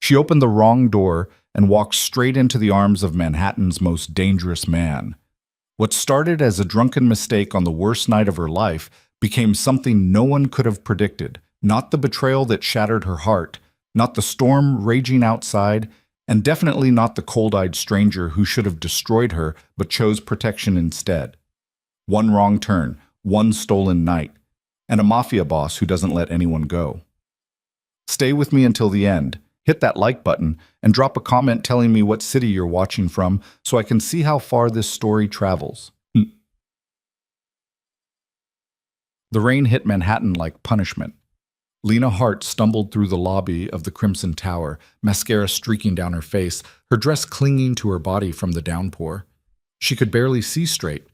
She opened the wrong door and walked straight into the arms of Manhattan's most dangerous man. What started as a drunken mistake on the worst night of her life became something no one could have predicted. Not the betrayal that shattered her heart, not the storm raging outside, and definitely not the cold-eyed stranger who should have destroyed her but chose protection instead. One wrong turn, one stolen night, and a mafia boss who doesn't let anyone go. Stay with me until the end. Hit that like button and drop a comment telling me what city you're watching from so I can see how far this story travels. The rain hit Manhattan like punishment. Lena Hart stumbled through the lobby of the Crimson Tower, mascara streaking down her face, her dress clinging to her body from the downpour. She could barely see straight.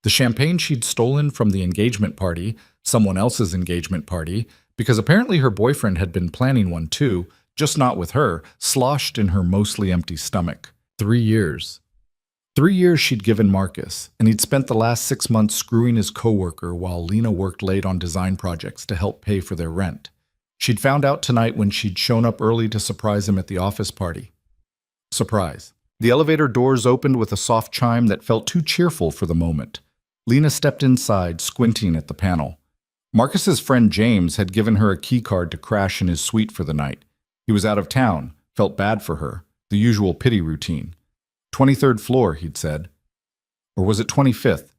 The champagne she'd stolen from the engagement party, someone else's engagement party, because apparently her boyfriend had been planning one too, just not with her, sloshed in her mostly empty stomach. 3 years. 3 years she'd given Marcus, and he'd spent the last 6 months screwing his coworker while Lena worked late on design projects to help pay for their rent. She'd found out tonight when she'd shown up early to surprise him at the office party. Surprise. The elevator doors opened with a soft chime that felt too cheerful for the moment. Lena stepped inside, squinting at the panel. Marcus's friend James had given her a key card to crash in his suite for the night. He was out of town, felt bad for her, the usual pity routine. 23rd floor, he'd said. Or was it 25th?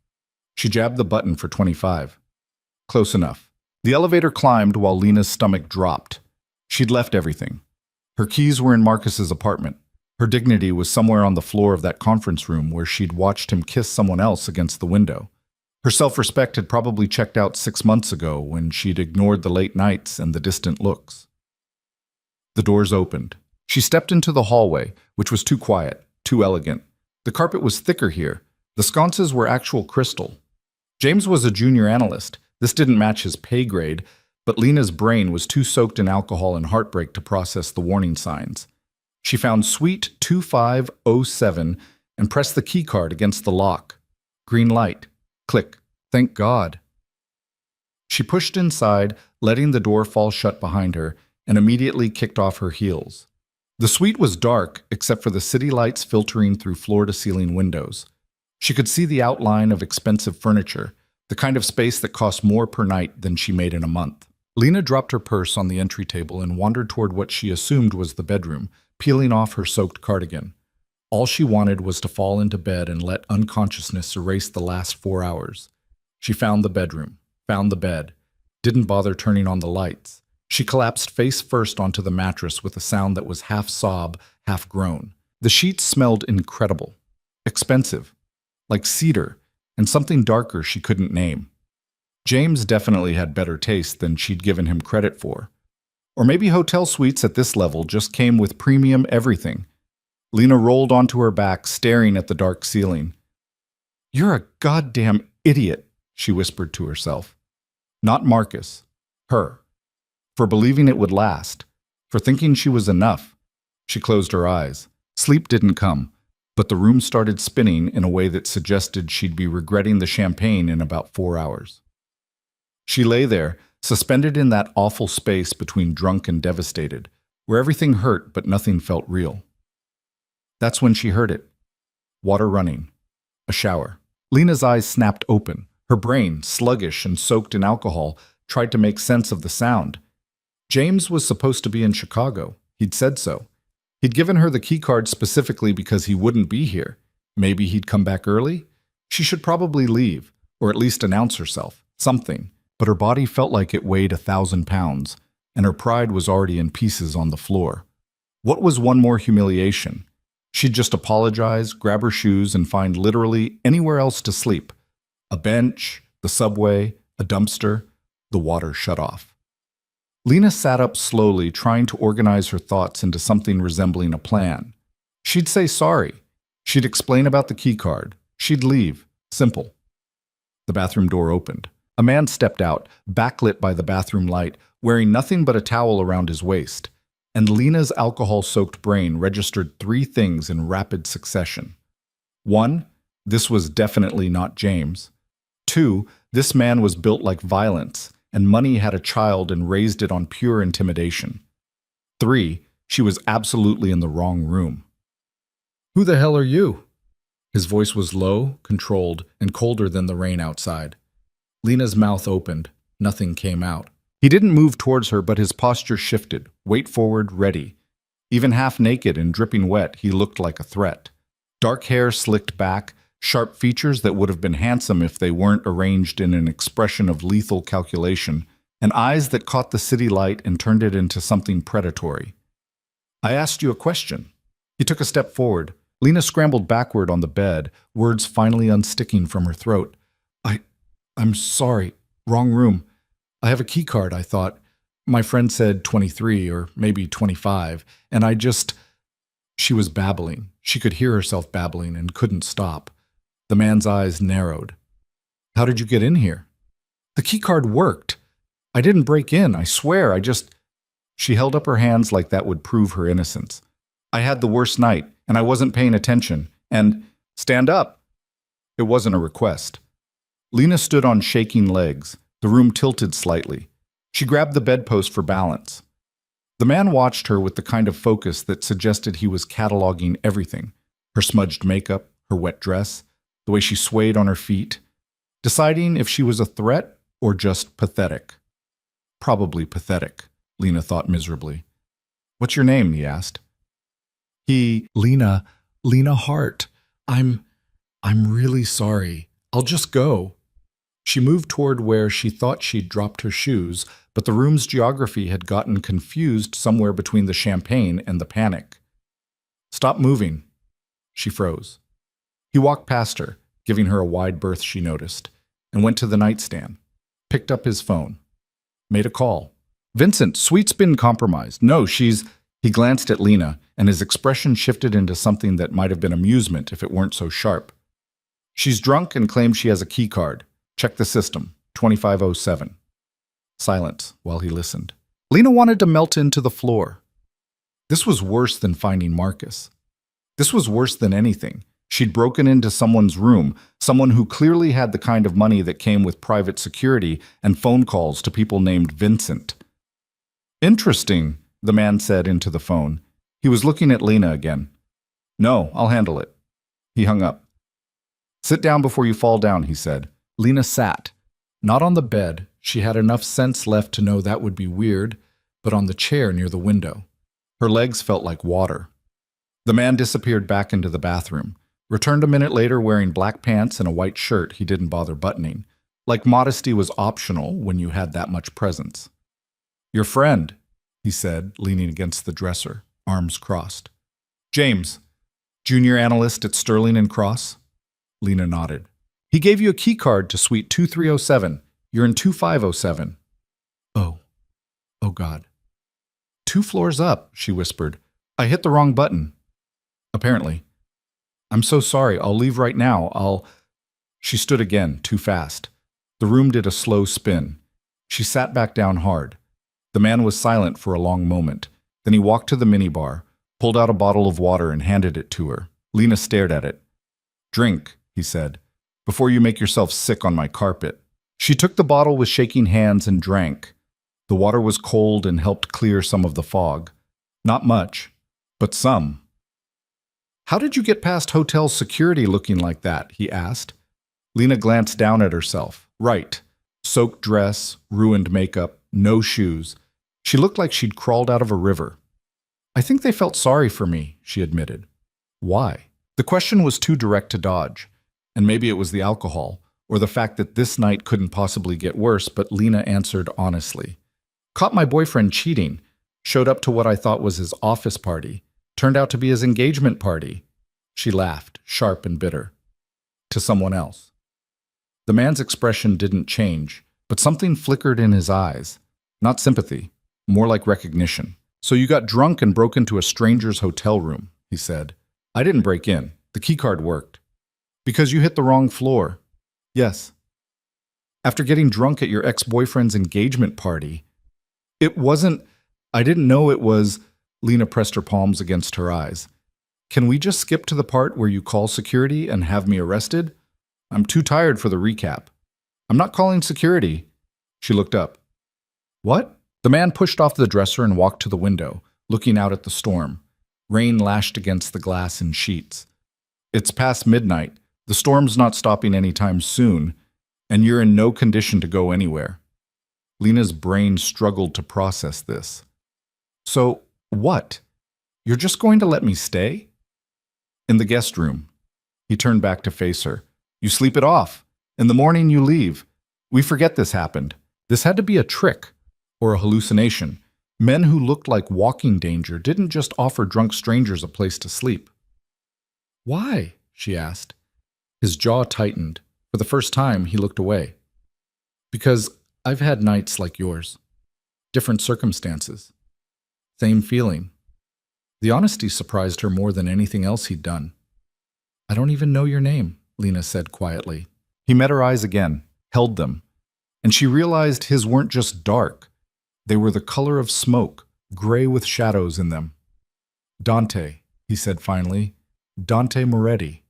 She jabbed the button for 25. Close enough. The elevator climbed while Lena's stomach dropped. She'd left everything. Her keys were in Marcus's apartment. Her dignity was somewhere on the floor of that conference room where she'd watched him kiss someone else against the window. Her self-respect had probably checked out 6 months ago when she'd ignored the late nights and the distant looks. The doors opened. She stepped into the hallway, which was too quiet, too elegant. The carpet was thicker here. The sconces were actual crystal. James was a junior analyst. This didn't match his pay grade, but Lena's brain was too soaked in alcohol and heartbreak to process the warning signs. She found suite 2507 and pressed the key card against the lock. Green light. Click. Thank God. She pushed inside, letting the door fall shut behind her, and immediately kicked off her heels. The suite was dark, except for the city lights filtering through floor-to-ceiling windows. She could see the outline of expensive furniture, the kind of space that cost more per night than she made in a month. Lena dropped her purse on the entry table and wandered toward what she assumed was the bedroom, peeling off her soaked cardigan. All she wanted was to fall into bed and let unconsciousness erase the last 4 hours. She found the bedroom, found the bed, didn't bother turning on the lights. She collapsed face first onto the mattress with a sound that was half sob, half groan. The sheets smelled incredible, expensive, like cedar, and something darker she couldn't name. James definitely had better taste than she'd given him credit for. Or maybe hotel suites at this level just came with premium everything. Lena rolled onto her back, staring at the dark ceiling. "You're a goddamn idiot," she whispered to herself. Not Marcus, her. For believing it would last, for thinking she was enough. She closed her eyes. Sleep didn't come, but the room started spinning in a way that suggested she'd be regretting the champagne in about 4 hours. She lay there, suspended in that awful space between drunk and devastated, where everything hurt but nothing felt real. That's when she heard it. Water running. A shower. Lena's eyes snapped open. Her brain, sluggish and soaked in alcohol, tried to make sense of the sound. James was supposed to be in Chicago. He'd said so. He'd given her the keycard specifically because he wouldn't be here. Maybe he'd come back early? She should probably leave, or at least announce herself. Something. But her body felt like it weighed 1,000 pounds, and her pride was already in pieces on the floor. What was one more humiliation? She'd just apologize, grab her shoes, and find literally anywhere else to sleep. A bench, the subway, a dumpster, the water shut off. Lena sat up slowly, trying to organize her thoughts into something resembling a plan. She'd say sorry. She'd explain about the keycard. She'd leave. Simple. The bathroom door opened. A man stepped out, backlit by the bathroom light, wearing nothing but a towel around his waist. And Lena's alcohol-soaked brain registered 3 things in rapid succession. 1, this was definitely not James. 2, this man was built like violence, and money had a child and raised it on pure intimidation. 3, She was absolutely in the wrong room. "Who the hell are you?" His voice was low, controlled, and colder than the rain outside. Lena's mouth opened. Nothing came out. He didn't move towards her, but his posture shifted, weight forward, ready. Even half naked and dripping wet, he looked like a threat. Dark hair slicked back, sharp features that would have been handsome if they weren't arranged in an expression of lethal calculation, and eyes that caught the city light and turned it into something predatory. "I asked you a question." He took a step forward. Lena scrambled backward on the bed, words finally unsticking from her throat. I'm sorry. Wrong room. I have a key card, I thought. My friend said 23 or maybe 25, and I just..." She was babbling. She could hear herself babbling and couldn't stop. The man's eyes narrowed. "How did you get in here?" "The key card worked. I didn't break in, I swear. She held up her hands like that would prove her innocence. "I had the worst night, and I wasn't paying attention. And stand up." It wasn't a request. Lena stood on shaking legs. The room tilted slightly. She grabbed the bedpost for balance. The man watched her with the kind of focus that suggested he was cataloging everything. Her smudged makeup, her wet dress, the way she swayed on her feet, deciding if she was a threat or just pathetic. Probably pathetic, Lena thought miserably. "What's your name?" he asked. Lena Hart. I'm really sorry. I'll just go." She moved toward where she thought she'd dropped her shoes, but the room's geography had gotten confused somewhere between the champagne and the panic. "Stop moving." She froze. He walked past her, giving her a wide berth she noticed, and went to the nightstand, picked up his phone, made a call. "Vincent, Sweet's been compromised. No, she's..." He glanced at Lena, and his expression shifted into something that might have been amusement if it weren't so sharp. "She's drunk and claims she has a key card. Check the system, 2507. Silence while he listened. Lena wanted to melt into the floor. This was worse than finding Marcus. This was worse than anything. She'd broken into someone's room, someone who clearly had the kind of money that came with private security and phone calls to people named Vincent. "Interesting," the man said into the phone. He was looking at Lena again. "No, I'll handle it." He hung up. "Sit down before you fall down," he said. Lena sat. Not on the bed. She had enough sense left to know that would be weird, but on the chair near the window. Her legs felt like water. The man disappeared back into the bathroom, returned a minute later wearing black pants and a white shirt he didn't bother buttoning, like modesty was optional when you had that much presence. "Your friend," he said, leaning against the dresser, arms crossed. "James, junior analyst at Sterling and Cross?" Lena nodded. "He gave you a key card to suite 2307. You're in 2507. Oh God. 2 floors up," she whispered. "I hit the wrong button." Apparently. "I'm so sorry. I'll leave right now. She stood again, too fast. The room did a slow spin. She sat back down hard. The man was silent for a long moment. Then he walked to the minibar, pulled out a bottle of water and handed it to her. Lena stared at it. "Drink," he said, "before you make yourself sick on my carpet." She took the bottle with shaking hands and drank. The water was cold and helped clear some of the fog. Not much, but some. "How did you get past hotel security looking like that?" he asked. Lena glanced down at herself. Right. Soaked dress, ruined makeup, no shoes. She looked like she'd crawled out of a river. "I think they felt sorry for me," she admitted. Why? The question was too direct to dodge. And maybe it was the alcohol, or the fact that this night couldn't possibly get worse, but Lena answered honestly. "Caught my boyfriend cheating. Showed up to what I thought was his office party. Turned out to be his engagement party." She laughed, sharp and bitter. "To someone else." The man's expression didn't change, but something flickered in his eyes. Not sympathy, more like recognition. "So you got drunk and broke into a stranger's hotel room," he said. "I didn't break in. The keycard worked." "Because you hit the wrong floor." "Yes." "After getting drunk at your ex-boyfriend's engagement party." "It wasn't... I didn't know it was..." Lena pressed her palms against her eyes. "Can we just skip to the part where you call security and have me arrested? I'm too tired for the recap." "I'm not calling security." She looked up. "What?" The man pushed off the dresser and walked to the window, looking out at the storm. Rain lashed against the glass in sheets. It's past midnight. The storm's not stopping anytime soon, and you're in no condition to go anywhere. Lena's brain struggled to process this. So, what? You're just going to let me stay? In the guest room. He turned back to face her. You sleep it off. In the morning you leave. We forget this happened. This had to be a trick or a hallucination. Men who looked like walking danger didn't just offer drunk strangers a place to sleep. Why? She asked. His jaw tightened. For the first time, he looked away. Because I've had nights like yours. Different circumstances. Same feeling. The honesty surprised her more than anything else he'd done. I don't even know your name, Lena said quietly. He met her eyes again, held them, and she realized his weren't just dark. They were the color of smoke, gray with shadows in them. Dante, he said finally. Dante Moretti.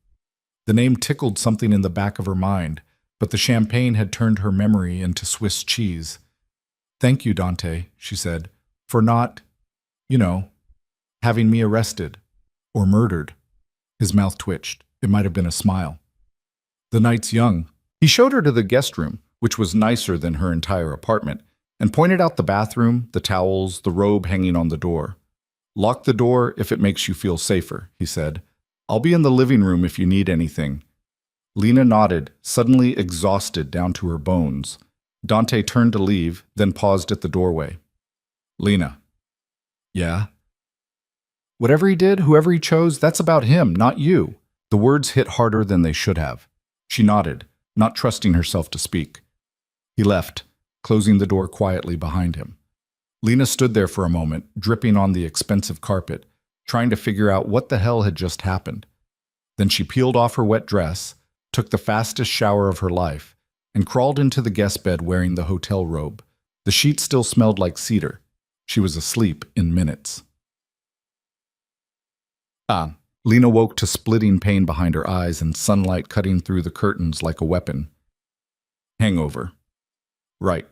The name tickled something in the back of her mind, but the champagne had turned her memory into Swiss cheese. Thank you, Dante, she said, for not, having me arrested or murdered. His mouth twitched. It might have been a smile. The night's young. He showed her to the guest room, which was nicer than her entire apartment, and pointed out the bathroom, the towels, the robe hanging on the door. Lock the door if it makes you feel safer, he said. I'll be in the living room if you need anything. Lena nodded, suddenly exhausted down to her bones. Dante turned to leave, then paused at the doorway. Lena. Yeah? Whatever he did, whoever he chose, that's about him, not you. The words hit harder than they should have. She nodded, not trusting herself to speak. He left, closing the door quietly behind him. Lena stood there for a moment, dripping on the expensive carpet, trying to figure out what the hell had just happened. Then she peeled off her wet dress, took the fastest shower of her life, and crawled into the guest bed wearing the hotel robe. The sheets still smelled like cedar. She was asleep in minutes. Lena woke to splitting pain behind her eyes and sunlight cutting through the curtains like a weapon. Hangover. Right.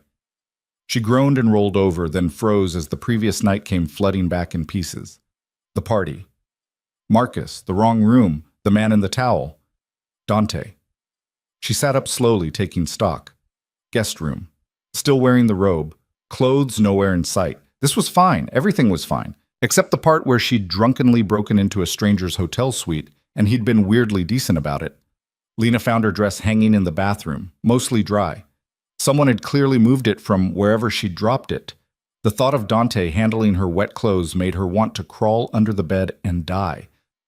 She groaned and rolled over, then froze as the previous night came flooding back in pieces. The party. Marcus, the wrong room, the man in the towel. Dante. She sat up slowly, taking stock. Guest room. Still wearing the robe. Clothes nowhere in sight. This was fine. Everything was fine. Except the part where she'd drunkenly broken into a stranger's hotel suite, and he'd been weirdly decent about it. Lena found her dress hanging in the bathroom, mostly dry. Someone had clearly moved it from wherever she'd dropped it. The thought of Dante handling her wet clothes made her want to crawl under the bed and die,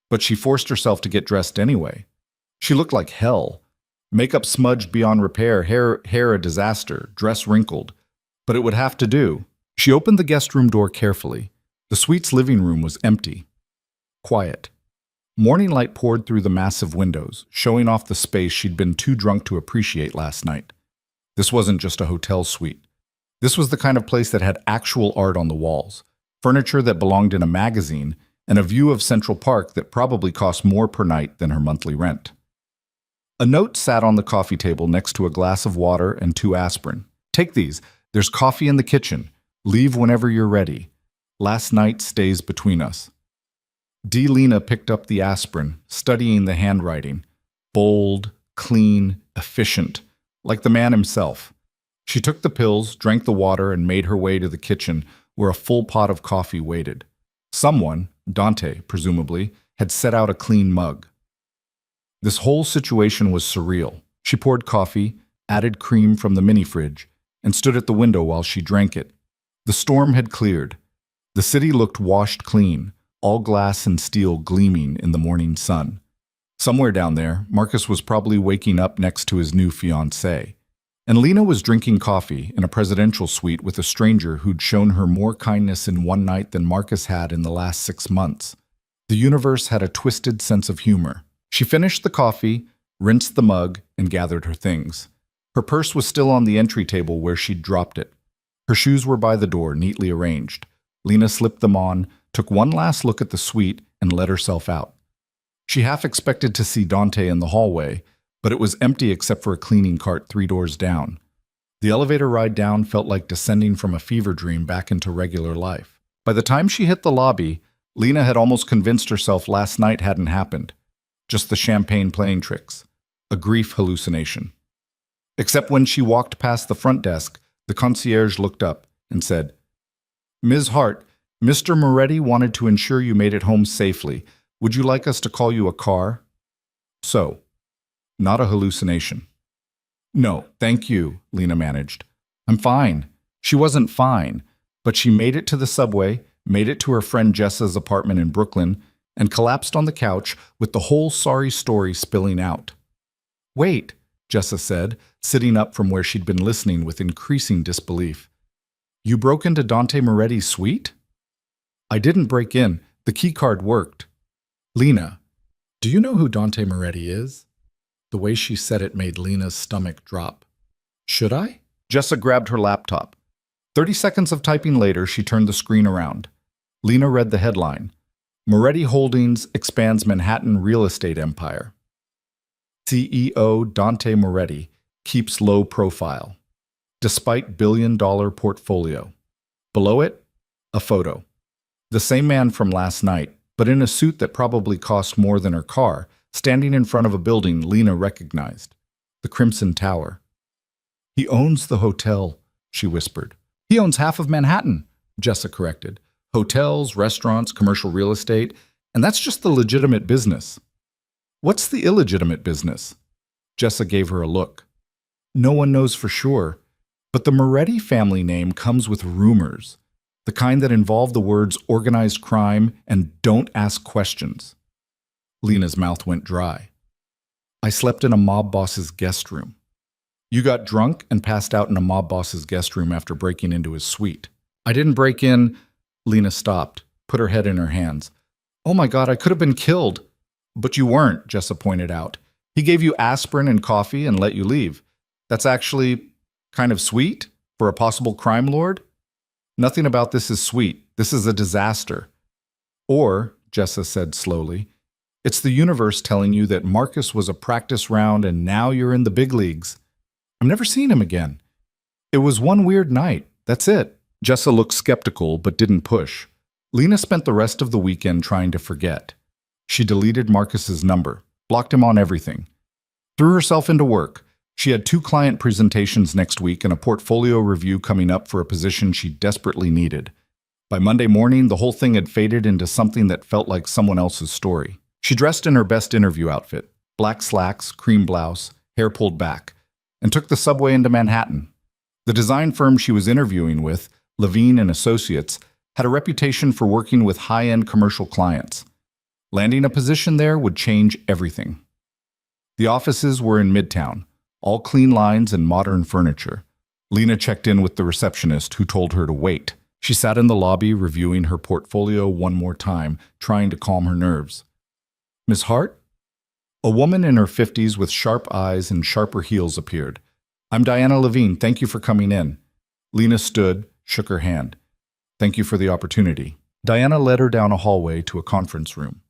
but she forced herself to get dressed anyway. She looked like hell. Makeup smudged beyond repair, hair a disaster, dress wrinkled. But it would have to do. She opened the guest room door carefully. The suite's living room was empty. Quiet. Morning light poured through the massive windows, showing off the space she'd been too drunk to appreciate last night. This wasn't just a hotel suite. This was the kind of place that had actual art on the walls, furniture that belonged in a magazine, and a view of Central Park that probably cost more per night than her monthly rent. A note sat on the coffee table next to a glass of water and 2 aspirin. Take these. There's coffee in the kitchen. Leave whenever you're ready. Last night stays between us. Lena picked up the aspirin, studying the handwriting. Bold, clean, efficient, like the man himself. She took the pills, drank the water, and made her way to the kitchen where a full pot of coffee waited. Someone, Dante presumably, had set out a clean mug. This whole situation was surreal. She poured coffee, added cream from the mini-fridge, and stood at the window while she drank it. The storm had cleared. The city looked washed clean, all glass and steel gleaming in the morning sun. Somewhere down there, Marcus was probably waking up next to his new fiancée. And Lena was drinking coffee in a presidential suite with a stranger who'd shown her more kindness in one night than Marcus had in the last 6 months. The universe had a twisted sense of humor. She finished the coffee, rinsed the mug, and gathered her things. Her purse was still on the entry table where she'd dropped it. Her shoes were by the door, neatly arranged. Lena slipped them on, took one last look at the suite, and let herself out. She half expected to see Dante in the hallway, but it was empty except for a cleaning cart 3 doors down. The elevator ride down felt like descending from a fever dream back into regular life. By the time she hit the lobby, Lena had almost convinced herself last night hadn't happened. Just the champagne playing tricks. A grief hallucination. Except when she walked past the front desk, the concierge looked up and said, "Ms. Hart, Mr. Moretti wanted to ensure you made it home safely. Would you like us to call you a car?" So, not a hallucination. "No, thank you," Lena managed. "I'm fine." She wasn't fine, but she made it to the subway, made it to her friend Jessa's apartment in Brooklyn, and collapsed on the couch with the whole sorry story spilling out. "Wait," Jessa said, sitting up from where she'd been listening with increasing disbelief. "You broke into Dante Moretti's suite?" "I didn't break in. The key card worked." "Lena, do you know who Dante Moretti is?" The way she said it made Lena's stomach drop. "Should I?" Jessa grabbed her laptop. 30 seconds of typing later, she turned the screen around. Lena read the headline, "Moretti Holdings expands Manhattan real estate empire. CEO Dante Moretti keeps low profile, despite billion-dollar portfolio." Below it, a photo. The same man from last night, but in a suit that probably cost more than her car, standing in front of a building Lena recognized. The Crimson Tower. "He owns the hotel," she whispered. "He owns half of Manhattan," Jessa corrected. "Hotels, restaurants, commercial real estate, and that's just the legitimate business." "What's the illegitimate business?" Jessa gave her a look. "No one knows for sure, but the Moretti family name comes with rumors, the kind that involve the words organized crime and don't ask questions." Lena's mouth went dry. "I slept in a mob boss's guest room." "You got drunk and passed out in a mob boss's guest room after breaking into his suite." "I didn't break in." Lena stopped, put her head in her hands. "Oh my God, I could have been killed." "But you weren't," Jessa pointed out. "He gave you aspirin and coffee and let you leave. That's actually kind of sweet for a possible crime lord." "Nothing about this is sweet. This is a disaster." "Or," Jessa said slowly, "it's the universe telling you that Marcus was a practice round and now you're in the big leagues. I'm never seeing him again. It was one weird night. That's it." Jessa looked skeptical but didn't push. Lena spent the rest of the weekend trying to forget. She deleted Marcus's number, blocked him on everything. Threw herself into work. She had 2 client presentations next week and a portfolio review coming up for a position she desperately needed. By Monday morning, the whole thing had faded into something that felt like someone else's story. She dressed in her best interview outfit, black slacks, cream blouse, hair pulled back, and took the subway into Manhattan. The design firm she was interviewing with, Levine and Associates, had a reputation for working with high-end commercial clients. Landing a position there would change everything. The offices were in Midtown, all clean lines and modern furniture. Lena checked in with the receptionist, who told her to wait. She sat in the lobby reviewing her portfolio one more time, trying to calm her nerves. "Miss Hart?" A woman in her 50s with sharp eyes and sharper heels appeared. "I'm Diana Levine. Thank you for coming in." Lena stood, shook her hand. "Thank you for the opportunity." Diana led her down a hallway to a conference room.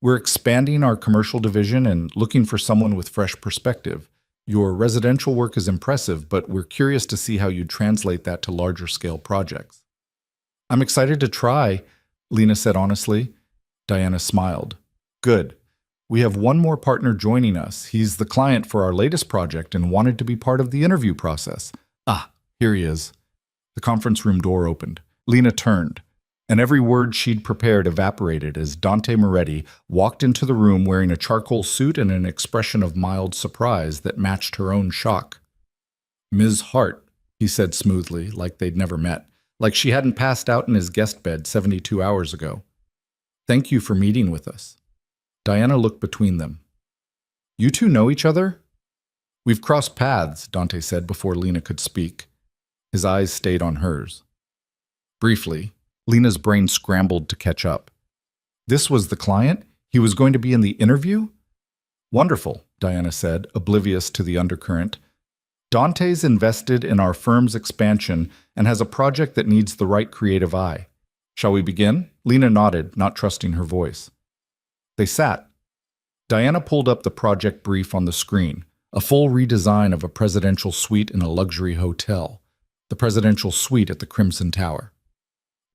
"We're expanding our commercial division and looking for someone with fresh perspective. Your residential work is impressive, but we're curious to see how you translate that to larger-scale projects." "I'm excited to try," Lena said honestly. Diana smiled. "Good. We have one more partner joining us. He's the client for our latest project and wanted to be part of the interview process." "Ah, here he is." The conference room door opened. Lena turned, and every word she'd prepared evaporated as Dante Moretti walked into the room wearing a charcoal suit and an expression of mild surprise that matched her own shock. "Ms. Hart," he said smoothly, like they'd never met, like she hadn't passed out in his guest bed 72 hours ago. "Thank you for meeting with us." Diana looked between them. "You two know each other?" "We've crossed paths," Dante said before Lena could speak. His eyes stayed on hers. Briefly, Lena's brain scrambled to catch up. This was the client? He was going to be in the interview? "Wonderful," Diana said, oblivious to the undercurrent. "Dante's invested in our firm's expansion and has a project that needs the right creative eye. Shall we begin?" Lena nodded, not trusting her voice. They sat. Diana pulled up the project brief on the screen, a full redesign of a presidential suite in a luxury hotel, the presidential suite at the Crimson Tower.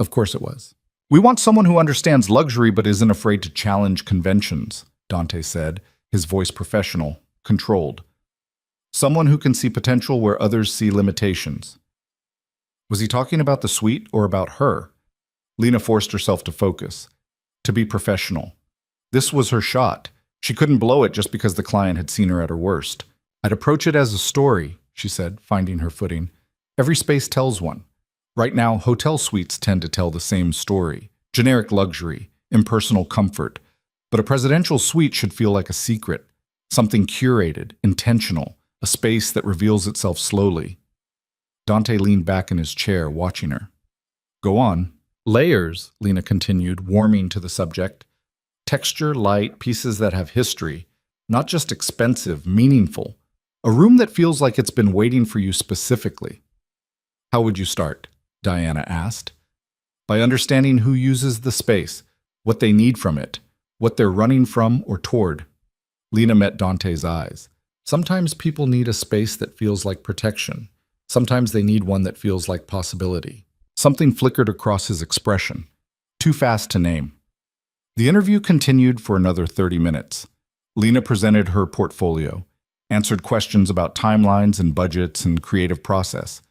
Of course it was. We want someone who understands luxury but isn't afraid to challenge conventions, Dante said, his voice professional, controlled. Someone who can see potential where others see limitations. Was he talking about the suite or about her? Lena forced herself to focus, to be professional. This was her shot. She couldn't blow it just because the client had seen her at her worst. I'd approach it as a story, she said, finding her footing. Every space tells one. Right now, hotel suites tend to tell the same story. Generic luxury, impersonal comfort. But a presidential suite should feel like a secret. Something curated, intentional. A space that reveals itself slowly. Dante leaned back in his chair, watching her. Go on. Layers, Lena continued, warming to the subject. Texture, light, pieces that have history. Not just expensive, meaningful. A room that feels like it's been waiting for you specifically. How would you start? Diana asked. By understanding who uses the space, what they need from it, what they're running from or toward. Lena met Dante's eyes. Sometimes people need a space that feels like protection. Sometimes they need one that feels like possibility. Something flickered across his expression. Too fast to name. The interview continued for another 30 minutes. Lena presented her portfolio, answered questions about timelines and budgets and creative process.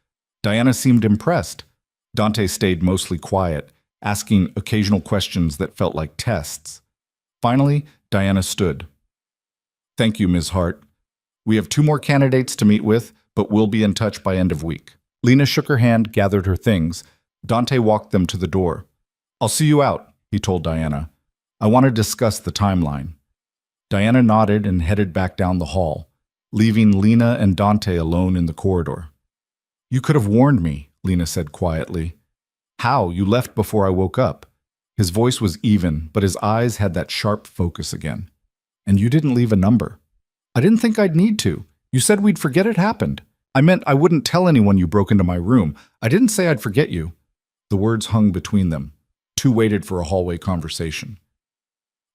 Diana seemed impressed. Dante stayed mostly quiet, asking occasional questions that felt like tests. Finally, Diana stood. Thank you, Ms. Hart. We have 2 more candidates to meet with, but we'll be in touch by end of week. Lena shook her hand, gathered her things. Dante walked them to the door. I'll see you out, he told Diana. I want to discuss the timeline. Diana nodded and headed back down the hall, leaving Lena and Dante alone in the corridor. You could have warned me, Lena said quietly. How? You left before I woke up. His voice was even, but his eyes had that sharp focus again. And you didn't leave a number. I didn't think I'd need to. You said we'd forget it happened. I meant I wouldn't tell anyone you broke into my room. I didn't say I'd forget you. The words hung between them. 2 waited for a hallway conversation.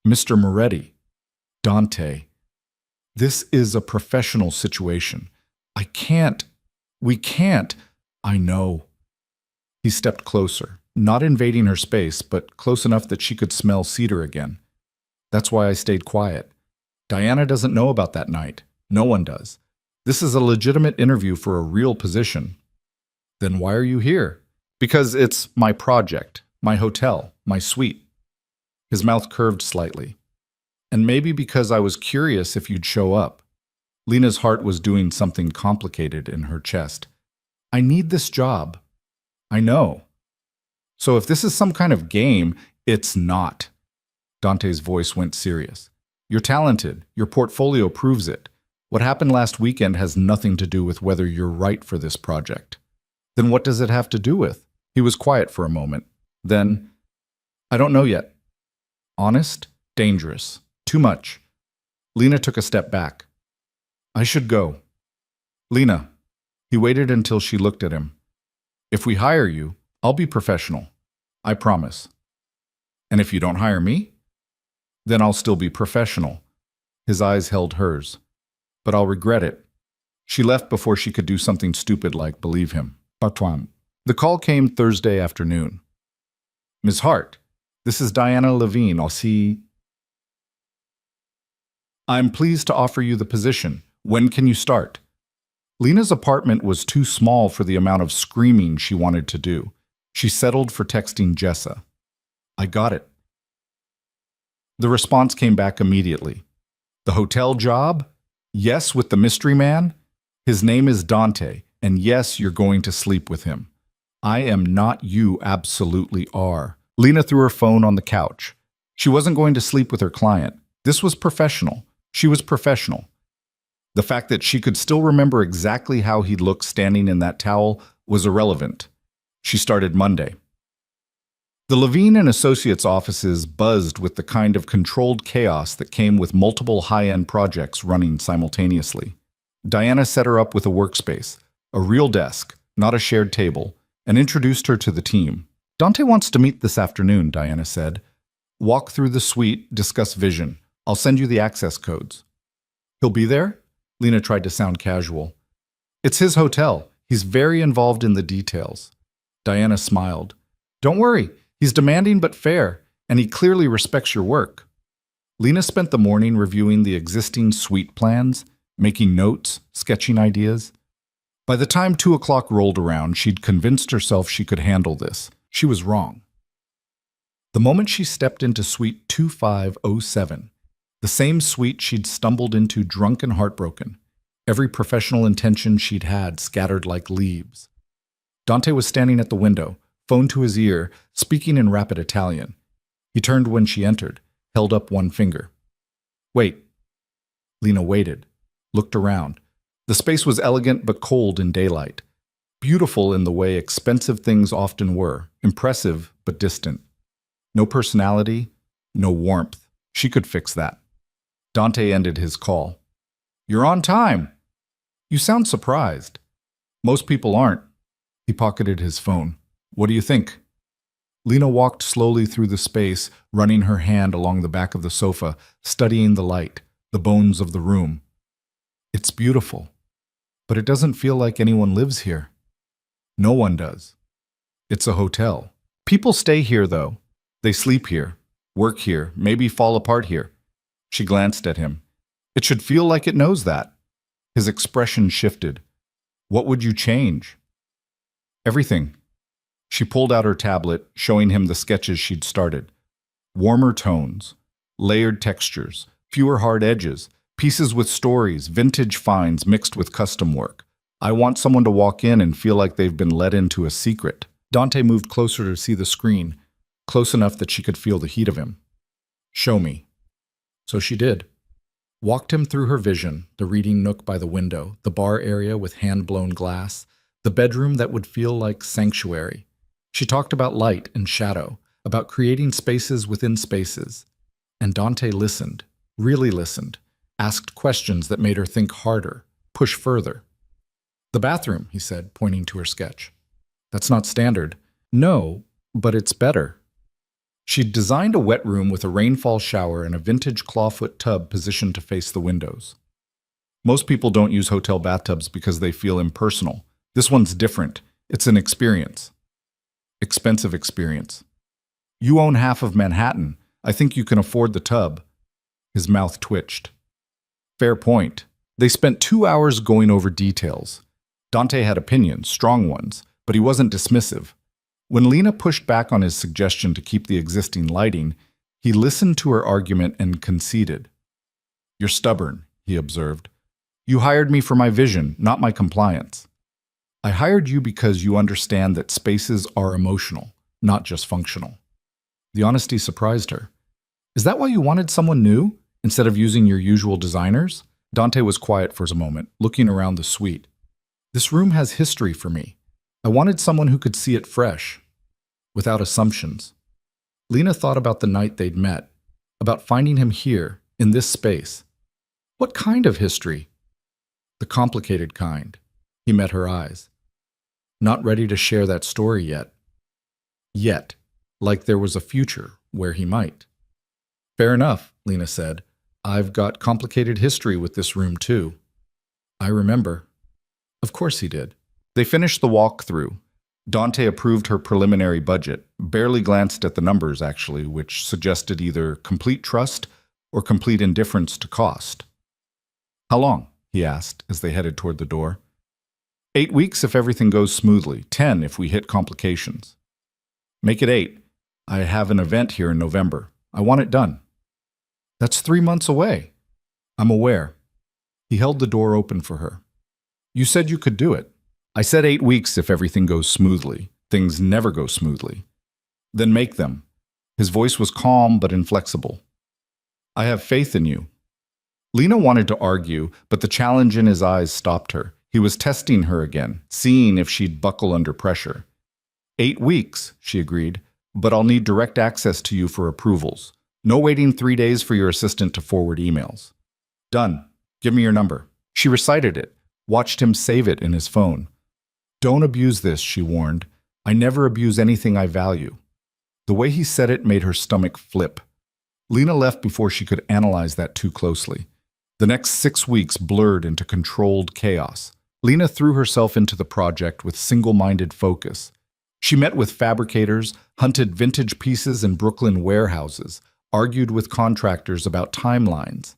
Mr. Moretti. Dante. This is a professional situation. We can't. I know. He stepped closer, not invading her space, but close enough that she could smell cedar again. That's why I stayed quiet. Diana doesn't know about that night. No one does. This is a legitimate interview for a real position. Then why are you here? Because it's my project, my hotel, my suite. His mouth curved slightly. And maybe because I was curious if you'd show up. Lena's heart was doing something complicated in her chest. I need this job. I know. So if this is some kind of game, it's not. Dante's voice went serious. You're talented. Your portfolio proves it. What happened last weekend has nothing to do with whether you're right for this project. Then what does it have to do with? He was quiet for a moment. Then, I don't know yet. Honest? Dangerous. Too much. Lena took a step back. I should go. Lena. He waited until she looked at him. If we hire you, I'll be professional. I promise. And if you don't hire me? Then I'll still be professional. His eyes held hers. But I'll regret it. She left before she could do something stupid like believe him. Patouin. The call came Thursday afternoon. Ms. Hart, this is Diana Levine. I'm pleased to offer you the position. When can you start? Lena's apartment was too small for the amount of screaming she wanted to do. She settled for texting Jessa. I got it. The response came back immediately. The hotel job? Yes, with the mystery man? His name is Dante, and yes, you're going to sleep with him. I am not you absolutely are. Lena threw her phone on the couch. She wasn't going to sleep with her client. This was professional. She was professional. The fact that she could still remember exactly how he looked standing in that towel was irrelevant. She started Monday. The Levine and Associates offices buzzed with the kind of controlled chaos that came with multiple high-end projects running simultaneously. Diana set her up with a workspace, a real desk, not a shared table, and introduced her to the team. Dante wants to meet this afternoon, Diana said. Walk through the suite, discuss vision. I'll send you the access codes. He'll be there? Lena tried to sound casual. It's his hotel. He's very involved in the details. Diana smiled. Don't worry. He's demanding but fair, and he clearly respects your work. Lena spent the morning reviewing the existing suite plans, making notes, sketching ideas. By the time 2 o'clock rolled around, she'd convinced herself she could handle this. She was wrong. The moment she stepped into suite 2507, the same suite she'd stumbled into drunk and heartbroken, every professional intention she'd had scattered like leaves. Dante was standing at the window, phone to his ear, speaking in rapid Italian. He turned when she entered, held up one finger. "Wait." Lena waited, looked around. The space was elegant but cold in daylight, beautiful in the way expensive things often were, impressive but distant. No personality, no warmth. She could fix that. Dante ended his call. "You're on time." "You sound surprised." "Most people aren't." He pocketed his phone. "What do you think?" Lena walked slowly through the space, running her hand along the back of the sofa, studying the light, the bones of the room. "It's beautiful, but it doesn't feel like anyone lives here." "No one does. It's a hotel. People stay here, though. They sleep here, work here, maybe fall apart here." She glanced at him. "It should feel like it knows that." His expression shifted. "What would you change?" "Everything." She pulled out her tablet, showing him the sketches she'd started. Warmer tones, layered textures, fewer hard edges, pieces with stories, vintage finds mixed with custom work. "I want someone to walk in and feel like they've been let into a secret." Dante moved closer to see the screen, close enough that she could feel the heat of him. "Show me." So she did. Walked him through her vision, the reading nook by the window, the bar area with hand-blown glass, the bedroom that would feel like sanctuary. She talked about light and shadow, about creating spaces within spaces. And Dante listened, really listened, asked questions that made her think harder, push further. "The bathroom," he said, pointing to her sketch. "That's not standard." "No, but it's better." She'd designed a wet room with a rainfall shower and a vintage clawfoot tub positioned to face the windows. Most people don't use hotel bathtubs because they feel impersonal. This one's different. It's an experience. Expensive experience. "You own half of Manhattan. I think you can afford the tub." His mouth twitched. "Fair point." They spent 2 hours going over details. Dante had opinions, strong ones, but he wasn't dismissive. When Lena pushed back on his suggestion to keep the existing lighting, he listened to her argument and conceded. "You're stubborn," he observed. "You hired me for my vision, not my compliance." "I hired you because you understand that spaces are emotional, not just functional." The honesty surprised her. "Is that why you wanted someone new, instead of using your usual designers?" Dante was quiet for a moment, looking around the suite. "This room has history for me. I wanted someone who could see it fresh, without assumptions." Lena thought about the night they'd met, about finding him here, in this space. What kind of history? The complicated kind. He met her eyes. Not ready to share that story yet. Yet, like there was a future where he might. "Fair enough," Lena said. "I've got complicated history with this room too." "I remember." Of course he did. They finished the walkthrough. Dante approved her preliminary budget, barely glanced at the numbers actually, which suggested either complete trust or complete indifference to cost. "How long?" he asked as they headed toward the door. 8 weeks if everything goes smoothly, 10 if we hit complications." "Make it 8. I have an event here in November. I want it done." "That's 3 months away." "I'm aware." He held the door open for her. "You said you could do it." "I said 8 weeks if everything goes smoothly. Things never go smoothly." "Then make them." His voice was calm but inflexible. "I have faith in you." Lena wanted to argue, but the challenge in his eyes stopped her. He was testing her again, seeing if she'd buckle under pressure. 8 weeks, she agreed, but I'll need direct access to you for approvals. No waiting 3 days for your assistant to forward emails. "Done. Give me your number." She recited it, watched him save it in his phone. "Don't abuse this," she warned. "I never abuse anything I value." The way he said it made her stomach flip. Lena left before she could analyze that too closely. The next 6 weeks blurred into controlled chaos. Lena threw herself into the project with single-minded focus. She met with fabricators, hunted vintage pieces in Brooklyn warehouses, argued with contractors about timelines.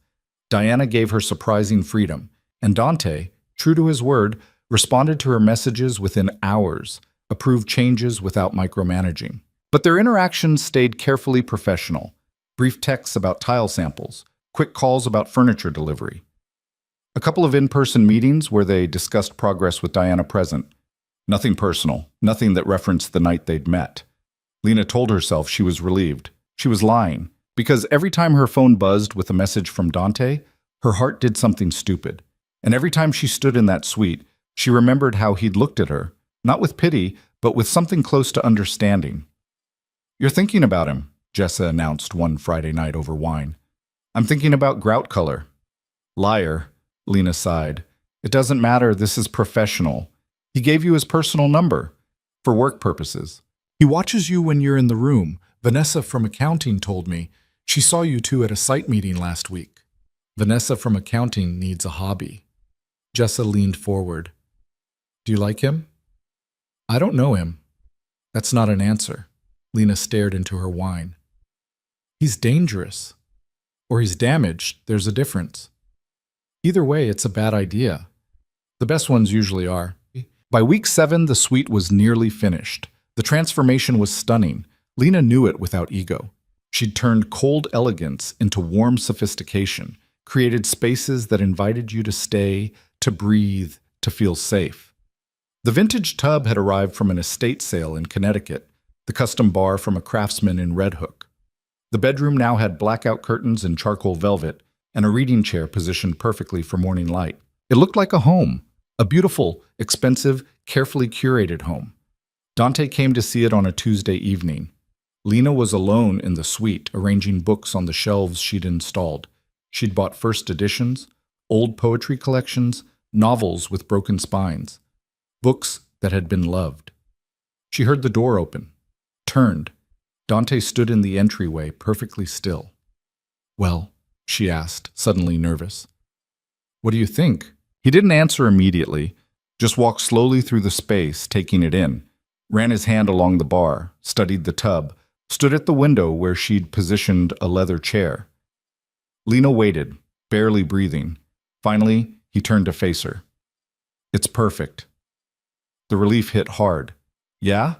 Diana gave her surprising freedom, and Dante, true to his word, responded to her messages within hours, approved changes without micromanaging. But their interactions stayed carefully professional. Brief texts about tile samples, quick calls about furniture delivery. A couple of in-person meetings where they discussed progress with Diana present. Nothing personal, nothing that referenced the night they'd met. Lena told herself she was relieved. She was lying, because every time her phone buzzed with a message from Dante, her heart did something stupid. And every time she stood in that suite, she remembered how he'd looked at her, not with pity, but with something close to understanding. "You're thinking about him," Jessa announced one Friday night over wine. "I'm thinking about grout color." "Liar," Lena sighed. "It doesn't matter, this is professional. He gave you his personal number. For work purposes. He watches you when you're in the room. Vanessa from accounting told me. She saw you two at a site meeting last week." Vanessa from accounting needs a hobby. Jessa leaned forward. "Do you like him?" "I don't know him." "That's not an answer." Lena stared into her wine. "He's dangerous. Or he's damaged. There's a difference. Either way, it's a bad idea. The best ones usually are." By week 7, the suite was nearly finished. The transformation was stunning. Lena knew it without ego. She'd turned cold elegance into warm sophistication, created spaces that invited you to stay, to breathe, to feel safe. The vintage tub had arrived from an estate sale in Connecticut, the custom bar from a craftsman in Red Hook. The bedroom now had blackout curtains and charcoal velvet, and a reading chair positioned perfectly for morning light. It looked like a home, a beautiful, expensive, carefully curated home. Dante came to see it on a Tuesday evening. Lena was alone in the suite, arranging books on the shelves she'd installed. She'd bought first editions, old poetry collections, novels with broken spines, books that had been loved. She heard the door open, turned. Dante stood in the entryway, perfectly still. "Well," she asked, suddenly nervous. "What do you think?" He didn't answer immediately, just walked slowly through the space, taking it in, ran his hand along the bar, studied the tub, stood at the window where she'd positioned a leather chair. Lena waited, barely breathing. Finally, he turned to face her. "It's perfect." The relief hit hard. "Yeah?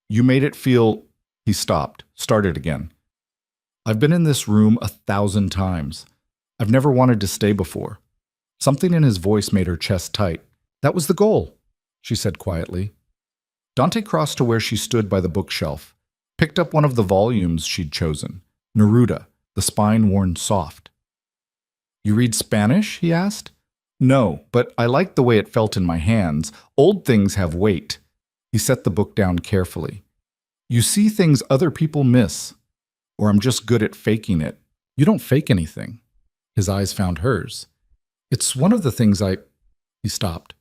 You made it feel—" He stopped, started again. "I've been in this room 1,000 times. I've never wanted to stay before." Something in his voice made her chest tight. "That was the goal," she said quietly. Dante crossed to where she stood by the bookshelf, picked up one of the volumes she'd chosen, Neruda, the spine worn soft. "You read Spanish?" he asked. "No, but I liked the way it felt in my hands. Old things have weight." He set the book down carefully. "You see things other people miss. Or I'm just good at faking it." "You don't fake anything." His eyes found hers. "It's one of the things He stopped.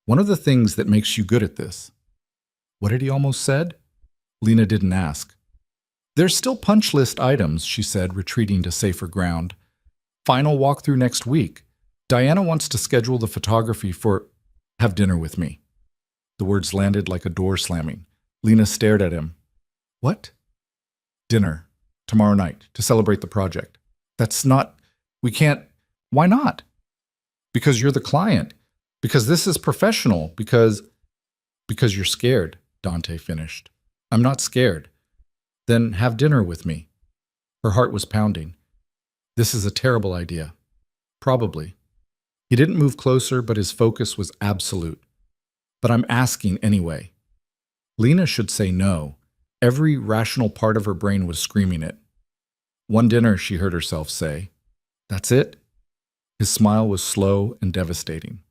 "One of the things that makes you good at this." What had he almost said? Lena didn't ask. "There's still punch list items," she said, retreating to safer ground. "Final walkthrough next week. Diana wants to schedule the photography for— Have dinner with me." The words landed like a door slamming. Lena stared at him. "What?" "Dinner. Tomorrow night, to celebrate the project." "That's not— We can't— Why not?" "Because you're the client. Because this is professional. Because you're scared," Dante finished. "I'm not scared." "Then have dinner with me." Her heart was pounding. "This is a terrible idea." "Probably." He didn't move closer, but his focus was absolute. "But I'm asking anyway." Lena should say no. Every rational part of her brain was screaming it. "One dinner," she heard herself say. "That's it?" His smile was slow and devastating.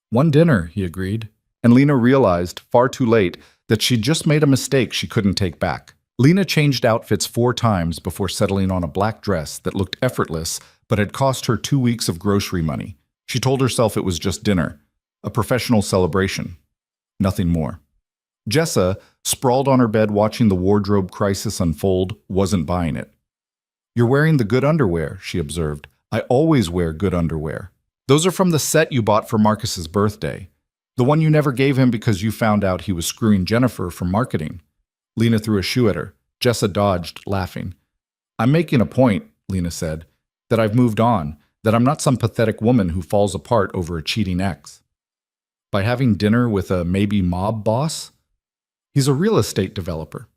"One dinner," he agreed, and Lena realized, far too late, that she'd just made a mistake she couldn't take back. Lena changed outfits 4 times before settling on a black dress that looked effortless but had cost her 2 weeks of grocery money. She told herself it was just dinner, a professional celebration. Nothing more. Jessa, sprawled on her bed watching the wardrobe crisis unfold, wasn't buying it. "You're wearing the good underwear," she observed. "I always wear good underwear. Those are from the set you bought for Marcus's birthday." The one you never gave him because you found out he was screwing Jennifer for marketing. Lena threw a shoe at her. Jessa dodged, laughing. I'm making a point, Lena said, that I've moved on, that I'm not some pathetic woman who falls apart over a cheating ex. By having dinner with a maybe mob boss? He's a real estate developer,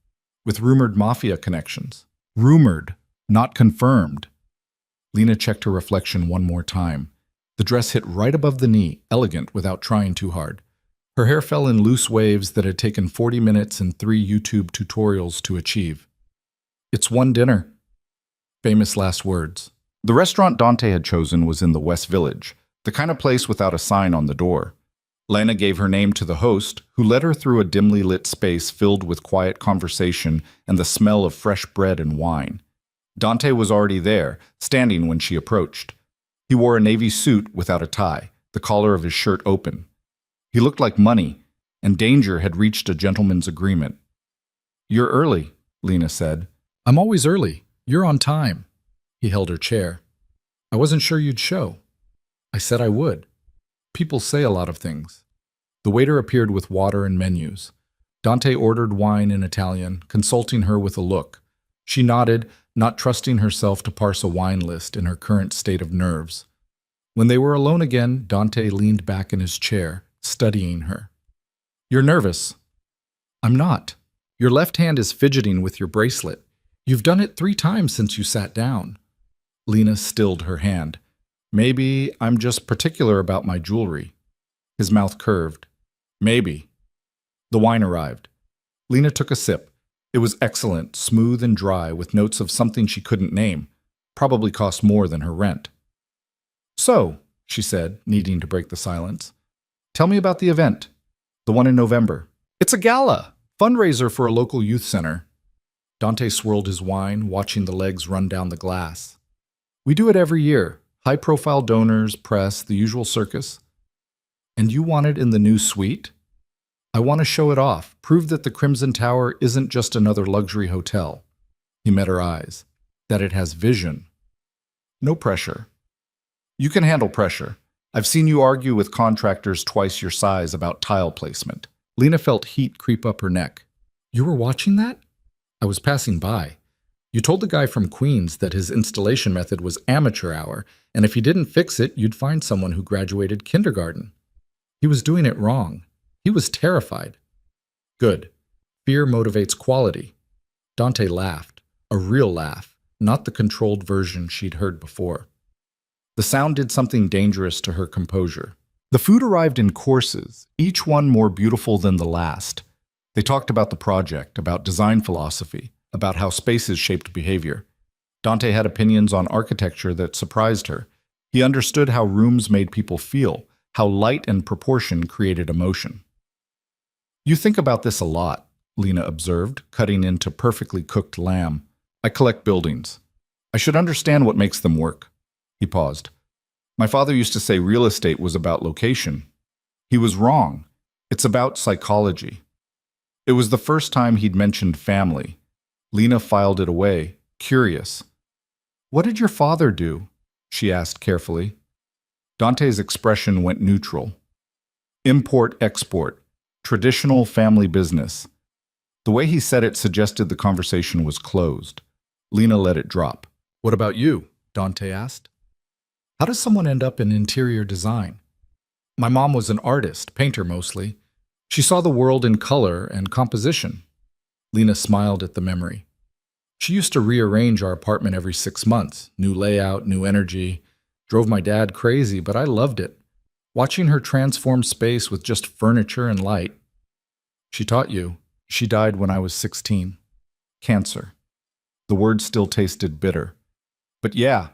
with rumored mafia connections. Rumored, not confirmed. Lena checked her reflection one more time. The dress hit right above the knee, elegant without trying too hard. Her hair fell in loose waves that had taken 40 minutes and 3 YouTube tutorials to achieve. It's one dinner. Famous last words. The restaurant Dante had chosen was in the West Village, the kind of place without a sign on the door. Lena gave her name to the host, who led her through a dimly lit space filled with quiet conversation and the smell of fresh bread and wine. Dante was already there, standing when she approached. He wore a navy suit without a tie, the collar of his shirt open. He looked like money, and danger had reached a gentleman's agreement. You're early, Lena said. I'm always early. You're on time. He held her chair. I wasn't sure you'd show. I said I would. People say a lot of things. The waiter appeared with water and menus. Dante ordered wine in Italian, consulting her with a look. She nodded, not trusting herself to parse a wine list in her current state of nerves. When they were alone again, Dante leaned back in his chair, studying her. You're nervous. I'm not. Your left hand is fidgeting with your bracelet. You've done it 3 times since you sat down. Lena stilled her hand. Maybe I'm just particular about my jewelry. His mouth curved. Maybe. The wine arrived. Lena took a sip. It was excellent, smooth and dry, with notes of something she couldn't name. Probably cost more than her rent. So, she said, needing to break the silence, tell me about the event. The one in November. It's a gala, fundraiser for a local youth center. Dante swirled his wine, watching the legs run down the glass. We do it every year. High-profile donors, press, the usual circus. And you want it in the new suite? I want to show it off, prove that the Crimson Tower isn't just another luxury hotel. He met her eyes. That it has vision. No pressure. You can handle pressure. I've seen you argue with contractors twice your size about tile placement. Lena felt heat creep up her neck. You were watching that? I was passing by. You told the guy from Queens that his installation method was amateur hour, and if he didn't fix it, you'd find someone who graduated kindergarten. He was doing it wrong. He was terrified. Good. Fear motivates quality. Dante laughed. A real laugh, not the controlled version she'd heard before. The sound did something dangerous to her composure. The food arrived in courses, each one more beautiful than the last. They talked about the project, about design philosophy, about how spaces shaped behavior. Dante had opinions on architecture that surprised her. He understood how rooms made people feel, how light and proportion created emotion. You think about this a lot, Lena observed, cutting into perfectly cooked lamb. I collect buildings. I should understand what makes them work. He paused. My father used to say real estate was about location. He was wrong. It's about psychology. It was the first time he'd mentioned family. Lena filed it away, curious. What did your father do? She asked carefully. Dante's expression went neutral. Import-export, traditional family business. The way he said it suggested the conversation was closed. Lena let it drop. What about you? Dante asked. How does someone end up in interior design? My mom was an artist, painter mostly. She saw the world in color and composition. Lena smiled at the memory. She used to rearrange our apartment every 6 months. New layout, new energy. Drove my dad crazy, but I loved it. Watching her transform space with just furniture and light. She taught you. She died when I was 16. Cancer. The word still tasted bitter. But yeah,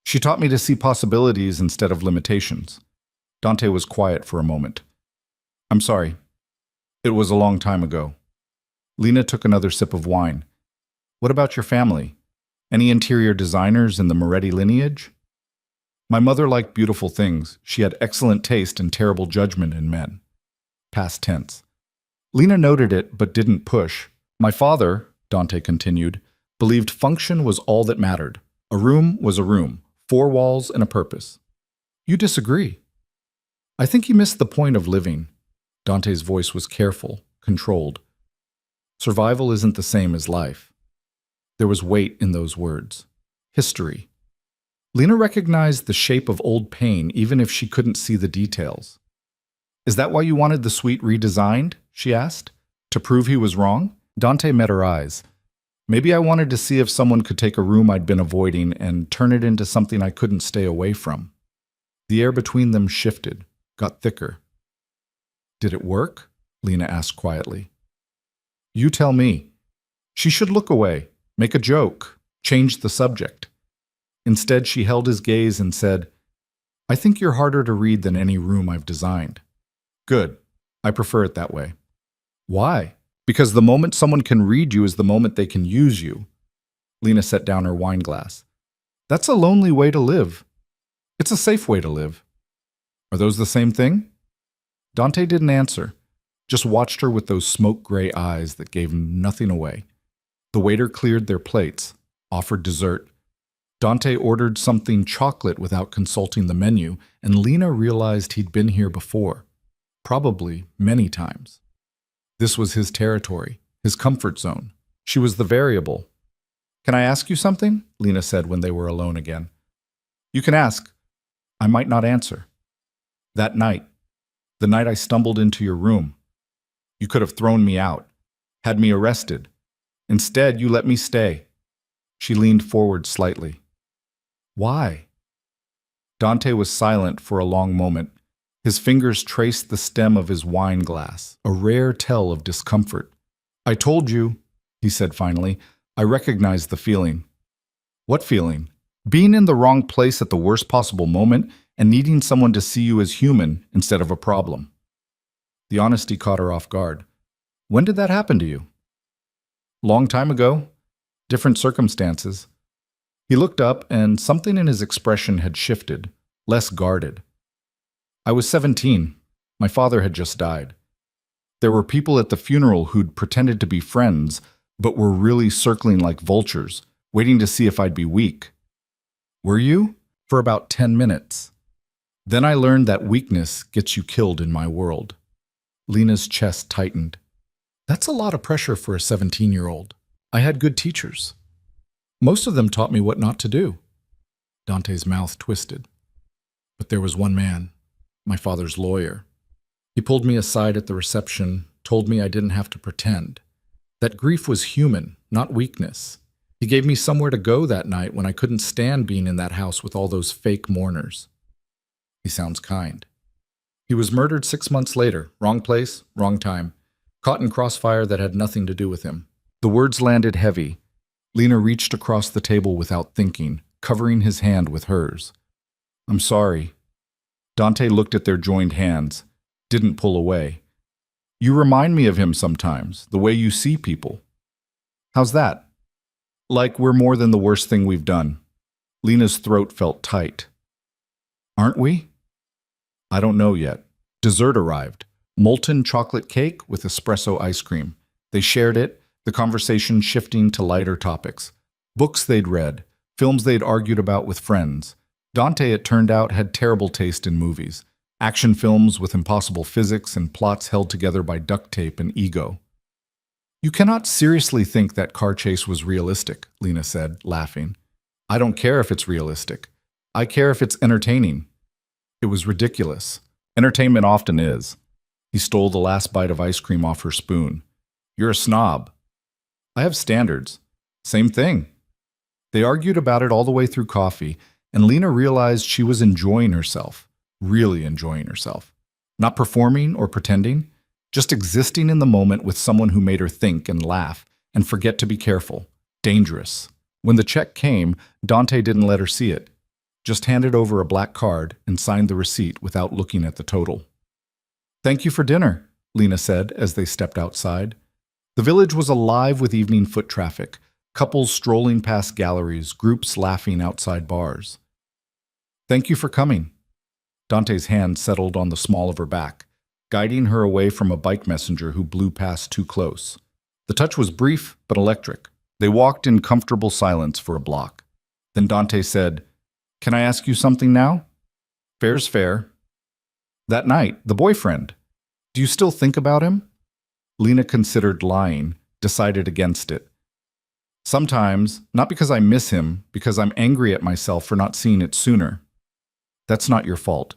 she taught me to see possibilities instead of limitations. Dante was quiet for a moment. I'm sorry. It was a long time ago. Lena took another sip of wine. What about your family? Any interior designers in the Moretti lineage? My mother liked beautiful things. She had excellent taste and terrible judgment in men. Past tense. Lena noted it, but didn't push. My father, Dante continued, believed function was all that mattered. A room was a room, 4 walls and a purpose. You disagree. I think he missed the point of living. Dante's voice was careful, controlled. Survival isn't the same as life. There was weight in those words. History. Lena recognized the shape of old pain even if she couldn't see the details. Is that why you wanted the suite redesigned? She asked. To prove he was wrong? Dante met her eyes. Maybe I wanted to see if someone could take a room I'd been avoiding and turn it into something I couldn't stay away from. The air between them shifted, got thicker. Did it work? Lena asked quietly. You tell me. She should look away, make a joke, change the subject. Instead, she held his gaze and said, I think you're harder to read than any room I've designed. Good. I prefer it that way. Why? Because the moment someone can read you is the moment they can use you. Lena set down her wine glass. That's a lonely way to live. It's a safe way to live. Are those the same thing? Dante didn't answer, just watched her with those smoke-gray eyes that gave nothing away. The waiter cleared their plates, offered dessert. Dante ordered something chocolate without consulting the menu, and Lena realized he'd been here before, probably many times. This was his territory, his comfort zone. She was the variable. Can I ask you something? Lena said when they were alone again. You can ask. I might not answer. That night, the night I stumbled into your room, you could have thrown me out, had me arrested. Instead, you let me stay. She leaned forward slightly. Why? Dante was silent for a long moment. His fingers traced the stem of his wine glass, a rare tell of discomfort. I told you, he said finally. I recognized the feeling. What feeling? Being in the wrong place at the worst possible moment and needing someone to see you as human instead of a problem. The honesty caught her off guard. When did that happen to you? Long time ago. Different circumstances. He looked up and something in his expression had shifted, less guarded. I was 17. My father had just died. There were people at the funeral who'd pretended to be friends, but were really circling like vultures, waiting to see if I'd be weak. Were you? For about 10 minutes. Then I learned that weakness gets you killed in my world. Lena's chest tightened. That's a lot of pressure for a 17-year-old. I had good teachers. Most of them taught me what not to do. Dante's mouth twisted. But there was one man, my father's lawyer. He pulled me aside at the reception, told me I didn't have to pretend. That grief was human, not weakness. He gave me somewhere to go that night when I couldn't stand being in that house with all those fake mourners. He sounds kind. He was murdered 6 months later, wrong place, wrong time, caught in crossfire that had nothing to do with him. The words landed heavy. Lena reached across the table without thinking, covering his hand with hers. I'm sorry. Dante looked at their joined hands, didn't pull away. You remind me of him sometimes, the way you see people. How's that? Like we're more than the worst thing we've done. Lena's throat felt tight. Aren't we? I don't know yet. Dessert arrived. Molten chocolate cake with espresso ice cream. They shared it, the conversation shifting to lighter topics. Books they'd read, films they'd argued about with friends. Dante, it turned out, had terrible taste in movies. Action films with impossible physics and plots held together by duct tape and ego. You cannot seriously think that car chase was realistic, Lena said, laughing. I don't care if it's realistic. I care if it's entertaining. It was ridiculous. Entertainment often is. He stole the last bite of ice cream off her spoon. You're a snob. I have standards. Same thing. They argued about it all the way through coffee, and Lena realized she was enjoying herself, really enjoying herself. Not performing or pretending, just existing in the moment with someone who made her think and laugh and forget to be careful. Dangerous. When the check came, Dante didn't let her see it. Just handed over a black card and signed the receipt without looking at the total. Thank you for dinner, Lena said as they stepped outside. The village was alive with evening foot traffic, couples strolling past galleries, groups laughing outside bars. Thank you for coming. Dante's hand settled on the small of her back, guiding her away from a bike messenger who blew past too close. The touch was brief but electric. They walked in comfortable silence for a block. Then Dante said, Can I ask you something now? Fair's fair. That night, the boyfriend. Do you still think about him? Lena considered lying, decided against it. Sometimes, not because I miss him, because I'm angry at myself for not seeing it sooner. That's not your fault,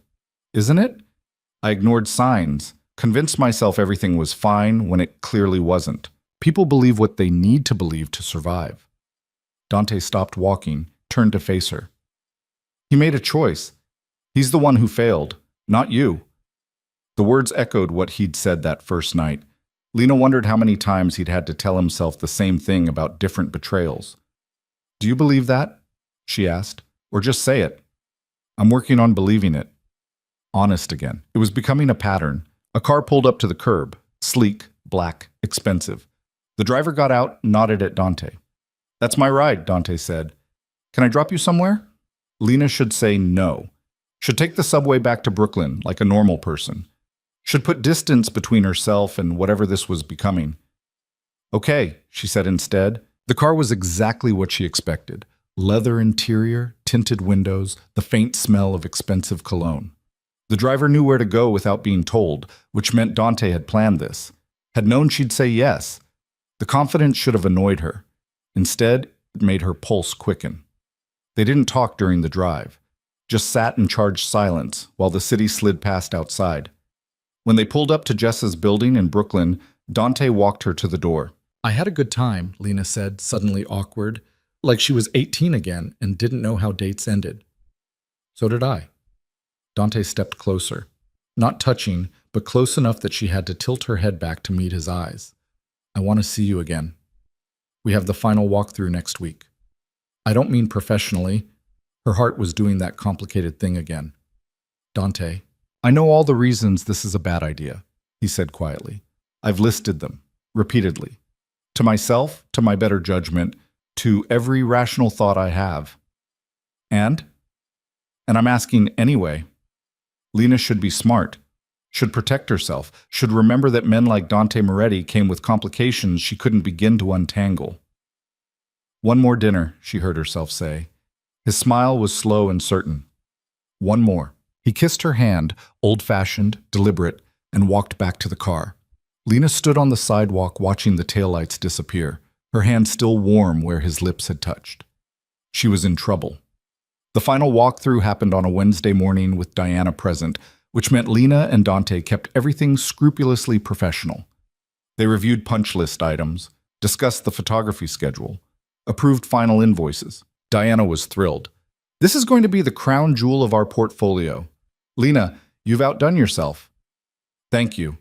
isn't it? I ignored signs, convinced myself everything was fine when it clearly wasn't. People believe what they need to believe to survive. Dante stopped walking, turned to face her. He made a choice. He's the one who failed, not you. The words echoed what he'd said that first night. Lena wondered how many times he'd had to tell himself the same thing about different betrayals. Do you believe that? She asked. Or just say it. I'm working on believing it. Honest again. It was becoming a pattern. A car pulled up to the curb. Sleek, black, expensive. The driver got out, nodded at Dante. That's my ride, Dante said. Can I drop you somewhere? Lena should say no. Should take the subway back to Brooklyn like a normal person. Should put distance between herself and whatever this was becoming. Okay, she said instead. The car was exactly what she expected. Leather interior, tinted windows, the faint smell of expensive cologne. The driver knew where to go without being told, which meant Dante had planned this. Had known she'd say yes. The confidence should have annoyed her. Instead, it made her pulse quicken. They didn't talk during the drive. Just sat in charged silence while the city slid past outside. When they pulled up to Jessa's building in Brooklyn, Dante walked her to the door. I had a good time, Lena said, suddenly awkward, like she was 18 again and didn't know how dates ended. So did I. Dante stepped closer. Not touching, but close enough that she had to tilt her head back to meet his eyes. I want to see you again. We have the final walkthrough next week. I don't mean professionally. Her heart was doing that complicated thing again. Dante, I know all the reasons this is a bad idea, he said quietly. I've listed them, repeatedly. To myself, to my better judgment, to every rational thought I have. And I'm asking anyway. Lena should be smart, should protect herself, should remember that men like Dante Moretti came with complications she couldn't begin to untangle. One more dinner, she heard herself say. His smile was slow and certain. One more. He kissed her hand, old-fashioned, deliberate, and walked back to the car. Lena stood on the sidewalk watching the taillights disappear, her hand still warm where his lips had touched. She was in trouble. The final walkthrough happened on a Wednesday morning with Diana present, which meant Lena and Dante kept everything scrupulously professional. They reviewed punch list items, discussed the photography schedule, approved final invoices. Diana was thrilled. This is going to be the crown jewel of our portfolio. Lena, you've outdone yourself. Thank you.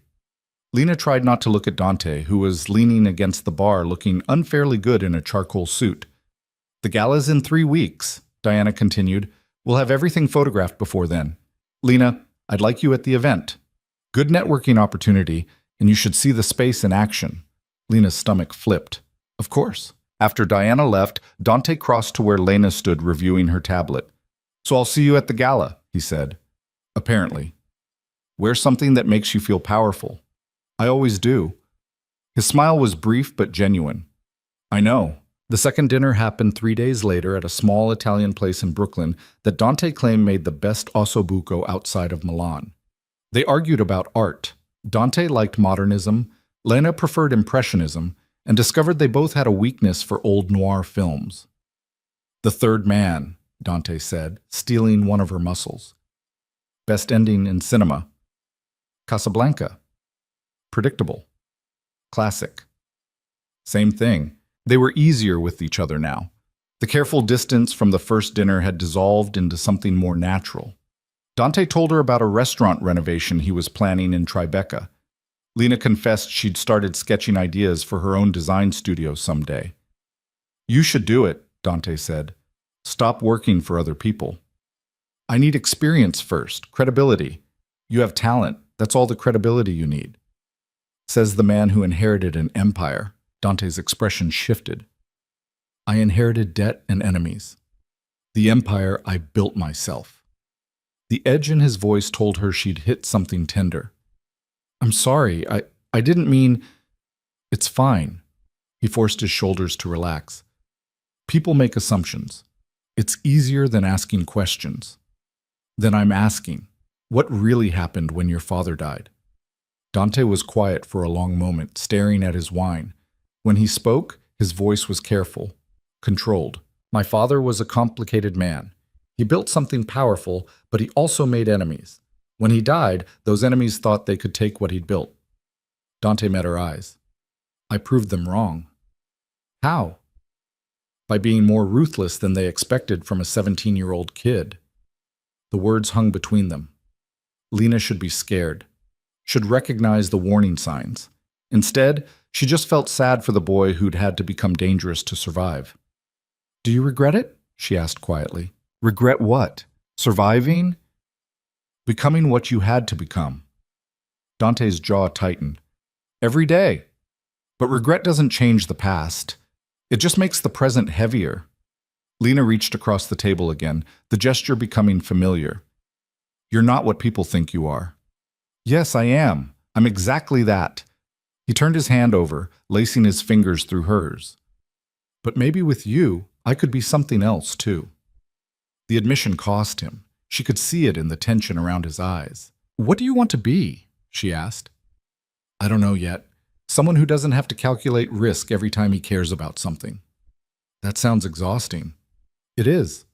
Lena tried not to look at Dante, who was leaning against the bar looking unfairly good in a charcoal suit. The gala's in 3 weeks, Diana continued. We'll have everything photographed before then. Lena, I'd like you at the event. Good networking opportunity, and you should see the space in action. Lena's stomach flipped. Of course. After Diana left, Dante crossed to where Lena stood reviewing her tablet. So I'll see you at the gala, he said. Apparently. Wear something that makes you feel powerful. I always do. His smile was brief but genuine. I know. The second dinner happened 3 days later at a small Italian place in Brooklyn that Dante claimed made the best ossobuco outside of Milan. They argued about art. Dante liked modernism, Lena preferred impressionism, and discovered they both had a weakness for old noir films. The third man, Dante said, stealing one of her muscles. Best ending in cinema. Casablanca. Predictable. Classic. Same thing. They were easier with each other now. The careful distance from the first dinner had dissolved into something more natural. Dante told her about a restaurant renovation he was planning in Tribeca. Lena confessed she'd started sketching ideas for her own design studio someday. You should do it, Dante said. Stop working for other people. I need experience first, credibility. You have talent. That's all the credibility you need. Says the man who inherited an empire. Dante's expression shifted. I inherited debt and enemies. The empire I built myself. The edge in his voice told her she'd hit something tender. I'm sorry, I didn't mean... It's fine. He forced his shoulders to relax. People make assumptions. It's easier than asking questions. Then I'm asking, what really happened when your father died? Dante was quiet for a long moment, staring at his wine. When he spoke, his voice was careful, controlled. My father was a complicated man. He built something powerful, but he also made enemies. When he died, those enemies thought they could take what he'd built. Dante met her eyes. I proved them wrong. How? By being more ruthless than they expected from a 17-year-old kid. The words hung between them. Lena should be scared, should recognize the warning signs. Instead, she just felt sad for the boy who'd had to become dangerous to survive. Do you regret it? She asked quietly. Regret what? Surviving? Becoming what you had to become. Dante's jaw tightened. Every day. But regret doesn't change the past. It just makes the present heavier. Lena reached across the table again, the gesture becoming familiar. You're not what people think you are. Yes, I am. I'm exactly that. He turned his hand over, lacing his fingers through hers. But maybe with you, I could be something else, too. The admission cost him. She could see it in the tension around his eyes. What do you want to be? She asked. I don't know yet. Someone who doesn't have to calculate risk every time he cares about something. That sounds exhausting. It is.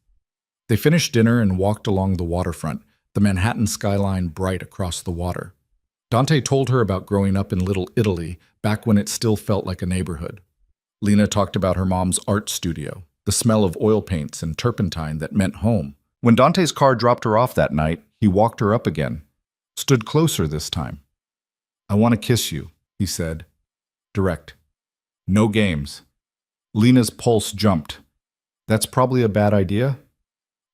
They finished dinner and walked along the waterfront, the Manhattan skyline bright across the water. Dante told her about growing up in Little Italy, back when it still felt like a neighborhood. Lena talked about her mom's art studio, the smell of oil paints and turpentine that meant home. When Dante's car dropped her off that night, he walked her up again, stood closer this time. I want to kiss you, he said. Direct. No games. Lena's pulse jumped. That's probably a bad idea?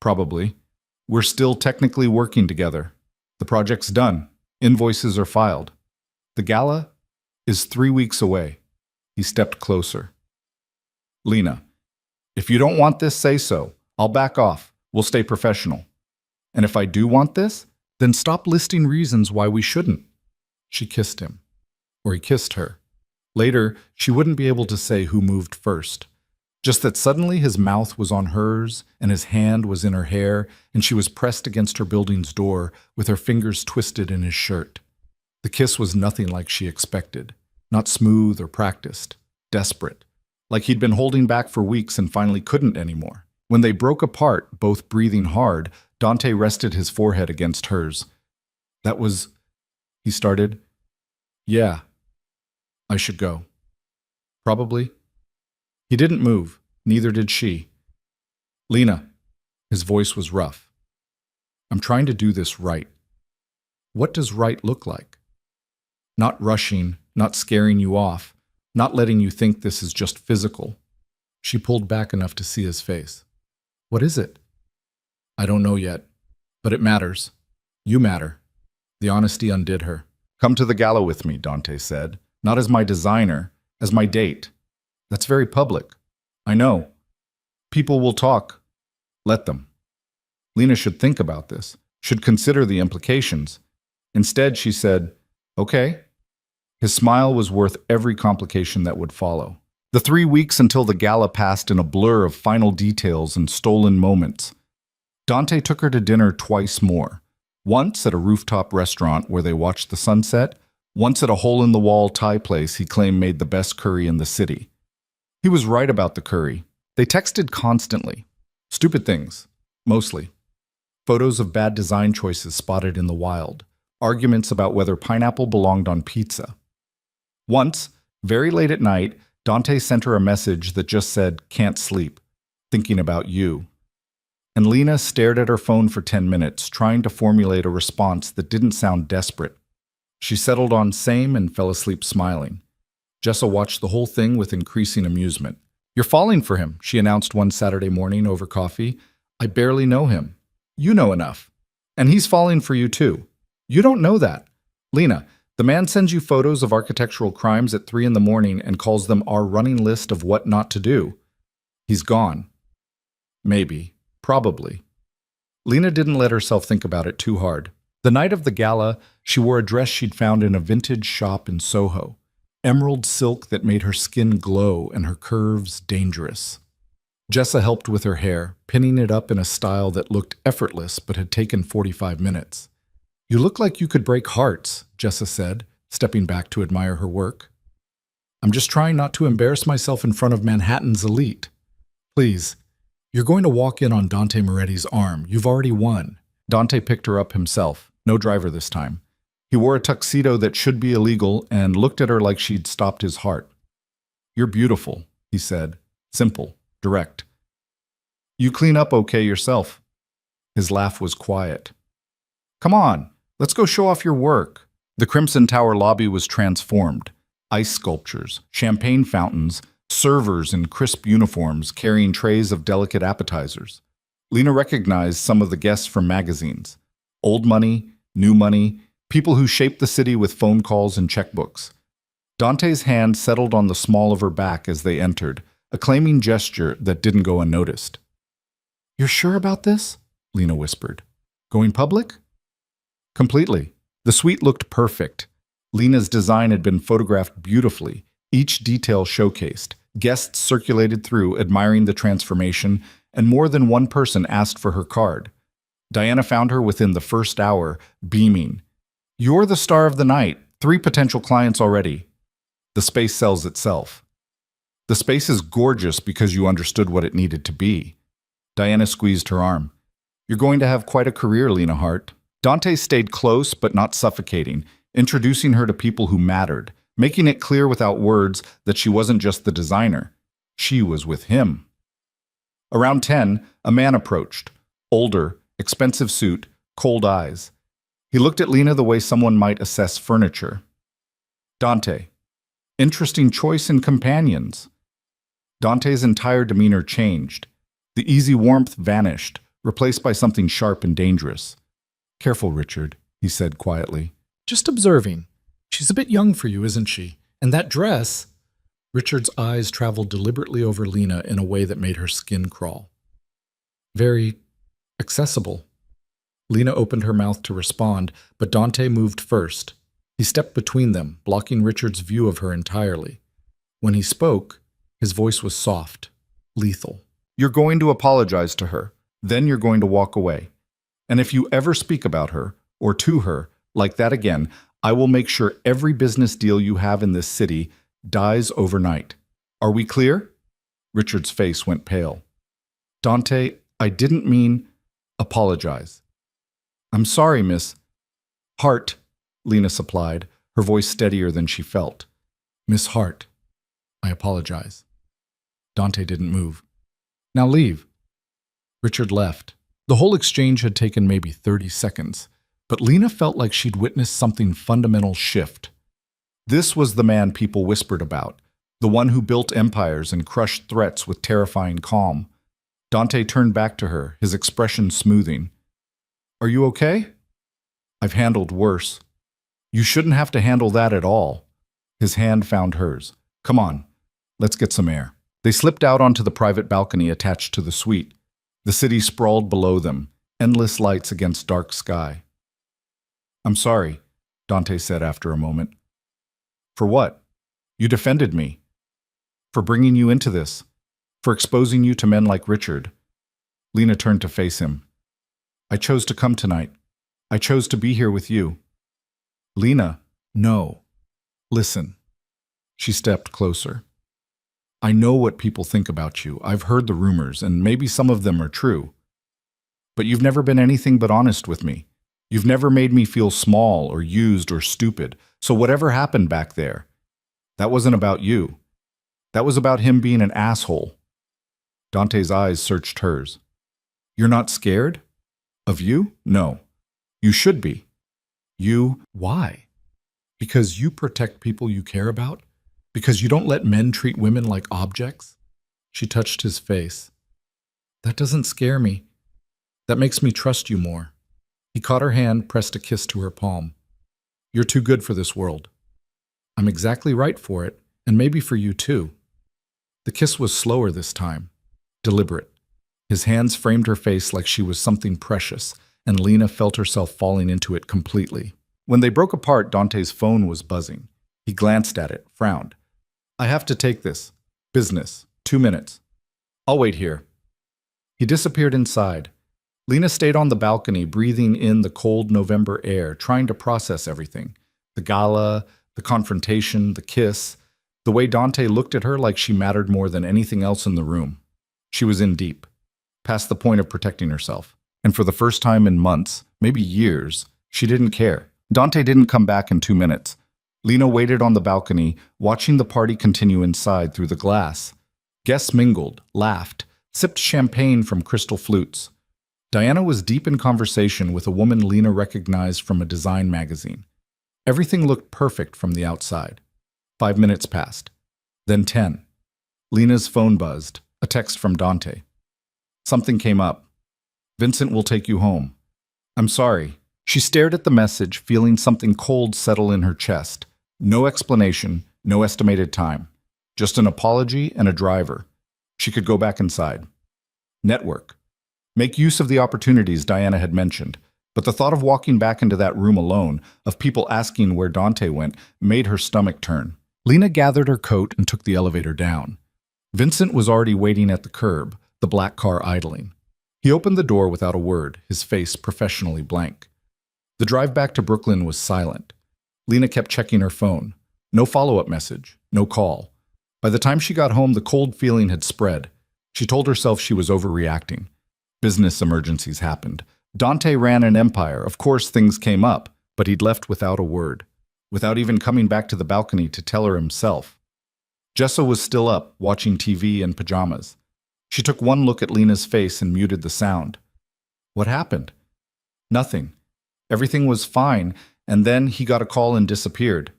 Probably. We're still technically working together. The project's done. Invoices are filed. The gala is 3 weeks away. He stepped closer. Lena, if you don't want this, say so. I'll back off. We'll stay professional. And if I do want this, then stop listing reasons why we shouldn't. She kissed him. Or he kissed her. Later, she wouldn't be able to say who moved first. Just that suddenly his mouth was on hers, and his hand was in her hair, and she was pressed against her building's door, with her fingers twisted in his shirt. The kiss was nothing like she expected. Not smooth or practiced. Desperate. Like he'd been holding back for weeks and finally couldn't anymore. When they broke apart, both breathing hard, Dante rested his forehead against hers. That was... He started. Yeah. I should go. Probably. He didn't move. Neither did she. Lena. His voice was rough. I'm trying to do this right. What does right look like? Not rushing, not scaring you off, not letting you think this is just physical. She pulled back enough to see his face. What is it? I don't know yet, but it matters. You matter. The honesty undid her. Come to the gala with me, Dante said. Not as my designer, as my date. That's very public. I know. People will talk. Let them. Lena should think about this, should consider the implications. Instead, she said, okay. His smile was worth every complication that would follow. The 3 weeks until the gala passed in a blur of final details and stolen moments. Dante took her to dinner twice more. Once at a rooftop restaurant where they watched the sunset, once at a hole-in-the-wall Thai place he claimed made the best curry in the city. He was right about the curry. They texted constantly. Stupid things, mostly. Photos of bad design choices spotted in the wild. Arguments about whether pineapple belonged on pizza. Once, very late at night, Dante sent her a message that just said, can't sleep, thinking about you. And Lena stared at her phone for 10 minutes, trying to formulate a response that didn't sound desperate. She settled on same and fell asleep smiling. Jessa watched the whole thing with increasing amusement. You're falling for him, she announced one Saturday morning over coffee. I barely know him. You know enough. And he's falling for you too. You don't know that. Lena, the man sends you photos of architectural crimes at 3 a.m. and calls them our running list of what not to do. He's gone. Maybe. Probably. Lena didn't let herself think about it too hard. The night of the gala, she wore a dress she'd found in a vintage shop in Soho. Emerald silk that made her skin glow and her curves dangerous. Jessa helped with her hair, pinning it up in a style that looked effortless but had taken 45 minutes. You look like you could break hearts, Jessa said, stepping back to admire her work. I'm just trying not to embarrass myself in front of Manhattan's elite. Please, you're going to walk in on Dante Moretti's arm. You've already won. Dante picked her up himself, no driver this time. He wore a tuxedo that should be illegal and looked at her like she'd stopped his heart. You're beautiful, he said, simple, direct. You clean up okay yourself. His laugh was quiet. Come on, let's go show off your work. The Crimson Tower lobby was transformed. Ice sculptures, champagne fountains, servers in crisp uniforms carrying trays of delicate appetizers. Lena recognized some of the guests from magazines. Old money, new money, people who shaped the city with phone calls and checkbooks. Dante's hand settled on the small of her back as they entered, a claiming gesture that didn't go unnoticed. You're sure about this? Lena whispered. Going public? Completely. The suite looked perfect. Lena's design had been photographed beautifully, each detail showcased. Guests circulated through, admiring the transformation, and more than one person asked for her card. Diana found her within the first hour, beaming. You're the star of the night. 3 potential clients already. The space sells itself. The space is gorgeous because you understood what it needed to be. Diana squeezed her arm. You're going to have quite a career, Lena Hart. Dante stayed close but not suffocating, introducing her to people who mattered, making it clear without words that she wasn't just the designer. She was with him. Around 10, a man approached. Older, expensive suit, cold eyes. He looked at Lena the way someone might assess furniture. Dante. Interesting choice in companions. Dante's entire demeanor changed. The easy warmth vanished, replaced by something sharp and dangerous. Careful, Richard, he said quietly. Just observing. She's a bit young for you, isn't she? And that dress... Richard's eyes traveled deliberately over Lena in a way that made her skin crawl. Very accessible. Lena opened her mouth to respond, but Dante moved first. He stepped between them, blocking Richard's view of her entirely. When he spoke, his voice was soft, lethal. You're going to apologize to her. Then you're going to walk away. And if you ever speak about her, or to her, like that again, I will make sure every business deal you have in this city dies overnight. Are we clear? Richard's face went pale. Dante, I didn't mean apologize. I'm sorry, Miss Hart, Lena supplied, her voice steadier than she felt. Miss Hart, I apologize. Dante didn't move. Now leave. Richard left. The whole exchange had taken maybe 30 seconds, but Lena felt like she'd witnessed something fundamental shift. This was the man people whispered about, the one who built empires and crushed threats with terrifying calm. Dante turned back to her, his expression smoothing. Are you okay? I've handled worse. You shouldn't have to handle that at all. His hand found hers. Come on, let's get some air. They slipped out onto the private balcony attached to the suite. The city sprawled below them, endless lights against dark sky. I'm sorry, Dante said after a moment. For what? You defended me. For bringing you into this. For exposing you to men like Richard. Lena turned to face him. I chose to come tonight. I chose to be here with you. Lena, no. Listen. She stepped closer. I know what people think about you. I've heard the rumors, and maybe some of them are true. But you've never been anything but honest with me. You've never made me feel small or used or stupid. So whatever happened back there, that wasn't about you. That was about him being an asshole. Dante's eyes searched hers. You're not scared? Of you? No. You should be. You, why? Because you protect people you care about? Because you don't let men treat women like objects? She touched his face. That doesn't scare me. That makes me trust you more. He caught her hand, pressed a kiss to her palm. You're too good for this world. I'm exactly right for it, and maybe for you too. The kiss was slower this time, deliberate. His hands framed her face like she was something precious, and Lena felt herself falling into it completely. When they broke apart, Dante's phone was buzzing. He glanced at it, frowned. I have to take this. Business. 2 minutes. I'll wait here. He disappeared inside. Lena stayed on the balcony, breathing in the cold November air, trying to process everything. The gala, the confrontation, the kiss, the way Dante looked at her like she mattered more than anything else in the room. She was in deep, past the point of protecting herself. And for the first time in months, maybe years, she didn't care. Dante didn't come back in 2 minutes. Lena waited on the balcony, watching the party continue inside through the glass. Guests mingled, laughed, sipped champagne from crystal flutes. Diana was deep in conversation with a woman Lena recognized from a design magazine. Everything looked perfect from the outside. 5 minutes passed. Then 10. Lena's phone buzzed, a text from Dante. Something came up. Vincent will take you home. I'm sorry. She stared at the message, feeling something cold settle in her chest. No explanation, no estimated time. Just an apology and a driver. She could go back inside. Network. Make use of the opportunities Diana had mentioned. But the thought of walking back into that room alone, of people asking where Dante went, made her stomach turn. Lena gathered her coat and took the elevator down. Vincent was already waiting at the curb, the black car idling. He opened the door without a word, his face professionally blank. The drive back to Brooklyn was silent. Lena kept checking her phone. No follow-up message, no call. By the time she got home, the cold feeling had spread. She told herself she was overreacting. Business emergencies happened. Dante ran an empire. Of course, things came up, but he'd left without a word, without even coming back to the balcony to tell her himself. Jessa was still up, watching TV in pajamas. She took one look at Lena's face and muted the sound. What happened? Nothing. Everything was fine, and then he got a call and disappeared.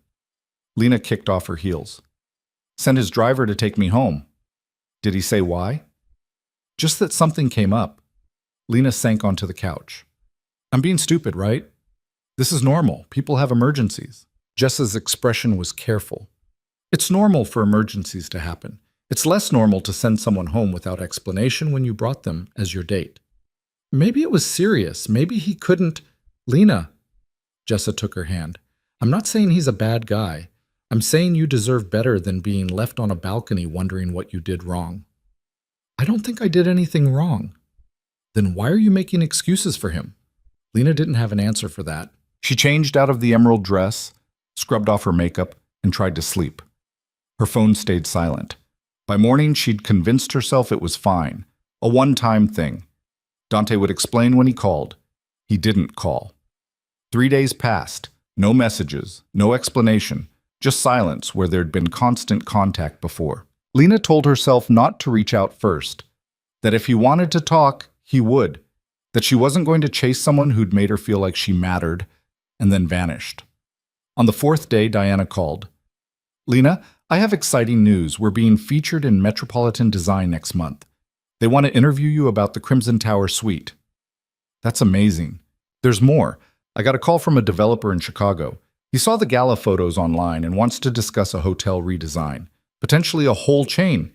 Lena kicked off her heels. Sent his driver to take me home. Did he say why? Just that something came up. Lena sank onto the couch. I'm being stupid, right? This is normal. People have emergencies. Jessa's expression was careful. It's normal for emergencies to happen. It's less normal to send someone home without explanation when you brought them as your date. Maybe it was serious. Maybe he couldn't. Lena. Jessa took her hand. I'm not saying he's a bad guy. I'm saying you deserve better than being left on a balcony wondering what you did wrong. I don't think I did anything wrong. Then why are you making excuses for him? Lena didn't have an answer for that. She changed out of the emerald dress, scrubbed off her makeup, and tried to sleep. Her phone stayed silent. By morning, she'd convinced herself it was fine, a one-time thing. Dante would explain when he called. He didn't call. 3 days passed. No messages, no explanation, just silence where there'd been constant contact before. Lena told herself not to reach out first, that if he wanted to talk, he would, that she wasn't going to chase someone who'd made her feel like she mattered, and then vanished. On the 4th day, Diana called. Lena, I have exciting news. We're being featured in Metropolitan Design next month. They want to interview you about the Crimson Tower suite. That's amazing. There's more. I got a call from a developer in Chicago. He saw the gala photos online and wants to discuss a hotel redesign, potentially a whole chain.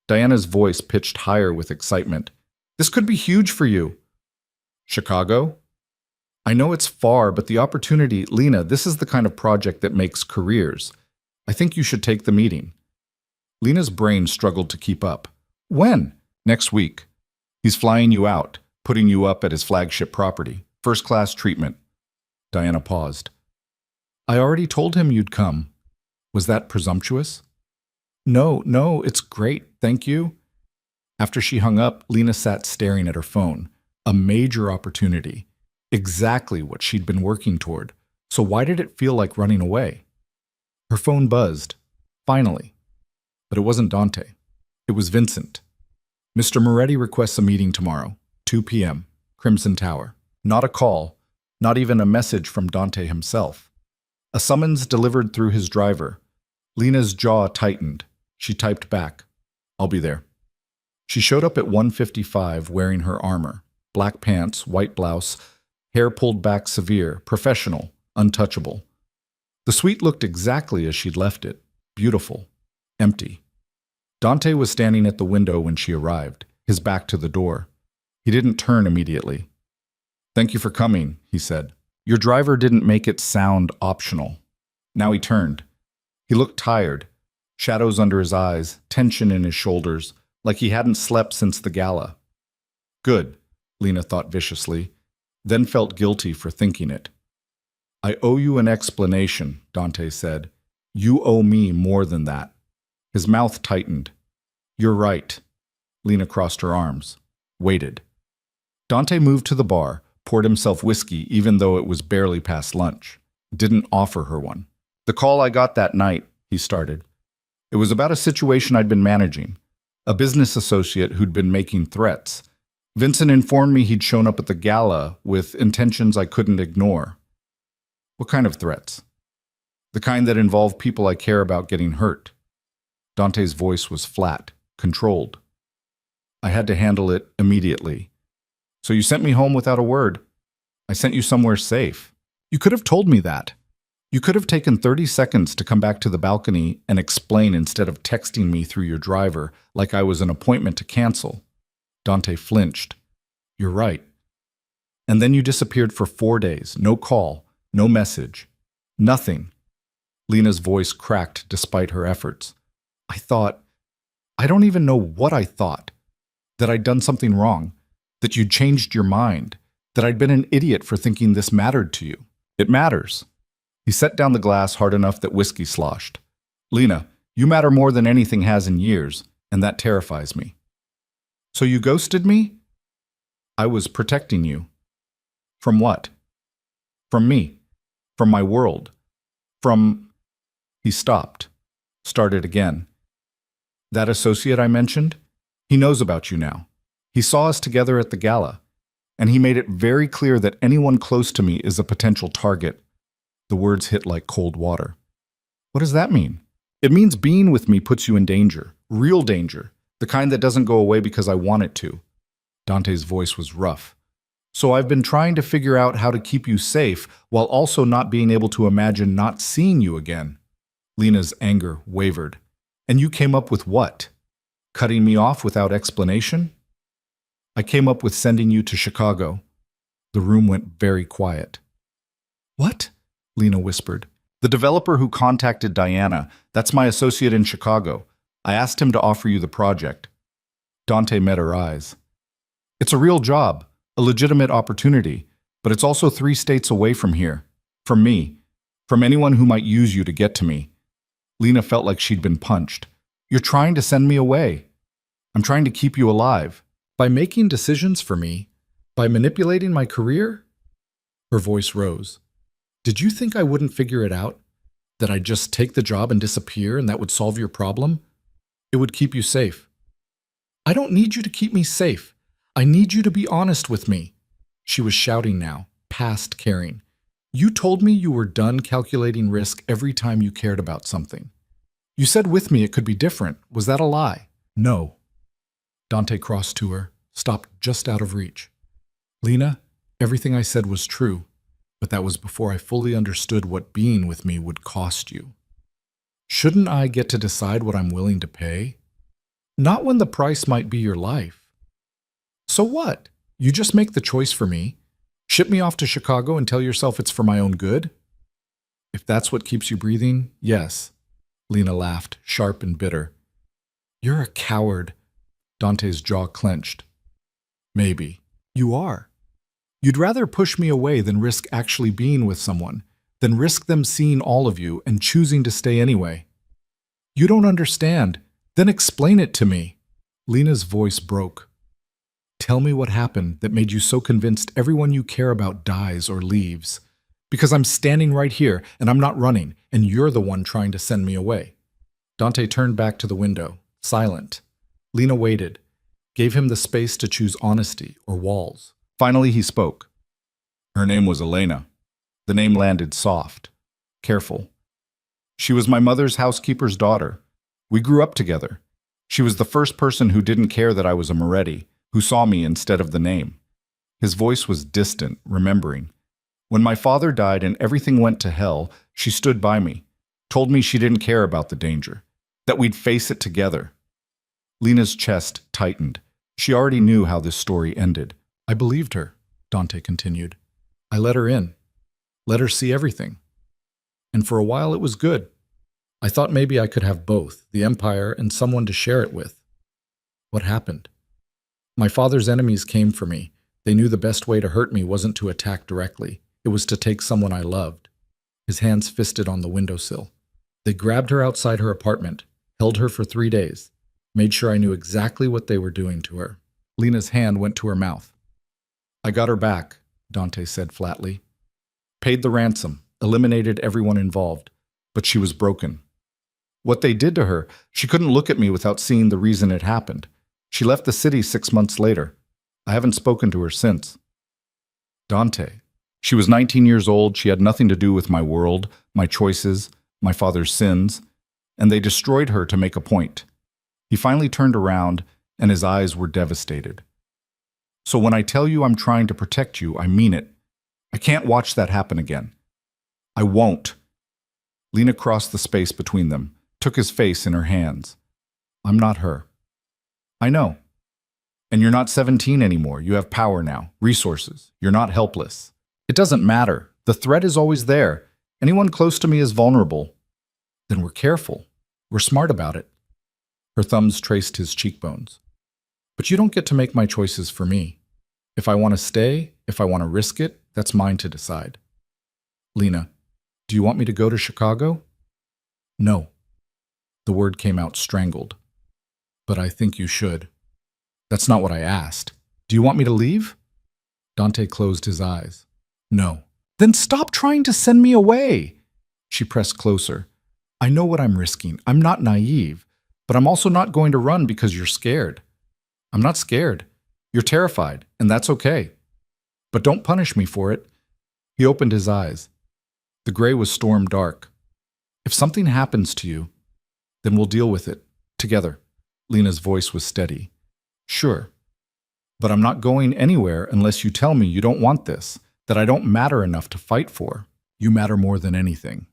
Diana's voice pitched higher with excitement. This could be huge for you. Chicago? I know it's far, but the opportunity, Lena, this is the kind of project that makes careers. I think you should take the meeting. Lena's brain struggled to keep up. When? Next week. He's flying you out, putting you up at his flagship property. First-class treatment. Diana paused. I already told him you'd come. Was that presumptuous? No, it's great, thank you. After she hung up, Lena sat staring at her phone. A major opportunity. Exactly what she'd been working toward. So why did it feel like running away? Her phone buzzed. Finally. But it wasn't Dante. It was Vincent. Mr. Moretti requests a meeting tomorrow, 2 p.m., Crimson Tower. Not a call, not even a message from Dante himself. A summons delivered through his driver. Lena's jaw tightened. She typed back, I'll be there. She showed up at 1:55 wearing her armor, black pants, white blouse, hair pulled back severe, professional, untouchable. The suite looked exactly as she'd left it, beautiful, empty. Dante was standing at the window when she arrived, his back to the door. He didn't turn immediately. Thank you for coming, he said. Your driver didn't make it sound optional. Now he turned. He looked tired, shadows under his eyes, tension in his shoulders, like he hadn't slept since the gala. Good, Lena thought viciously, then felt guilty for thinking it. I owe you an explanation, Dante said. You owe me more than that. His mouth tightened. You're right. Lena crossed her arms. Waited. Dante moved to the bar, poured himself whiskey even though it was barely past lunch. Didn't offer her one. The call I got that night, he started. It was about a situation I'd been managing. A business associate who'd been making threats. Vincent informed me he'd shown up at the gala with intentions I couldn't ignore. What kind of threats? The kind that involve people I care about getting hurt. Dante's voice was flat, controlled. I had to handle it immediately. So you sent me home without a word. I sent you somewhere safe. You could have told me that. You could have taken 30 seconds to come back to the balcony and explain instead of texting me through your driver like I was an appointment to cancel. Dante flinched. You're right. And then you disappeared for 4 days. No call, no message, nothing. Lena's voice cracked despite her efforts. I don't even know what I thought. That I'd done something wrong. That you'd changed your mind. That I'd been an idiot for thinking this mattered to you. It matters. He set down the glass hard enough that whiskey sloshed. Lena, you matter more than anything has in years, and that terrifies me. So you ghosted me? I was protecting you. From what? From me. From my world. From... He stopped. Started again. That associate I mentioned? He knows about you now. He saw us together at the gala, and he made it very clear that anyone close to me is a potential target. The words hit like cold water. What does that mean? It means being with me puts you in danger. Real danger. The kind that doesn't go away because I want it to. Dante's voice was rough. So I've been trying to figure out how to keep you safe while also not being able to imagine not seeing you again. Lena's anger wavered. And you came up with what? Cutting me off without explanation? I came up with sending you to Chicago. The room went very quiet. What? Lena whispered. The developer who contacted Diana, that's my associate in Chicago. I asked him to offer you the project. Dante met her eyes. It's a real job, a legitimate opportunity, but it's also 3 states away from here. From me. From anyone who might use you to get to me. Lena felt like she'd been punched. You're trying to send me away. I'm trying to keep you alive. By making decisions for me? By manipulating my career? Her voice rose. Did you think I wouldn't figure it out? That I'd just take the job and disappear and that would solve your problem? It would keep you safe. I don't need you to keep me safe. I need you to be honest with me. She was shouting now, past caring. You told me you were done calculating risk every time you cared about something. You said with me it could be different. Was that a lie? No. Dante crossed to her, stopped just out of reach. Lena, everything I said was true, but that was before I fully understood what being with me would cost you. Shouldn't I get to decide what I'm willing to pay? Not when the price might be your life. So what? You just make the choice for me. Ship me off to Chicago and tell yourself it's for my own good? If that's what keeps you breathing, yes. Lena laughed, sharp and bitter. You're a coward. Dante's jaw clenched. Maybe. You are. You'd rather push me away than risk actually being with someone, than risk them seeing all of you and choosing to stay anyway. You don't understand. Then explain it to me. Lena's voice broke. Tell me what happened that made you so convinced everyone you care about dies or leaves. Because I'm standing right here and I'm not running, and you're the one trying to send me away. Dante turned back to the window, silent. Lena waited, gave him the space to choose honesty or walls. Finally he spoke. Her name was Elena. The name landed soft, careful. She was my mother's housekeeper's daughter. We grew up together. She was the first person who didn't care that I was a Moretti, who saw me instead of the name. His voice was distant, remembering. When my father died and everything went to hell, she stood by me, told me she didn't care about the danger, that we'd face it together. Lena's chest tightened. She already knew how this story ended. I believed her, Dante continued. I let her in, let her see everything. And for a while it was good. I thought maybe I could have both, the empire and someone to share it with. What happened? My father's enemies came for me. They knew the best way to hurt me wasn't to attack directly. It was to take someone I loved. his hands fisted on the windowsill. They grabbed her outside her apartment, held her for 3 days, made sure I knew exactly what they were doing to her. Lena's hand went to her mouth. I got her back, Dante said flatly. Paid the ransom, eliminated everyone involved, but she was broken. What they did to her, she couldn't look at me without seeing the reason it happened. She left the city 6 months later. I haven't spoken to her since. Dante. She was 19 years old. She had nothing to do with my world, my choices, my father's sins, and they destroyed her to make a point. He finally turned around, and his eyes were devastated. So when I tell you I'm trying to protect you, I mean it. I can't watch that happen again. I won't. Lena crossed the space between them, took his face in her hands. I'm not her. I know. And you're not 17 anymore. You have power now, resources. You're not helpless. It doesn't matter. The threat is always there. Anyone close to me is vulnerable. Then we're careful. We're smart about it. Her thumbs traced his cheekbones. But you don't get to make my choices for me. If I want to stay, if I want to risk it, that's mine to decide. Lena, do you want me to go to Chicago? No. The word came out strangled. But I think you should. That's not what I asked. Do you want me to leave? Dante closed his eyes. No. Then stop trying to send me away. She pressed closer. I know what I'm risking. I'm not naive, but I'm also not going to run because you're scared. I'm not scared. You're terrified, and that's okay. But don't punish me for it. He opened his eyes. The gray was storm dark. If something happens to you, then we'll deal with it, together. Lena's voice was steady. Sure. But I'm not going anywhere unless you tell me you don't want this, that I don't matter enough to fight for. You matter more than anything.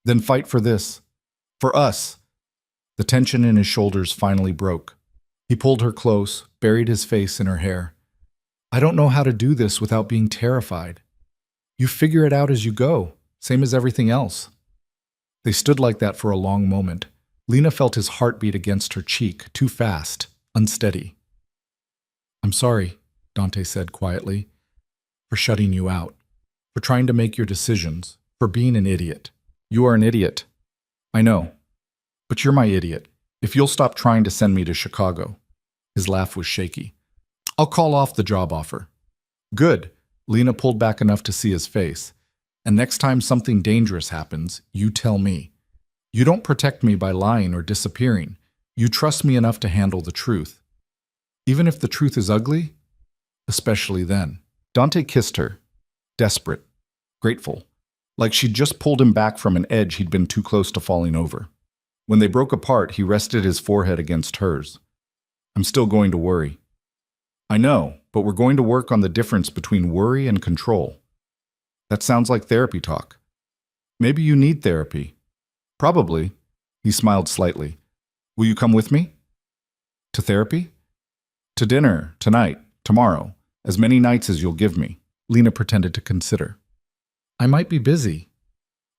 Then fight for this. For us. The tension in his shoulders finally broke. He pulled her close, buried his face in her hair. I don't know how to do this without being terrified. You figure it out as you go, same as everything else. They stood like that for a long moment. Lena felt his heart beat against her cheek, too fast, unsteady. I'm sorry, Dante said quietly, for shutting you out, for trying to make your decisions, for being an idiot. You are an idiot. I know. But you're my idiot. If you'll stop trying to send me to Chicago. His laugh was shaky. I'll call off the job offer. Good. Lena pulled back enough to see his face. And next time something dangerous happens, you tell me. You don't protect me by lying or disappearing. You trust me enough to handle the truth. Even if the truth is ugly? Especially then. Dante kissed her. Desperate. Grateful. Like she'd just pulled him back from an edge he'd been too close to falling over. When they broke apart, he rested his forehead against hers. I'm still going to worry. I know, but we're going to work on the difference between worry and control. That sounds like therapy talk. Maybe you need therapy. Probably. He smiled slightly. Will you come with me? To therapy? To dinner, tonight, tomorrow, as many nights as you'll give me. Lena pretended to consider. I might be busy.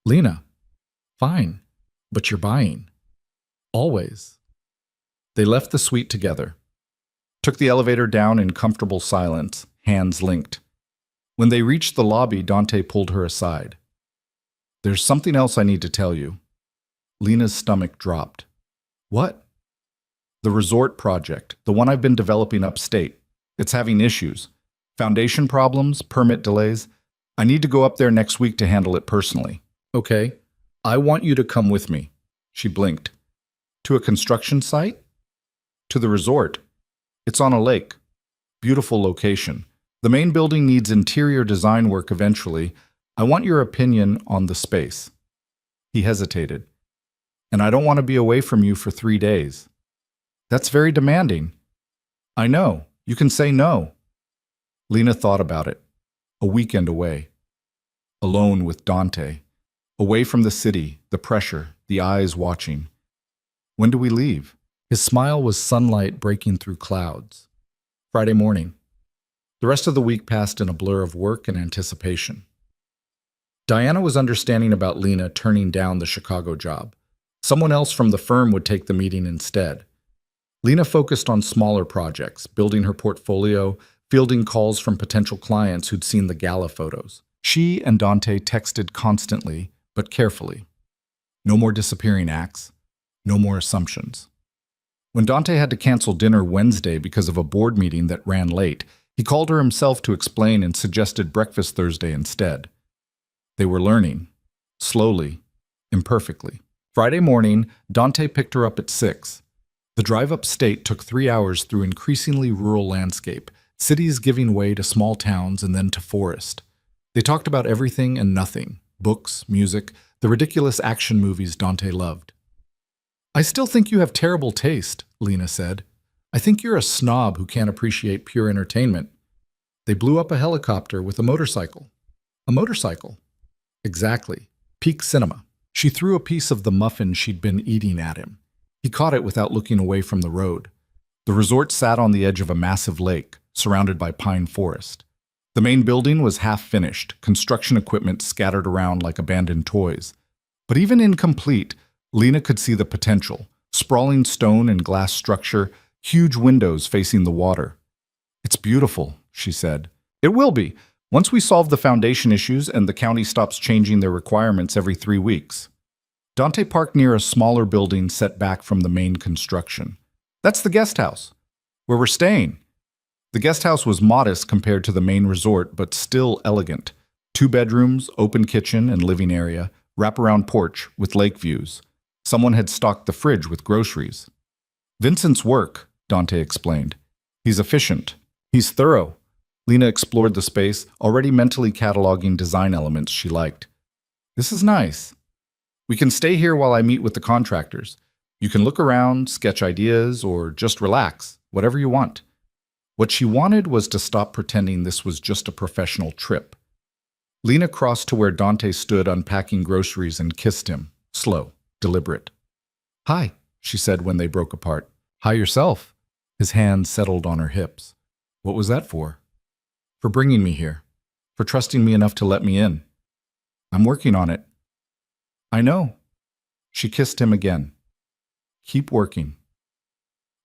Lena. Fine. But you're buying. Always. They left the suite together. Took the elevator down in comfortable silence, hands linked. When they reached the lobby, Dante pulled her aside. There's something else I need to tell you. Lena's stomach dropped. What? The resort project, the one I've been developing upstate. It's having issues. Foundation problems, permit delays. I need to go up there next week to handle it personally. Okay. I want you to come with me. She blinked. To a construction site? To the resort. It's on a lake. Beautiful location. The main building needs interior design work eventually. I want your opinion on the space. He hesitated. And I don't want to be away from you for 3 days. That's very demanding. I know. You can say no. Lena thought about it. A weekend away. Alone with Dante. Away from the city, the pressure, the eyes watching. When do we leave? His smile was sunlight breaking through clouds. Friday morning. The rest of the week passed in a blur of work and anticipation. Diana was understanding about Lena turning down the Chicago job. Someone else from the firm would take the meeting instead. Lena focused on smaller projects, building her portfolio, fielding calls from potential clients who'd seen the gala photos. She and Dante texted constantly, but carefully. No more disappearing acts, no more assumptions. When Dante had to cancel dinner Wednesday because of a board meeting that ran late, he called her himself to explain and suggested breakfast Thursday instead. They were learning, slowly, imperfectly. Friday morning, Dante picked her up at 6. The drive upstate took 3 hours through increasingly rural landscape, cities giving way to small towns and then to forest. They talked about everything and nothing, books, music, the ridiculous action movies Dante loved. "I still think you have terrible taste," Lena said. "I think you're a snob who can't appreciate pure entertainment." They blew up a helicopter with a motorcycle. A motorcycle. Exactly. Peak cinema. She threw a piece of the muffin she'd been eating at him. He caught it without looking away from the road. The resort sat on the edge of a massive lake, surrounded by pine forest. The main building was half-finished, construction equipment scattered around like abandoned toys. But even incomplete, Lena could see the potential. Sprawling stone and glass structure, huge windows facing the water. "It's beautiful," she said. "It will be, once we solve the foundation issues and the county stops changing their requirements every 3 weeks. Dante parked near a smaller building set back from the main construction. "That's the guest house, where we're staying." The guest house was modest compared to the main resort, but still elegant. 2 bedrooms, open kitchen and living area, wraparound porch with lake views. Someone had stocked the fridge with groceries. "Vincent's work," Dante explained. "He's efficient. He's thorough." Lena explored the space, already mentally cataloging design elements she liked. "This is nice. We can stay here while I meet with the contractors. You can look around, sketch ideas, or just relax, whatever you want." What she wanted was to stop pretending this was just a professional trip. Lena crossed to where Dante stood unpacking groceries and kissed him, slow, deliberate. "Hi," she said when they broke apart. "Hi yourself." His hand settled on her hips. "What was that for?" "For bringing me here. For trusting me enough to let me in." "I'm working on it." "I know." She kissed him again. "Keep working."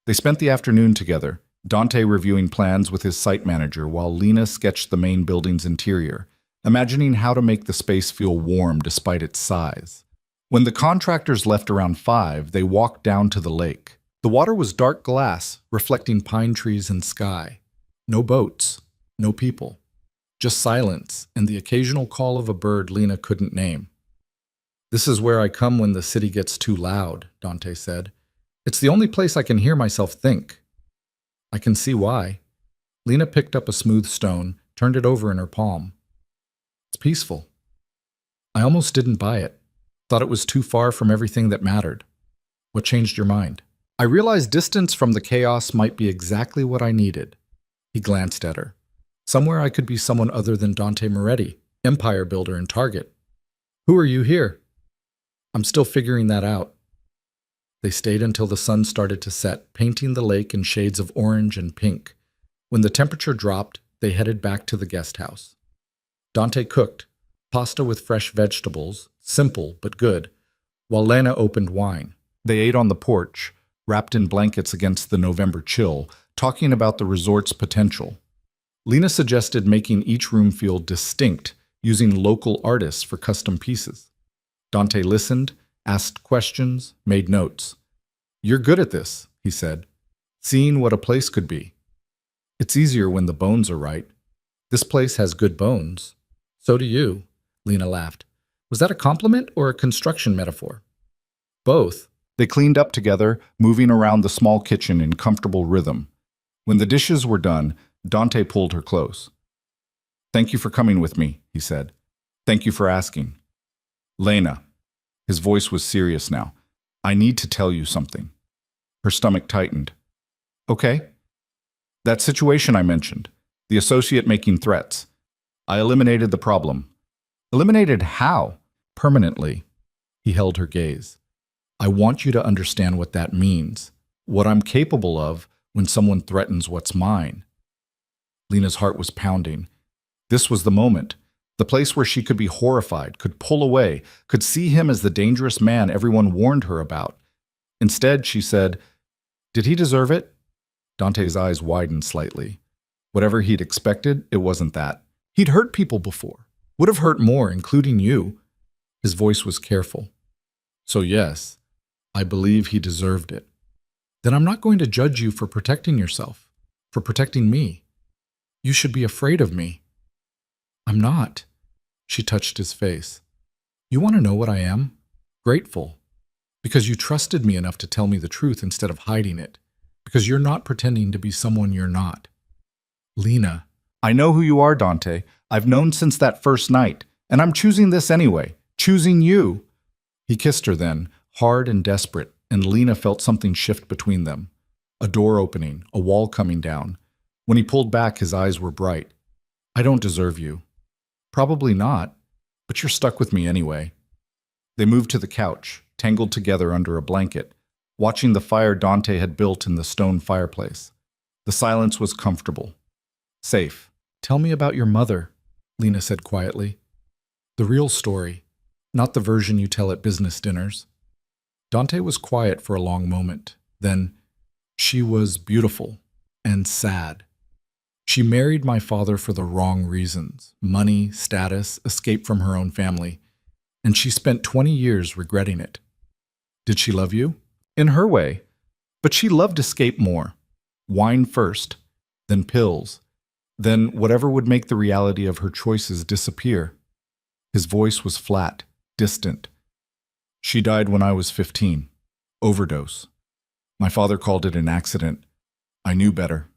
They spent the afternoon together, Dante reviewing plans with his site manager while Lena sketched the main building's interior, imagining how to make the space feel warm despite its size. When the contractors left around 5, they walked down to the lake. The water was dark glass, reflecting pine trees and sky. No boats, no people. Just silence and the occasional call of a bird Lena couldn't name. "This is where I come when the city gets too loud," Dante said. "It's the only place I can hear myself think." "I can see why." Lena picked up a smooth stone, turned it over in her palm. "It's peaceful." "I almost didn't buy it. Thought it was too far from everything that mattered." "What changed your mind?" "I realized distance from the chaos might be exactly what I needed." He glanced at her. "Somewhere I could be someone other than Dante Moretti, empire builder and target." "Who are you here?" "I'm still figuring that out." They stayed until the sun started to set, painting the lake in shades of orange and pink. When the temperature dropped, they headed back to the guest house. Dante cooked, pasta with fresh vegetables, simple but good, while Lena opened wine. They ate on the porch, wrapped in blankets against the November chill, talking about the resort's potential. Lena suggested making each room feel distinct, using local artists for custom pieces. Dante listened, asked questions, made notes. "You're good at this," he said, "seeing what a place could be. It's easier when the bones are right. This place has good bones." "So do you," Lena laughed. "Was that a compliment or a construction metaphor?" "Both." They cleaned up together, moving around the small kitchen in comfortable rhythm. When the dishes were done, Dante pulled her close. "Thank you for coming with me," he said. "Thank you for asking. Lena," his voice was serious now, "I need to tell you something." Her stomach tightened. "Okay." "That situation I mentioned, the associate making threats. I eliminated the problem." "Eliminated how?" "Permanently." He held her gaze. "I want you to understand what that means, what I'm capable of when someone threatens what's mine." Lena's heart was pounding. This was the moment, the place where she could be horrified, could pull away, could see him as the dangerous man everyone warned her about. Instead, she said, "Did he deserve it?" Dante's eyes widened slightly. Whatever he'd expected, it wasn't that. He'd hurt people before. Would have hurt more, including you. His voice was careful. So yes, I believe he deserved it. Then I'm not going to judge you for protecting yourself, for protecting me. You should be afraid of me. I'm not. She touched his face. You want to know what I am? Grateful. Because you trusted me enough to tell me the truth instead of hiding it. Because you're not pretending to be someone you're not. Lena. I know who you are, Dante. I've known since that first night. And I'm choosing this anyway. Choosing you. He kissed her then, hard and desperate, and Lena felt something shift between them. A door opening, a wall coming down. When he pulled back, his eyes were bright. I don't deserve you. Probably not, but you're stuck with me anyway. They moved to the couch, tangled together under a blanket, watching the fire Dante had built in the stone fireplace. The silence was comfortable. Safe. Tell me about your mother, Lena said quietly. The real story, not the version you tell at business dinners. Dante was quiet for a long moment. Then, she was beautiful and sad. She married my father for the wrong reasons: money, status, escape from her own family. And she spent 20 years regretting it. Did she love you? In her way. But she loved escape more. Wine first, then pills, then whatever would make the reality of her choices disappear. His voice was flat, distant. She died when I was 15. Overdose. My father called it an accident. I knew better.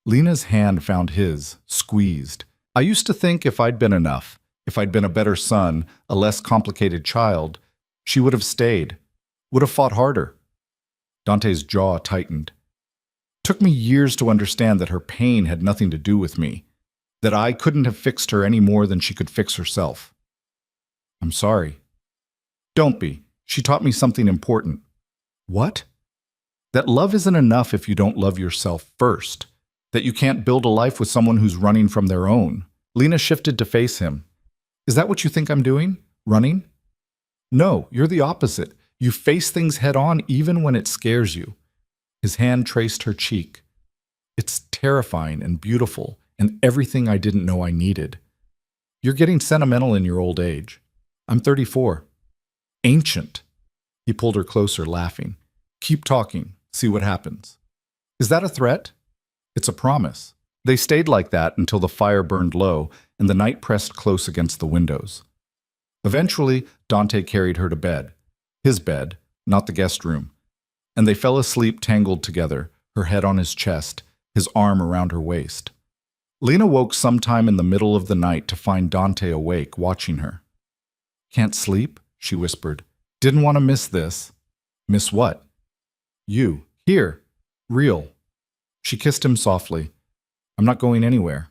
Lena's hand found his, squeezed. I used to think if I'd been enough, if I'd been a better son, a less complicated child, she would have stayed, would have fought harder. Dante's jaw tightened. Took me years to understand that her pain had nothing to do with me, that I couldn't have fixed her any more than she could fix herself. I'm sorry. Don't be. She taught me something important. What? That love isn't enough if you don't love yourself first. That you can't build a life with someone who's running from their own. Lena shifted to face him. Is that what you think I'm doing? Running? No, you're the opposite. You face things head on even when it scares you. His hand traced her cheek. It's terrifying and beautiful and everything I didn't know I needed. You're getting sentimental in your old age. I'm 34. Ancient. He pulled her closer, laughing. Keep talking. See what happens. Is that a threat? It's a promise. They stayed like that until the fire burned low and the night pressed close against the windows. Eventually, Dante carried her to bed. His bed, not the guest room. And they fell asleep tangled together, her head on his chest, his arm around her waist. Lena woke sometime in the middle of the night to find Dante awake, watching her. Can't sleep? She whispered. Didn't want to miss this. Miss what? You. Here. Real. She kissed him softly. I'm not going anywhere.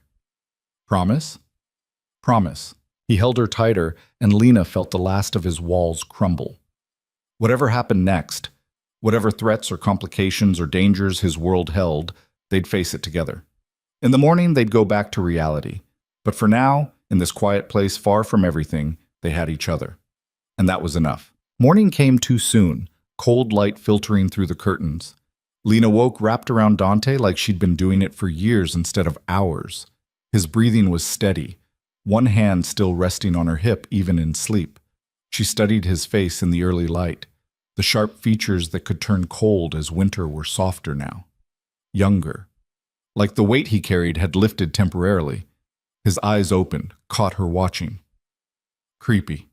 Promise? Promise. He held her tighter, and Lena felt the last of his walls crumble. Whatever happened next, whatever threats or complications or dangers his world held, they'd face it together. In the morning, they'd go back to reality. But for now, in this quiet place far from everything, they had each other. And that was enough. Morning came too soon, cold light filtering through the curtains. Lena woke wrapped around Dante like she'd been doing it for years instead of hours. His breathing was steady, one hand still resting on her hip even in sleep. She studied his face in the early light, the sharp features that could turn cold as winter were softer now. Younger. Like the weight he carried had lifted temporarily. His eyes opened, caught her watching. Creepy,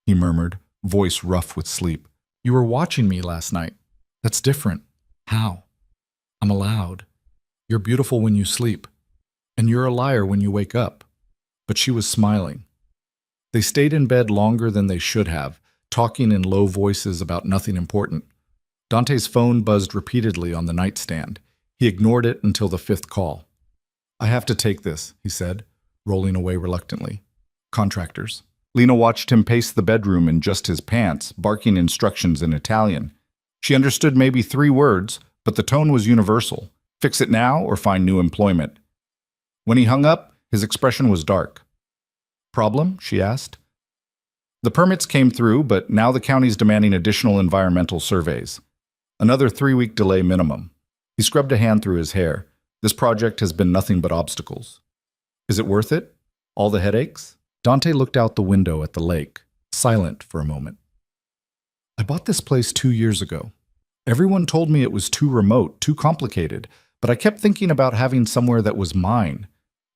he murmured, voice rough with sleep. You were watching me last night. That's different. How? I'm allowed. You're beautiful when you sleep. And you're a liar when you wake up. But she was smiling. They stayed in bed longer than they should have, talking in low voices about nothing important. Dante's phone buzzed repeatedly on the nightstand. He ignored it until the 5th call. I have to take this, he said, rolling away reluctantly. Contractors. Lena watched him pace the bedroom in just his pants, barking instructions in Italian. She understood maybe 3 words, but the tone was universal. Fix it now or find new employment. When he hung up, his expression was dark. Problem? She asked. The permits came through, but now the county's demanding additional environmental surveys. Another 3-week delay minimum. He scrubbed a hand through his hair. This project has been nothing but obstacles. Is it worth it? All the headaches? Dante looked out the window at the lake, silent for a moment. I bought this place 2 years ago. Everyone told me it was too remote, too complicated, but I kept thinking about having somewhere that was mine.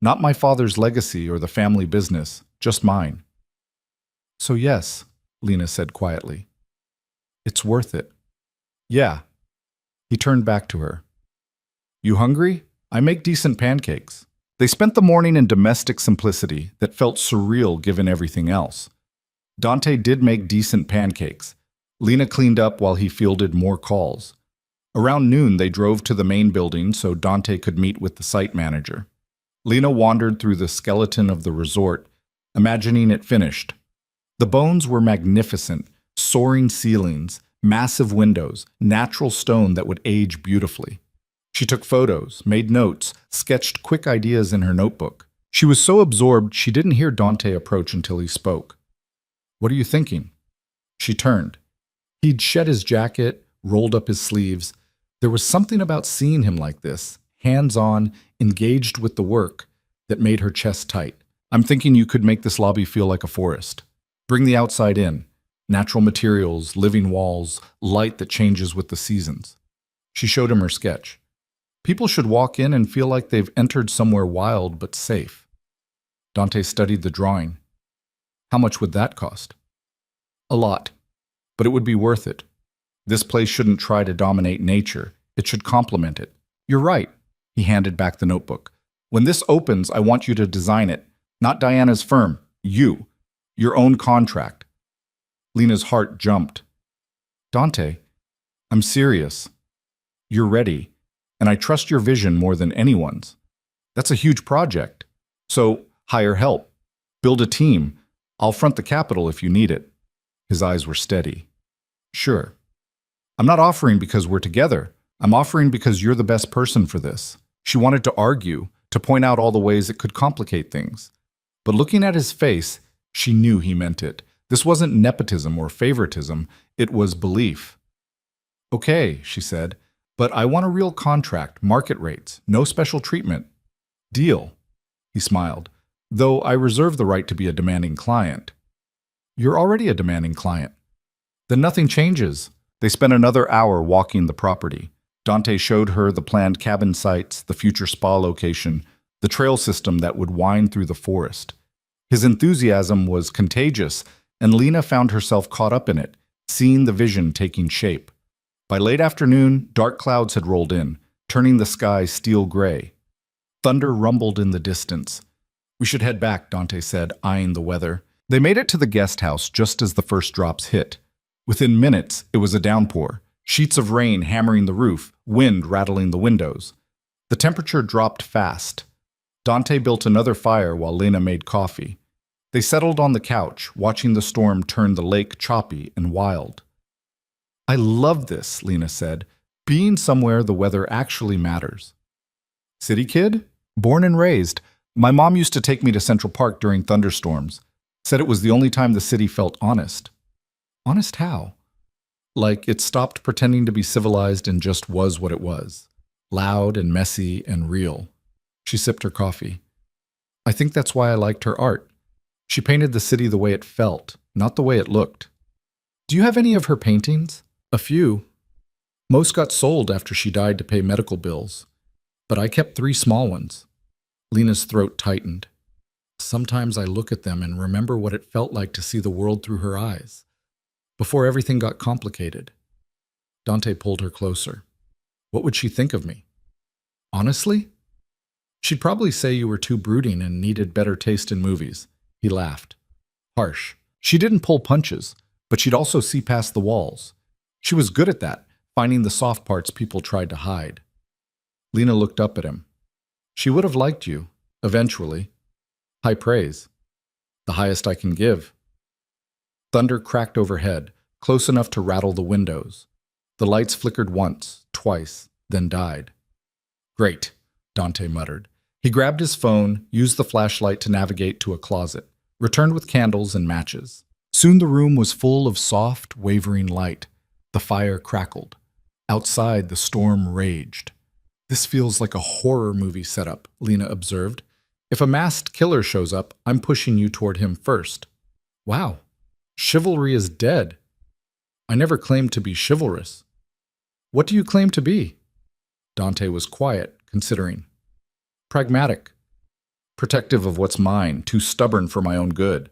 Not my father's legacy or the family business, just mine. So yes, Lena said quietly. It's worth it. Yeah. He turned back to her. You hungry? I make decent pancakes. They spent the morning in domestic simplicity that felt surreal given everything else. Dante did make decent pancakes. Lena cleaned up while he fielded more calls. Around noon, they drove to the main building so Dante could meet with the site manager. Lena wandered through the skeleton of the resort, imagining it finished. The bones were magnificent, soaring ceilings, massive windows, natural stone that would age beautifully. She took photos, made notes, sketched quick ideas in her notebook. She was so absorbed she didn't hear Dante approach until he spoke. What are you thinking? She turned. He'd shed his jacket, rolled up his sleeves. There was something about seeing him like this, hands-on, engaged with the work, that made her chest tight. I'm thinking you could make this lobby feel like a forest. Bring the outside in. Natural materials, living walls, light that changes with the seasons. She showed him her sketch. People should walk in and feel like they've entered somewhere wild but safe. Dante studied the drawing. How much would that cost? A lot, but it would be worth it. This place shouldn't try to dominate nature. It should complement it. You're right. He handed back the notebook. When this opens, I want you to design it. Not Diana's firm. You. Your own contract. Lena's heart jumped. Dante, I'm serious. You're ready, and I trust your vision more than anyone's. That's a huge project. So hire help. Build a team. I'll front the capital if you need it. His eyes were steady. Sure. I'm not offering because we're together. I'm offering because you're the best person for this. She wanted to argue, to point out all the ways it could complicate things. But looking at his face, she knew he meant it. This wasn't nepotism or favoritism, it was belief. Okay, she said, but I want a real contract, market rates, no special treatment. Deal. He smiled, though I reserve the right to be a demanding client. You're already a demanding client. Then nothing changes. They spent another hour walking the property. Dante showed her the planned cabin sites, the future spa location, the trail system that would wind through the forest. His enthusiasm was contagious, and Lena found herself caught up in it, seeing the vision taking shape. By late afternoon, dark clouds had rolled in, turning the sky steel gray. Thunder rumbled in the distance. We should head back, Dante said, eyeing the weather. They made it to the guest house just as the first drops hit. Within minutes, it was a downpour, sheets of rain hammering the roof, wind rattling the windows. The temperature dropped fast. Dante built another fire while Lena made coffee. They settled on the couch, watching the storm turn the lake choppy and wild. I love this, Lena said. Being somewhere the weather actually matters. City kid? Born and raised. My mom used to take me to Central Park during thunderstorms. Said it was the only time the city felt honest. Honest how? Like it stopped pretending to be civilized and just was what it was. Loud and messy and real. She sipped her coffee. I think that's why I liked her art. She painted the city the way it felt, not the way it looked. Do you have any of her paintings? A few. Most got sold after she died to pay medical bills. But I kept 3 small ones. Lena's throat tightened. Sometimes I look at them and remember what it felt like to see the world through her eyes, before everything got complicated. Dante pulled her closer. What would she think of me? Honestly? She'd probably say you were too brooding and needed better taste in movies. He laughed. Harsh. She didn't pull punches, but she'd also see past the walls. She was good at that, finding the soft parts people tried to hide. Lena looked up at him. She would have liked you, eventually. High praise. The highest I can give. Thunder cracked overhead, close enough to rattle the windows. The lights flickered once, twice, then died. Great, Dante muttered. He grabbed his phone, used the flashlight to navigate to a closet, returned with candles and matches. Soon the room was full of soft, wavering light. The fire crackled. Outside, the storm raged. This feels like a horror movie setup, Lena observed. If a masked killer shows up, I'm pushing you toward him first. Wow, chivalry is dead. I never claimed to be chivalrous. What do you claim to be? Dante was quiet, considering. Pragmatic. Protective of what's mine, too stubborn for my own good.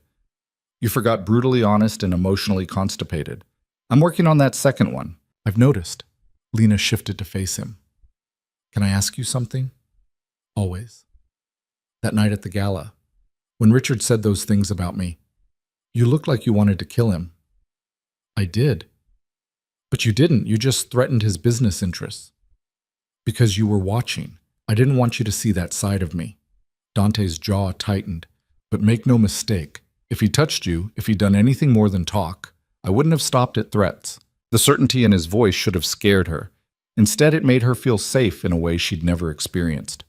You forgot brutally honest and emotionally constipated. I'm working on that second one. I've noticed. Lena shifted to face him. Can I ask you something? Always. That night at the gala, when Richard said those things about me, you looked like you wanted to kill him. I did. But you didn't. You just threatened his business interests. Because you were watching. I didn't want you to see that side of me. Dante's jaw tightened. But make no mistake, if he touched you, if he'd done anything more than talk, I wouldn't have stopped at threats. The certainty in his voice should have scared her. Instead, it made her feel safe in a way she'd never experienced.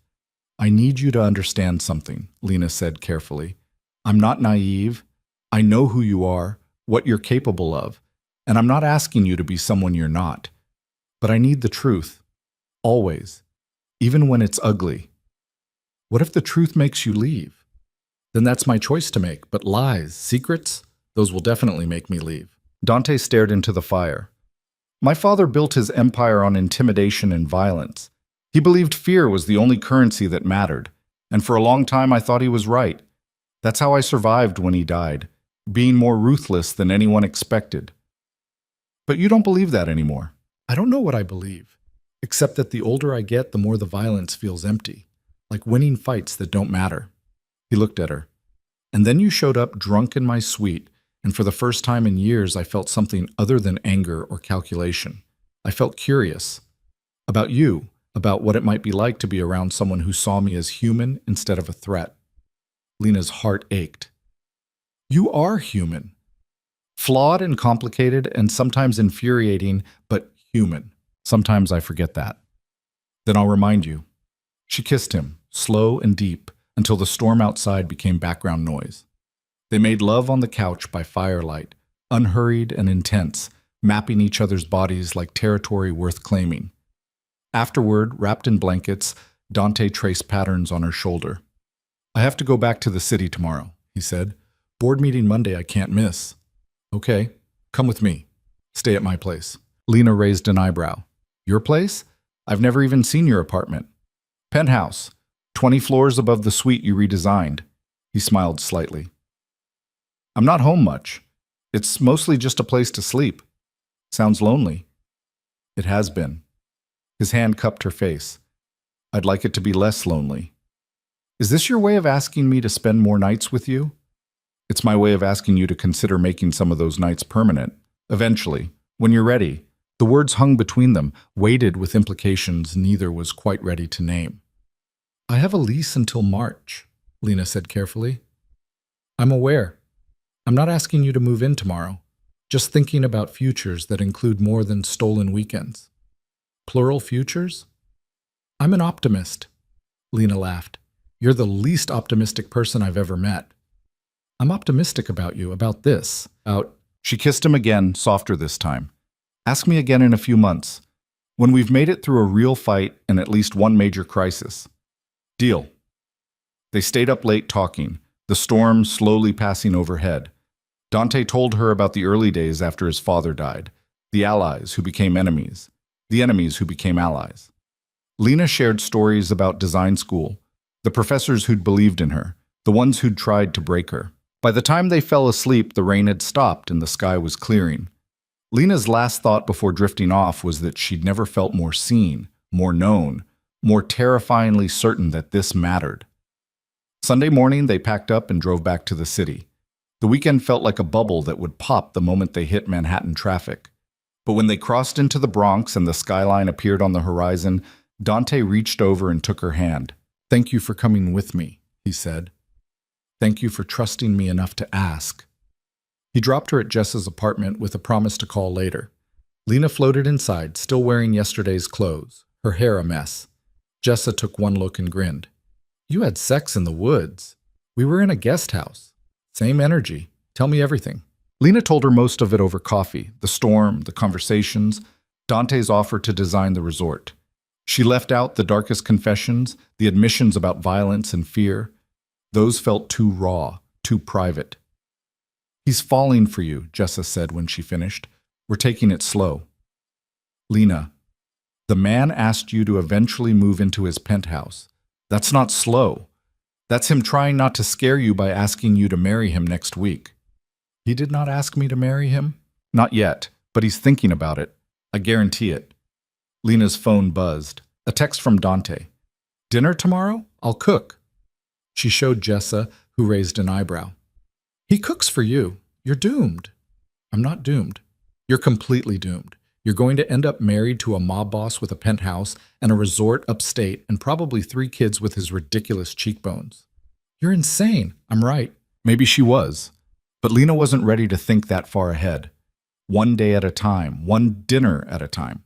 I need you to understand something, Lena said carefully. I'm not naive. I know who you are, what you're capable of, and I'm not asking you to be someone you're not. But I need the truth. Always. Even when it's ugly. What if the truth makes you leave? Then that's my choice to make, but lies, secrets, those will definitely make me leave. Dante stared into the fire. My father built his empire on intimidation and violence. He believed fear was the only currency that mattered, and for a long time I thought he was right. That's how I survived when he died, being more ruthless than anyone expected. But you don't believe that anymore. I don't know what I believe, except that the older I get, the more the violence feels empty, like winning fights that don't matter. He looked at her. And then you showed up drunk in my suite, and for the first time in years I felt something other than anger or calculation. I felt curious. About you, about what it might be like to be around someone who saw me as human instead of a threat. Lena's heart ached. You are human. Flawed and complicated and sometimes infuriating, but human. Sometimes I forget that. Then I'll remind you. She kissed him, slow and deep, until the storm outside became background noise. They made love on the couch by firelight, unhurried and intense, mapping each other's bodies like territory worth claiming. Afterward, wrapped in blankets, Dante traced patterns on her shoulder. I have to go back to the city tomorrow, he said. Board meeting Monday I can't miss. Okay, come with me. Stay at my place. Lena raised an eyebrow. Your place? I've never even seen your apartment. Penthouse, 20 floors above the suite you redesigned. He smiled slightly. I'm not home much. It's mostly just a place to sleep. Sounds lonely. It has been. His hand cupped her face. I'd like it to be less lonely. Is this your way of asking me to spend more nights with you? It's my way of asking you to consider making some of those nights permanent. Eventually, when you're ready. The words hung between them, weighted with implications neither was quite ready to name. I have a lease until March, Lena said carefully. I'm aware. I'm not asking you to move in tomorrow, just thinking about futures that include more than stolen weekends. Plural futures? I'm an optimist, Lena laughed. You're the least optimistic person I've ever met. I'm optimistic about you, about this, about... She kissed him again, softer this time. Ask me again in a few months, when we've made it through a real fight and at least one major crisis. Deal. They stayed up late talking, the storm slowly passing overhead. Dante told her about the early days after his father died, the allies who became enemies, the enemies who became allies. Lena shared stories about design school, the professors who'd believed in her, the ones who'd tried to break her. By the time they fell asleep, the rain had stopped and the sky was clearing. Lena's last thought before drifting off was that she'd never felt more seen, more known, more terrifyingly certain that this mattered. Sunday morning, they packed up and drove back to the city. The weekend felt like a bubble that would pop the moment they hit Manhattan traffic. But when they crossed into the Bronx and the skyline appeared on the horizon, Dante reached over and took her hand. Thank you for coming with me, he said. Thank you for trusting me enough to ask. He dropped her at Jess's apartment with a promise to call later. Lena floated inside, still wearing yesterday's clothes, her hair a mess. Jessa took one look and grinned. You had sex in the woods. We were in a guest house. Same energy. Tell me everything. Lena told her most of it over coffee, the storm, the conversations, Dante's offer to design the resort. She left out the darkest confessions, the admissions about violence and fear. Those felt too raw, too private. "He's falling for you," Jessa said when she finished. "We're taking it slow." "Lena, the man asked you to eventually move into his penthouse. That's not slow. That's him trying not to scare you by asking you to marry him next week." "He did not ask me to marry him?" "Not yet, but he's thinking about it. I guarantee it." Lena's phone buzzed. A text from Dante. "Dinner tomorrow? I'll cook." She showed Jessa, who raised an eyebrow. "He cooks for you. You're doomed." "I'm not doomed. You're completely doomed. You're going to end up married to a mob boss with a penthouse and a resort upstate and probably 3 kids with his ridiculous cheekbones." "You're insane." "I'm right." Maybe she was. But Lena wasn't ready to think that far ahead. One day at a time, one dinner at a time.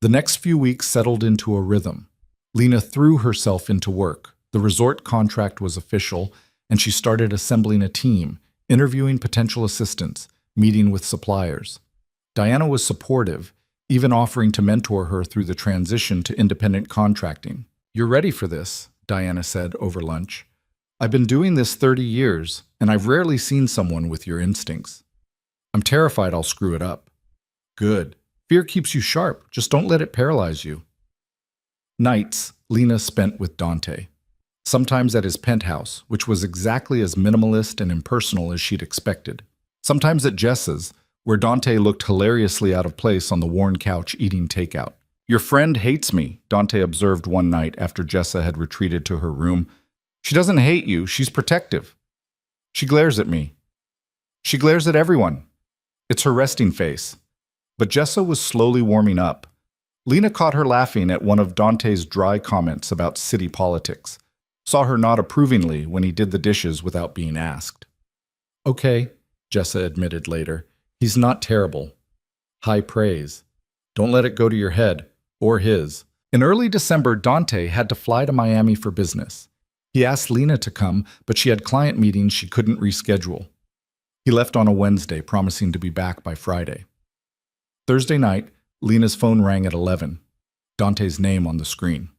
The next few weeks settled into a rhythm. Lena threw herself into work. The resort contract was official, and she started assembling a team, interviewing potential assistants, meeting with suppliers. Diana was supportive, even offering to mentor her through the transition to independent contracting. "You're ready for this," Diana said over lunch. "I've been doing this 30 years, and I've rarely seen someone with your instincts. I'm terrified I'll screw it up." "Good. Fear keeps you sharp. Just don't let it paralyze you." Nights Lena spent with Dante. Sometimes at his penthouse, which was exactly as minimalist and impersonal as she'd expected. Sometimes at Jessa's, where Dante looked hilariously out of place on the worn couch eating takeout. "Your friend hates me," Dante observed one night after Jessa had retreated to her room. "She doesn't hate you, she's protective. She glares at me. She glares at everyone. It's her resting face." But Jessa was slowly warming up. Lena caught her laughing at one of Dante's dry comments about city politics. Saw her nod approvingly when he did the dishes without being asked. "Okay," Jessa admitted later. "He's not terrible." High praise. Don't let it go to your head, or his. In early December, Dante had to fly to Miami for business. He asked Lena to come, but she had client meetings she couldn't reschedule. He left on a Wednesday, promising to be back by Friday. Thursday night, Lena's phone rang at 11. Dante's name on the screen.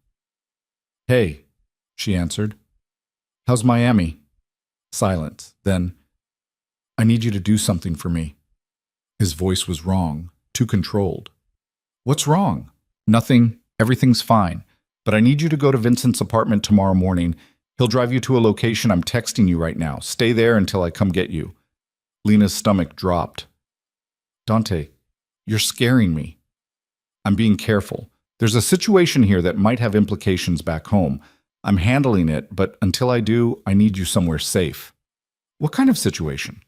"Hey," she answered. "How's Miami?" Silence. Then, "I need you to do something for me." His voice was wrong, too controlled. "What's wrong?" "Nothing. Everything's fine. But I need you to go to Vincent's apartment tomorrow morning. He'll drive you to a location I'm texting you right now. Stay there until I come get you." Lena's stomach dropped. "Dante, you're scaring me." "I'm being careful. There's a situation here that might have implications back home. I'm handling it, but until I do, I need you somewhere safe." "What kind of situation?"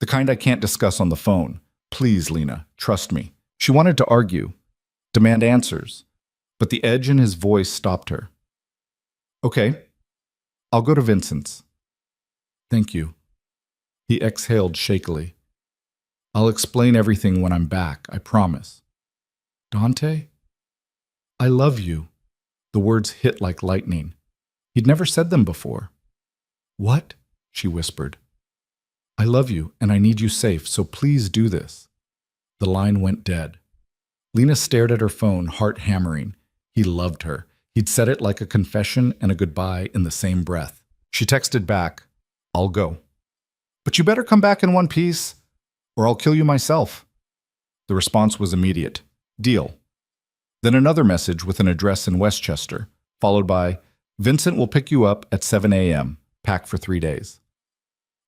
"The kind I can't discuss on the phone. Please, Lena, trust me." She wanted to argue, demand answers, but the edge in his voice stopped her. "Okay, I'll go to Vincent's." "Thank you." He exhaled shakily. "I'll explain everything when I'm back, I promise." "Dante? I love you." The words hit like lightning. He'd never said them before. "What?" she whispered. "I love you, and I need you safe, so please do this." The line went dead. Lena stared at her phone, heart hammering. He loved her. He'd said it like a confession and a goodbye in the same breath. She texted back, "I'll go. But you better come back in one piece, or I'll kill you myself." The response was immediate. "Deal." Then another message with an address in Westchester, followed by, "Vincent will pick you up at 7 a.m., pack for 3 days."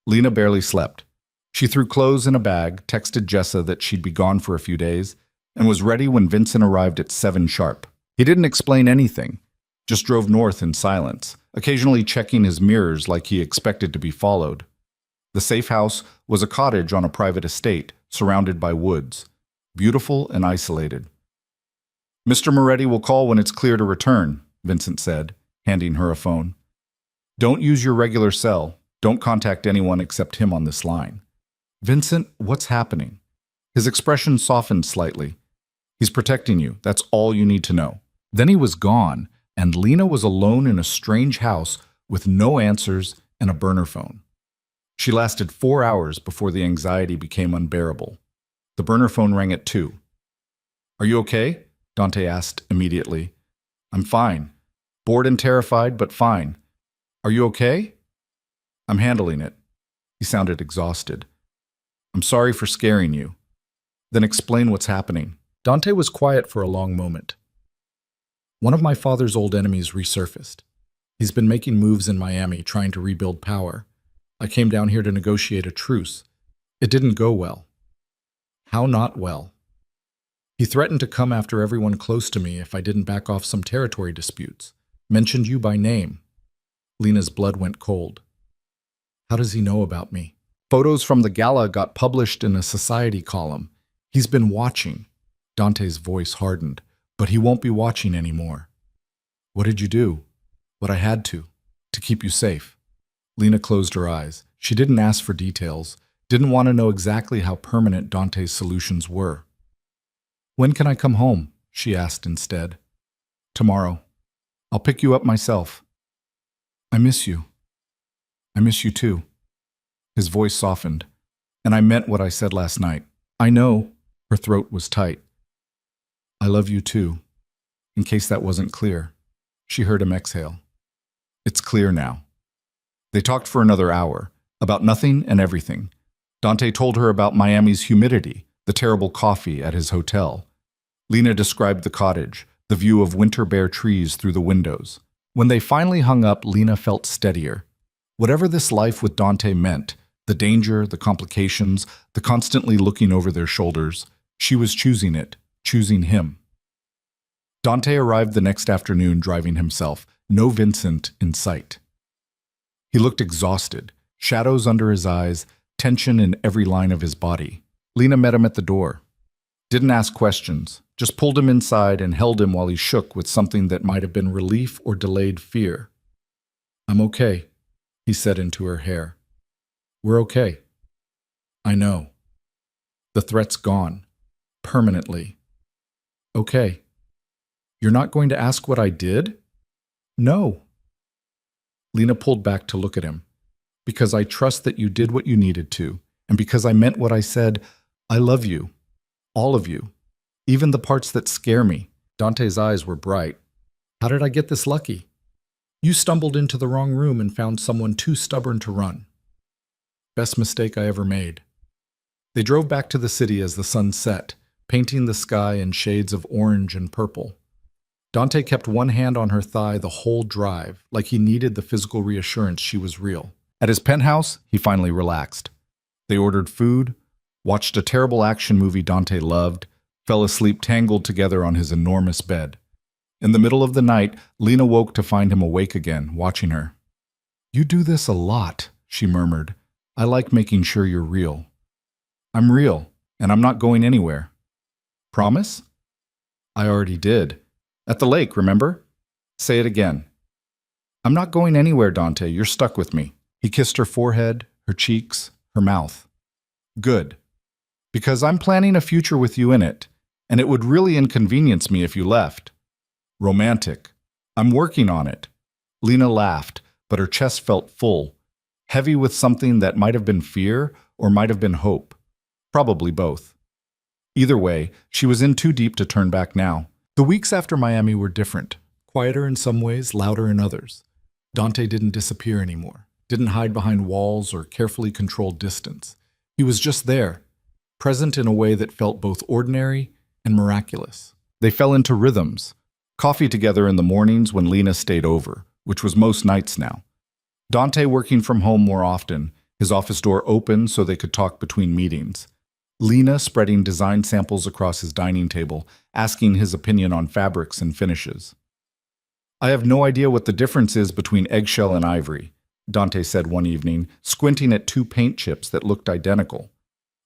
Lena barely slept. She threw clothes in a bag, texted Jessa that she'd be gone for a few days, and was ready when Vincent arrived at 7 sharp. He didn't explain anything, just drove north in silence, occasionally checking his mirrors like he expected to be followed. The safe house was a cottage on a private estate, surrounded by woods, beautiful and isolated. "Mr. Moretti will call when it's clear to return," Vincent said, handing her a phone. "Don't use your regular cell. Don't contact anyone except him on this line." "Vincent, what's happening?" His expression softened slightly. "He's protecting you. That's all you need to know." Then he was gone, and Lena was alone in a strange house with no answers and a burner phone. She lasted 4 hours before the anxiety became unbearable. The burner phone rang at 2. "Are you okay?" Dante asked immediately. "I'm fine. Bored and terrified, but fine. Are you okay?" I'm handling it. He sounded exhausted. I'm sorry for scaring you. Then explain what's happening. Dante was quiet for a long moment. One of my father's old enemies resurfaced. He's been making moves in Miami, trying to rebuild power. I came down here to negotiate a truce. It didn't go well. How not well? He threatened to come after everyone close to me if I didn't back off some territory disputes. Mentioned you by name. Lena's blood went cold. How does he know about me? Photos from the gala got published in a society column. He's been watching. Dante's voice hardened. But he won't be watching anymore. What did you do? What I had to keep you safe. Lena closed her eyes. She didn't ask for details, didn't want to know exactly how permanent Dante's solutions were. When can I come home? She asked instead. Tomorrow. I'll pick you up myself. I miss you. I miss you too. His voice softened, and I meant what I said last night. I know. Her throat was tight. I love you too. In case that wasn't clear. She heard him exhale. It's clear now. They talked for another hour, about nothing and everything. Dante told her about Miami's humidity, the terrible coffee at his hotel. Lena described the cottage, the view of winter bare trees through the windows. When they finally hung up, Lena felt steadier. Whatever this life with Dante meant, the danger, the complications, the constantly looking over their shoulders, she was choosing it, choosing him. Dante arrived the next afternoon driving himself, no Vincent in sight. He looked exhausted, shadows under his eyes, tension in every line of his body. Lena met him at the door. Didn't ask questions, just pulled him inside and held him while he shook with something that might have been relief or delayed fear. I'm okay, he said into her hair. We're okay. I know. The threat's gone. Permanently. Okay. You're not going to ask what I did? No. Lena pulled back to look at him. Because I trust that you did what you needed to, and because I meant what I said, I love you. All of you. Even the parts that scare me. Dante's eyes were bright. How did I get this lucky? You stumbled into the wrong room and found someone too stubborn to run. Best mistake I ever made. They drove back to the city as the sun set, painting the sky in shades of orange and purple. Dante kept one hand on her thigh the whole drive, like he needed the physical reassurance she was real. At his penthouse, he finally relaxed. They ordered food, watched a terrible action movie Dante loved, fell asleep tangled together on his enormous bed. In the middle of the night, Lena woke to find him awake again, watching her. You do this a lot, she murmured. I like making sure you're real. I'm real, and I'm not going anywhere. Promise? I already did. At the lake, remember? Say it again. I'm not going anywhere, Dante. You're stuck with me. He kissed her forehead, her cheeks, her mouth. Good. Because I'm planning a future with you in it, and it would really inconvenience me if you left. Romantic. I'm working on it. Lena laughed, but her chest felt full, heavy with something that might have been fear or might have been hope. Probably both. Either way, she was in too deep to turn back now. The weeks after Miami were different, quieter in some ways, louder in others. Dante didn't disappear anymore, didn't hide behind walls or carefully controlled distance. He was just there, present in a way that felt both ordinary and miraculous. They fell into rhythms. Coffee together in the mornings when Lena stayed over, which was most nights now. Dante working from home more often, his office door open so they could talk between meetings. Lena spreading design samples across his dining table, asking his opinion on fabrics and finishes. I have no idea what the difference is between eggshell and ivory, Dante said one evening, squinting at two paint chips that looked identical.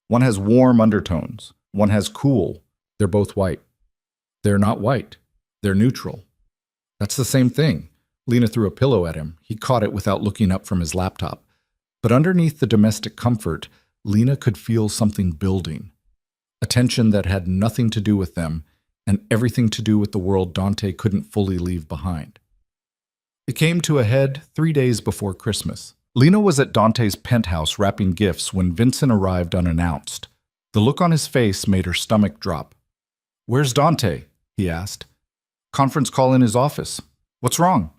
One has warm undertones, one has cool. They're both white. They're not white. They're neutral. That's the same thing. Lena threw a pillow at him. He caught it without looking up from his laptop. But underneath the domestic comfort, Lena could feel something building. A tension that had nothing to do with them and everything to do with the world Dante couldn't fully leave behind. It came to a head 3 days before Christmas. Lena was at Dante's penthouse wrapping gifts when Vincent arrived unannounced. The look on his face made her stomach drop. "Where's Dante?" he asked. "Conference call in his office. What's wrong?"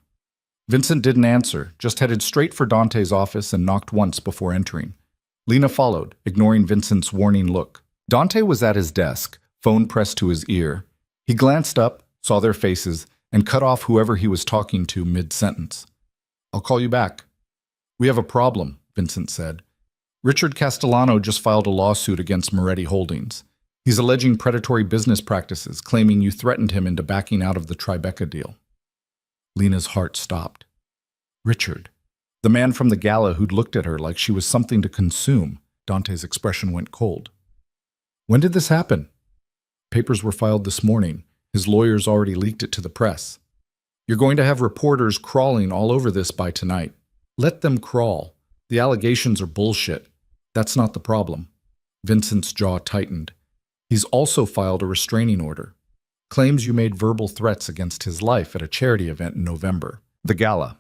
Vincent didn't answer, just headed straight for Dante's office and knocked once before entering. Lena followed, ignoring Vincent's warning look. Dante was at his desk, phone pressed to his ear. He glanced up, saw their faces, and cut off whoever he was talking to mid-sentence. "I'll call you back." "We have a problem," Vincent said. "Richard Castellano just filed a lawsuit against Moretti Holdings. He's alleging predatory business practices, claiming you threatened him into backing out of the Tribeca deal." Lena's heart stopped. Richard, the man from the gala who'd looked at her like she was something to consume. Dante's expression went cold. "When did this happen?" "Papers were filed this morning. His lawyers already leaked it to the press. You're going to have reporters crawling all over this by tonight. Let them crawl. The allegations are bullshit. That's not the problem." Vincent's jaw tightened. "He's also filed a restraining order. Claims you made verbal threats against his life at a charity event in November. The gala."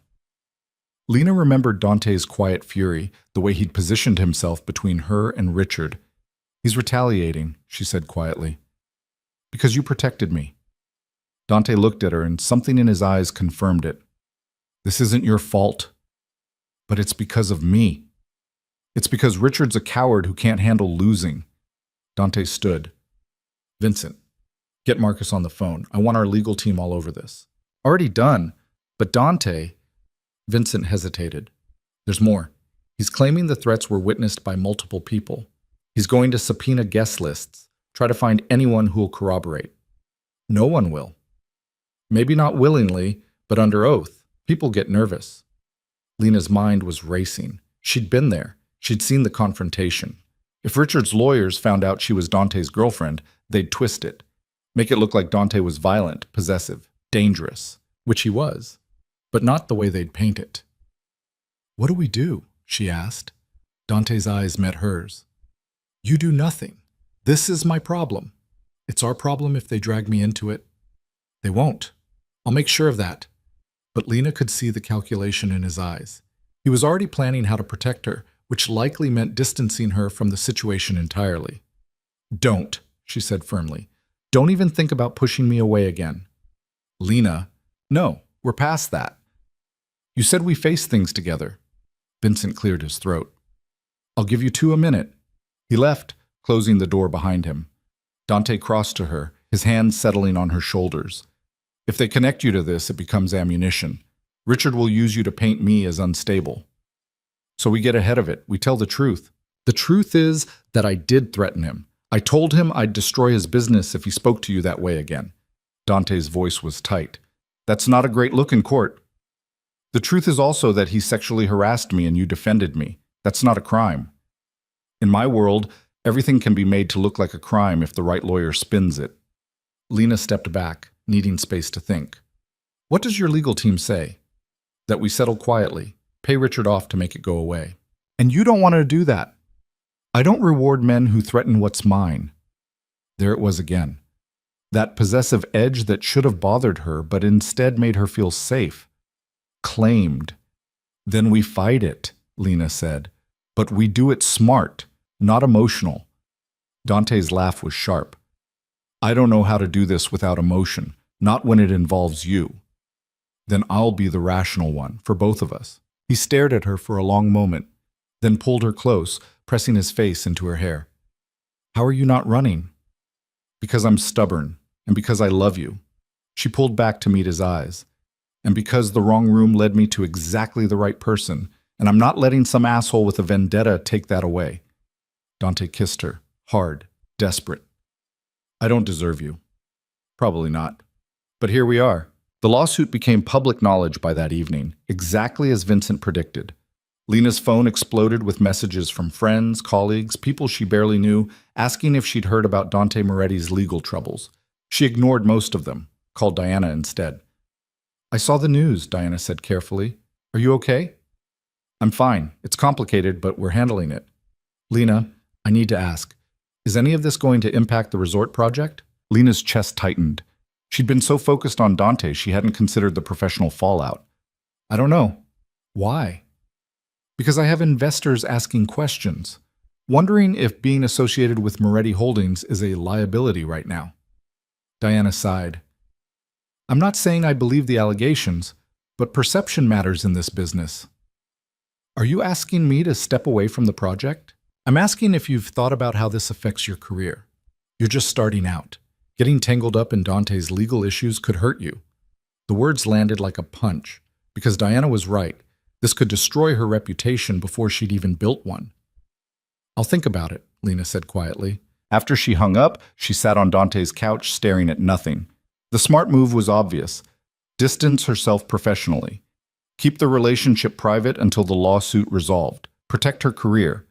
Lena remembered Dante's quiet fury, the way he'd positioned himself between her and Richard. "He's retaliating," she said quietly. "Because you protected me." Dante looked at her, and something in his eyes confirmed it. "This isn't your fault, but it's because of me. It's because Richard's a coward who can't handle losing." Dante stood. "Vincent, get Marcus on the phone. I want our legal team all over this." "Already done. But Dante—" Vincent hesitated. "There's more. He's claiming the threats were witnessed by multiple people. He's going to subpoena guest lists, try to find anyone who will corroborate." "No one will." "Maybe not willingly, but under oath. People get nervous." Lena's mind was racing. She'd been there. She'd seen the confrontation. If Richard's lawyers found out she was Dante's girlfriend, they'd twist it. Make it look like Dante was violent, possessive, dangerous, which he was, but not the way they'd paint it. "What do we do?" she asked. Dante's eyes met hers. "You do nothing. This is my problem. It's our problem if they drag me into it." "They won't. I'll make sure of that." But Lena could see the calculation in his eyes. He was already planning how to protect her, which likely meant distancing her from the situation entirely. "Don't," she said firmly. "Don't even think about pushing me away again." "Lena, no, we're past that. You said we face things together." Vincent cleared his throat. "I'll give you 2 a minute." He left, closing the door behind him. Dante crossed to her, his hands settling on her shoulders. "If they connect you to this, it becomes ammunition. Richard will use you to paint me as unstable. So we get ahead of it. We tell the truth. The truth is that I did threaten him. I told him I'd destroy his business if he spoke to you that way again." Dante's voice was tight. "That's not a great look in court. The truth is also that he sexually harassed me and you defended me. That's not a crime. In my world, everything can be made to look like a crime if the right lawyer spins it." Lena stepped back, needing space to think. "What does your legal team say?" "That we settle quietly, pay Richard off to make it go away." "And you don't want to do that." "I don't reward men who threaten what's mine." There it was again. That possessive edge that should have bothered her, but instead made her feel safe. Claimed. "Then we fight it," Lena said. "But we do it smart, not emotional." Dante's laugh was sharp. "I don't know how to do this without emotion, not when it involves you." "Then I'll be the rational one, for both of us." He stared at her for a long moment, then pulled her close, pressing his face into her hair. "How are you not running?" "Because I'm stubborn, and because I love you." She pulled back to meet his eyes. "And because the wrong room led me to exactly the right person, and I'm not letting some asshole with a vendetta take that away." Dante kissed her, hard, desperate. "I don't deserve you." "Probably not. But here we are." The lawsuit became public knowledge by that evening, exactly as Vincent predicted. Lena's phone exploded with messages from friends, colleagues, people she barely knew, asking if she'd heard about Dante Moretti's legal troubles. She ignored most of them, called Diana instead. "I saw the news," Diana said carefully. "Are you okay?" "I'm fine. It's complicated, but we're handling it." "Lena, I need to ask, is any of this going to impact the resort project?" Lena's chest tightened. She'd been so focused on Dante, she hadn't considered the professional fallout. "I don't know." "Why?" "Because I have investors asking questions, wondering if being associated with Moretti Holdings is a liability right now." Diana sighed. "I'm not saying I believe the allegations, but perception matters in this business. Are you asking me to step away from the project? I'm asking if you've thought about how this affects your career. You're just starting out. Getting tangled up in Dante's legal issues could hurt you. The words landed like a punch, because Diana was right. This could destroy her reputation before she'd even built one. I'll think about it, Lena said quietly. After she hung up, she sat on Dante's couch staring at nothing. The smart move was obvious. Distance herself professionally. Keep the relationship private until the lawsuit resolved. Protect her career.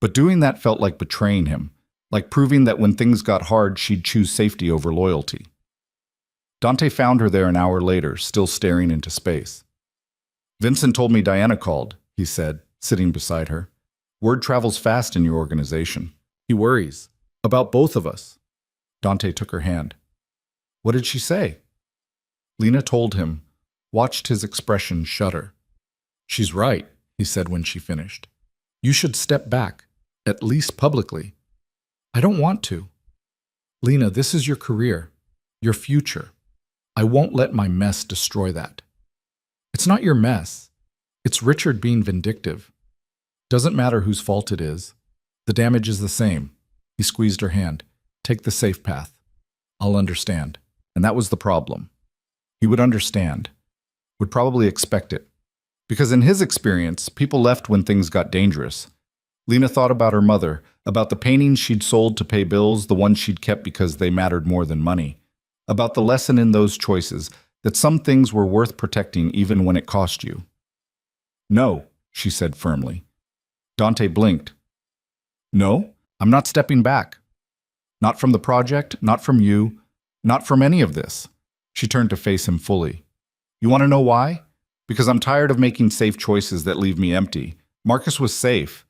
But doing that felt like betraying him, like proving that when things got hard, she'd choose safety over loyalty. Dante found her there an hour later, still staring into space. Vincent told me Diana called, he said, sitting beside her. Word travels fast in your organization. He worries. About both of us. Dante took her hand. What did she say? Lena told him, watched his expression shudder. She's right, he said when she finished. You should step back, at least publicly. I don't want to. Lena, this is your career, your future. I won't let my mess destroy that. It's not your mess. It's Richard being vindictive. Doesn't matter whose fault it is. The damage is the same. He squeezed her hand. Take the safe path. I'll understand. And that was the problem. He would understand. Would probably expect it. Because in his experience, people left when things got dangerous. Lena thought about her mother, about the paintings she'd sold to pay bills, the ones she'd kept because they mattered more than money. About the lesson in those choices, that some things were worth protecting even when it cost you. No, she said firmly. Dante blinked. No, I'm not stepping back. Not from the project, not from you, not from any of this. She turned to face him fully. You want to know why? Because I'm tired of making safe choices that leave me empty. Marcus was safe.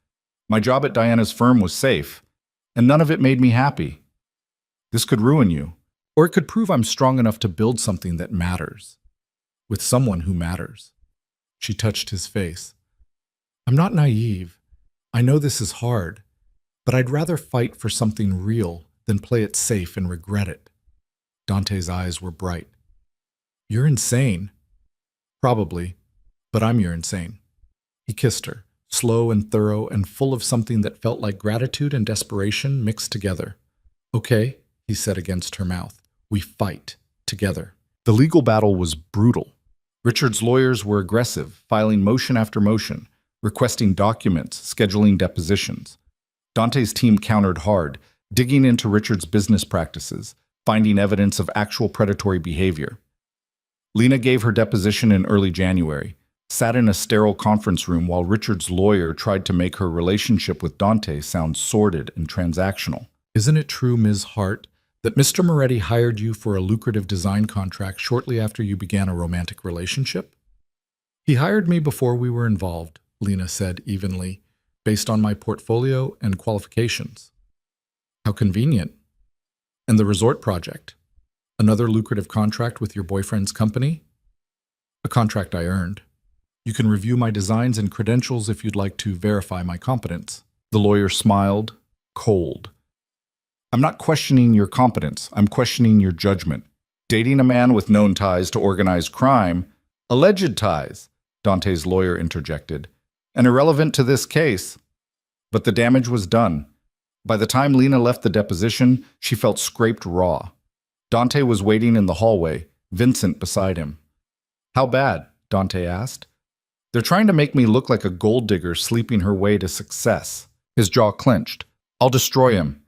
My job at Diana's firm was safe. And none of it made me happy. This could ruin you. Or it could prove I'm strong enough to build something that matters. With someone who matters. She touched his face. I'm not naive. I know this is hard. But I'd rather fight for something real than play it safe and regret it. Dante's eyes were bright. You're insane. Probably, but I'm your insane. He kissed her, slow and thorough and full of something that felt like gratitude and desperation mixed together. Okay, he said against her mouth. We fight together. The legal battle was brutal. Richard's lawyers were aggressive, filing motion after motion, requesting documents, scheduling depositions. Dante's team countered hard, digging into Richard's business practices, finding evidence of actual predatory behavior. Lena gave her deposition in early January, sat in a sterile conference room while Richard's lawyer tried to make her relationship with Dante sound sordid and transactional. Isn't it true, Ms. Hart, that Mr. Moretti hired you for a lucrative design contract shortly after you began a romantic relationship? He hired me before we were involved, Lena said evenly, based on my portfolio and qualifications. How convenient. And the resort project? Another lucrative contract with your boyfriend's company? A contract I earned. You can review my designs and credentials if you'd like to verify my competence. The lawyer smiled, cold. I'm not questioning your competence. I'm questioning your judgment. Dating a man with known ties to organized crime, alleged ties, Dante's lawyer interjected, and irrelevant to this case. But the damage was done. By the time Lena left the deposition, she felt scraped raw. Dante was waiting in the hallway, Vincent beside him. How bad? Dante asked. They're trying to make me look like a gold digger sleeping her way to success. His jaw clenched. I'll destroy him.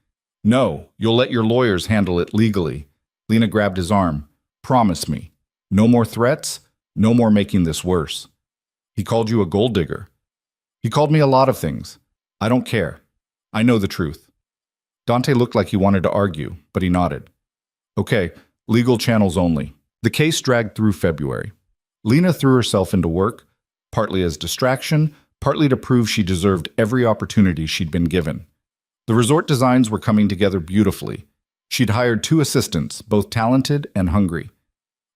No, you'll let your lawyers handle it legally. Lena grabbed his arm. Promise me. No more threats, no more making this worse. He called you a gold digger. He called me a lot of things. I don't care. I know the truth. Dante looked like he wanted to argue, but he nodded. Okay, legal channels only. The case dragged through February. Lena threw herself into work, partly as distraction, partly to prove she deserved every opportunity she'd been given. The resort designs were coming together beautifully. She'd hired 2 assistants, both talented and hungry.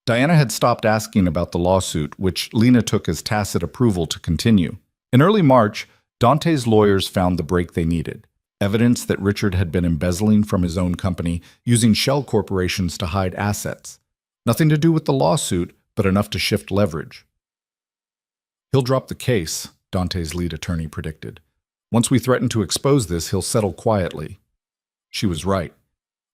Diana had stopped asking about the lawsuit, which Lena took as tacit approval to continue. In early March, Dante's lawyers found the break they needed. Evidence that Richard had been embezzling from his own company, using shell corporations to hide assets. Nothing to do with the lawsuit, but enough to shift leverage. He'll drop the case, Dante's lead attorney predicted. Once we threaten to expose this, he'll settle quietly. She was right.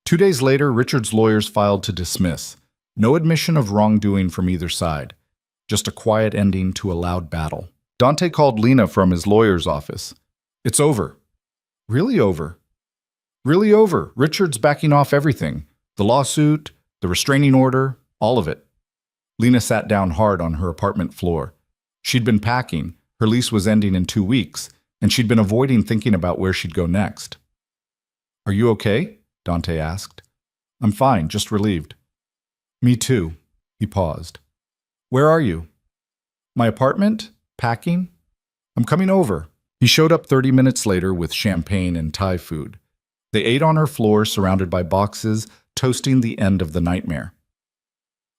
2 days later, Richard's lawyers filed to dismiss. No admission of wrongdoing from either side. Just a quiet ending to a loud battle. Dante called Lena from his lawyer's office. It's over. Really over. Really over. Richard's backing off everything. The lawsuit, the restraining order, all of it. Lena sat down hard on her apartment floor. She'd been packing. Her lease was ending in 2 weeks, and she'd been avoiding thinking about where she'd go next. Are you okay? Dante asked. I'm fine, just relieved. Me too. He paused. Where are you? My apartment? Packing? I'm coming over. He showed up 30 minutes later with champagne and Thai food. They ate on her floor, surrounded by boxes, toasting the end of the nightmare.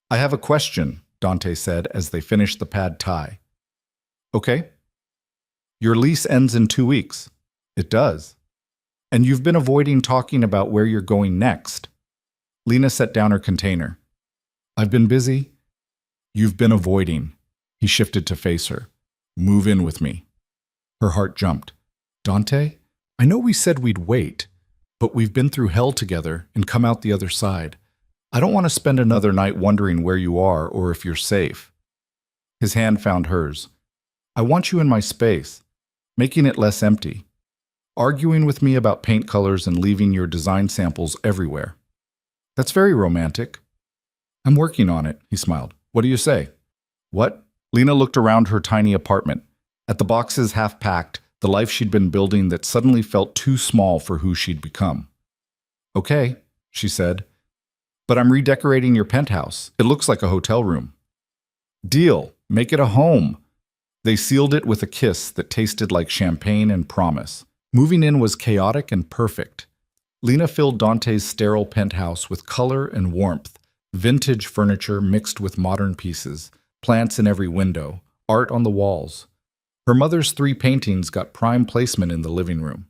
I have a question, Dante said as they finished the pad Thai. Okay. Your lease ends in 2 weeks. It does. And you've been avoiding talking about where you're going next. Lena set down her container. I've been busy. You've been avoiding. He shifted to face her. Move in with me. Her heart jumped. Dante, I know we said we'd wait, but we've been through hell together and come out the other side. I don't want to spend another night wondering where you are or if you're safe. His hand found hers. I want you in my space, making it less empty. Arguing with me about paint colors and leaving your design samples everywhere. That's very romantic. I'm working on it, he smiled. What do you say? What? Lena looked around her tiny apartment. At the boxes half packed, the life she'd been building that suddenly felt too small for who she'd become. Okay, she said. But I'm redecorating your penthouse. It looks like a hotel room. Deal. Make it a home. They sealed it with a kiss that tasted like champagne and promise. Moving in was chaotic and perfect. Lena filled Dante's sterile penthouse with color and warmth, vintage furniture mixed with modern pieces, plants in every window, art on the walls. Her mother's 3 paintings got prime placement in the living room.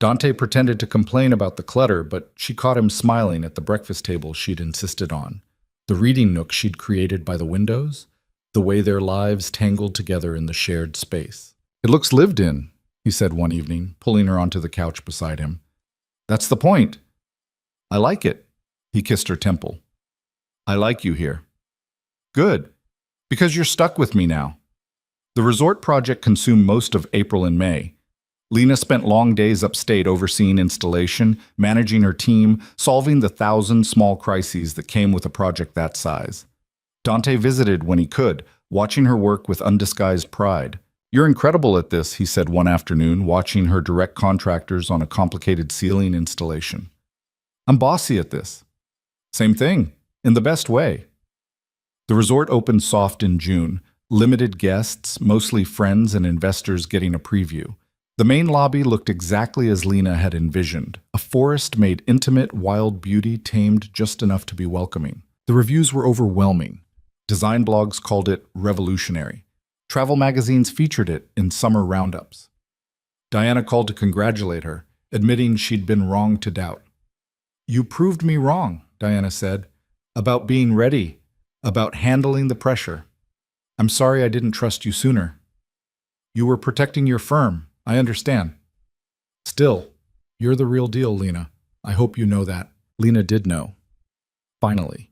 Dante pretended to complain about the clutter, but she caught him smiling at the breakfast table she'd insisted on, the reading nook she'd created by the windows, the way their lives tangled together in the shared space. It looks lived in, he said one evening, pulling her onto the couch beside him. That's the point. I like it. He kissed her temple. I like you here. Good, because you're stuck with me now. The resort project consumed most of April and May. Lena spent long days upstate overseeing installation, managing her team, solving the 1,000 small crises that came with a project that size. Dante visited when he could, watching her work with undisguised pride. You're incredible at this, he said one afternoon, watching her direct contractors on a complicated ceiling installation. I'm bossy at this. Same thing, in the best way. The resort opened soft in June, limited guests, mostly friends and investors getting a preview. The main lobby looked exactly as Lena had envisioned, a forest made intimate, wild beauty tamed just enough to be welcoming. The reviews were overwhelming. Design blogs called it revolutionary. Travel magazines featured it in summer roundups. Diana called to congratulate her, admitting she'd been wrong to doubt. You proved me wrong, Diana said, about being ready, about handling the pressure. I'm sorry I didn't trust you sooner. You were protecting your firm, I understand. Still, you're the real deal, Lena. I hope you know that. Lena did know. Finally.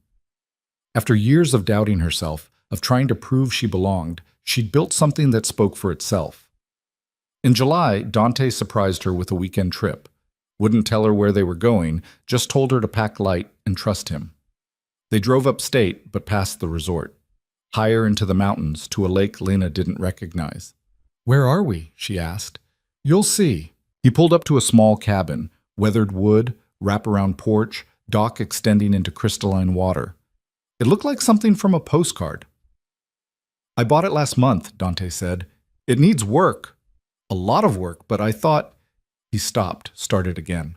After years of doubting herself, of trying to prove she belonged, she'd built something that spoke for itself. In July, Dante surprised her with a weekend trip. Wouldn't tell her where they were going, just told her to pack light and trust him. They drove upstate, but past the resort. Higher into the mountains, to a lake Lena didn't recognize. Where are we? She asked. You'll see. He pulled up to a small cabin, weathered wood, wraparound porch, dock extending into crystalline water. It looked like something from a postcard. I bought it last month, Dante said. It needs work. A lot of work, but I thought... He stopped, started again.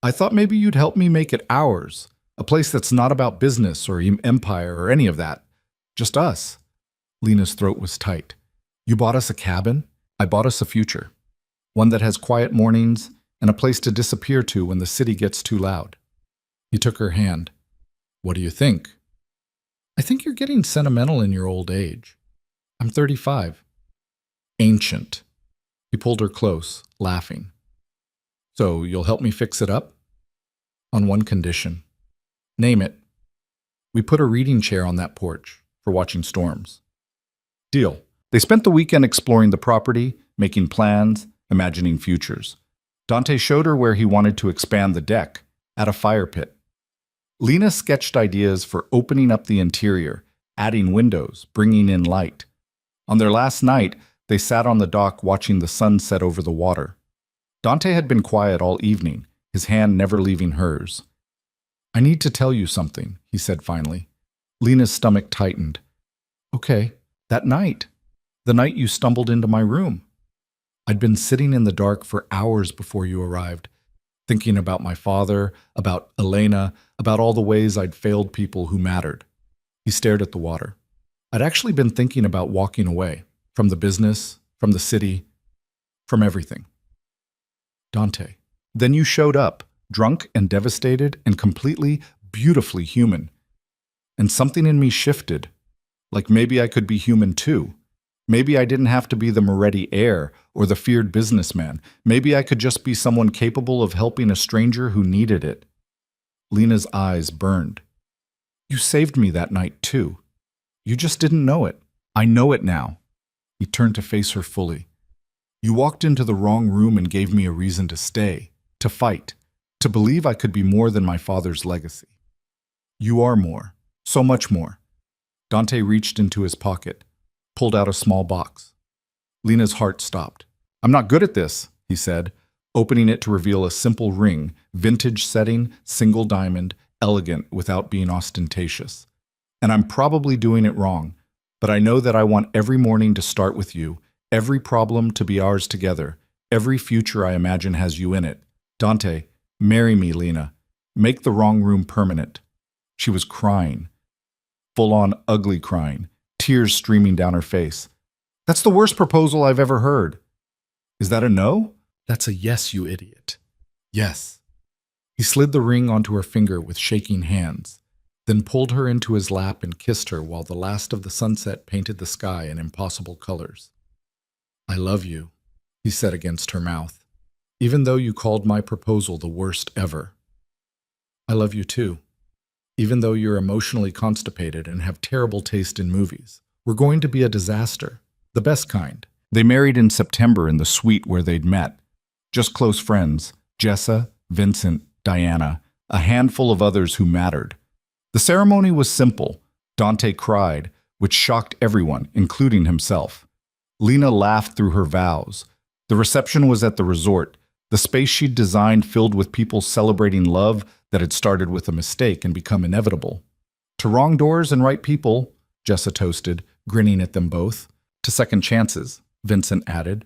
I thought maybe you'd help me make it ours. A place that's not about business or empire or any of that. Just us. Lena's throat was tight. You bought us a cabin? I bought us a future. One that has quiet mornings and a place to disappear to when the city gets too loud. He took her hand. What do you think? I think you're getting sentimental in your old age. I'm 35. Ancient. He pulled her close, laughing. So you'll help me fix it up? On one condition. Name it. We put a reading chair on that porch for watching storms. Deal. They spent the weekend exploring the property, making plans, imagining futures. Dante showed her where he wanted to expand the deck, add a fire pit. Lena sketched ideas for opening up the interior, adding windows, bringing in light. On their last night, they sat on the dock watching the sun set over the water. Dante had been quiet all evening, his hand never leaving hers. I need to tell you something, he said finally. Lena's stomach tightened. Okay, that night. The night you stumbled into my room. I'd been sitting in the dark for hours before you arrived, thinking about my father, about Elena, about all the ways I'd failed people who mattered. He stared at the water. I'd actually been thinking about walking away, from the business, from the city, from everything. Dante. Then you showed up, drunk and devastated and completely, beautifully human. And something in me shifted. Like maybe I could be human too. Maybe I didn't have to be the Moretti heir or the feared businessman. Maybe I could just be someone capable of helping a stranger who needed it. Lena's eyes burned. You saved me that night too. You just didn't know it. I know it now. He turned to face her fully. You walked into the wrong room and gave me a reason to stay, to fight, to believe I could be more than my father's legacy. You are more, so much more. Dante reached into his pocket, pulled out a small box. Lena's heart stopped. I'm not good at this, he said, opening it to reveal a simple ring, vintage setting, single diamond, elegant without being ostentatious. And I'm probably doing it wrong, but I know that I want every morning to start with you, every problem to be ours together, every future I imagine has you in it. Dante, marry me, Lena. Make the wrong room permanent. She was crying, full-on ugly crying, tears streaming down her face. That's the worst proposal I've ever heard. Is that a no? That's a yes, you idiot. Yes. He slid the ring onto her finger with shaking hands, then pulled her into his lap and kissed her while the last of the sunset painted the sky in impossible colors. I love you, he said against her mouth, even though you called my proposal the worst ever. I love you too, even though you're emotionally constipated and have terrible taste in movies. We're going to be a disaster, the best kind. They married in September in the suite where they'd met. Just close friends, Jessa, Vincent, Diana, a handful of others who mattered. The ceremony was simple. Dante cried, which shocked everyone, including himself. Lena laughed through her vows. The reception was at the resort, the space she'd designed filled with people celebrating love that had started with a mistake and become inevitable. To wrong doors and right people, Jessa toasted, grinning at them both. To second chances, Vincent added.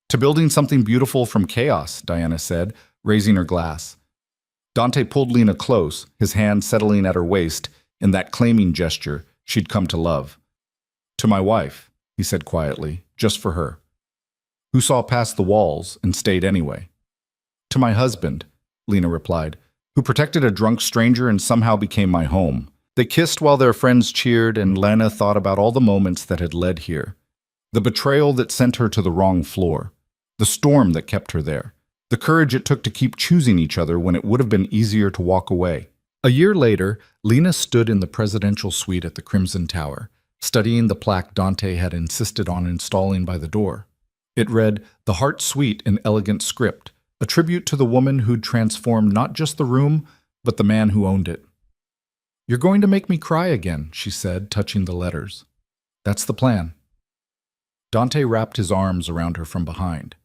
To building something beautiful from chaos, Diana said, raising her glass. Dante pulled Lena close, his hand settling at her waist in that claiming gesture she'd come to love. To my wife, he said quietly, just for her, who saw past the walls and stayed anyway. To my husband, Lena replied, who protected a drunk stranger and somehow became my home. They kissed while their friends cheered, and Lena thought about all the moments that had led here. The betrayal that sent her to the wrong floor. The storm that kept her there. The courage it took to keep choosing each other when it would have been easier to walk away. A year later, Lena stood in the presidential suite at the Crimson Tower, studying the plaque Dante had insisted on installing by the door. It read, "The Heart Suite in elegant script, a tribute to the woman who'd transformed not just the room, but the man who owned it." You're going to make me cry again, she said, touching the letters. That's the plan. Dante wrapped his arms around her from behind.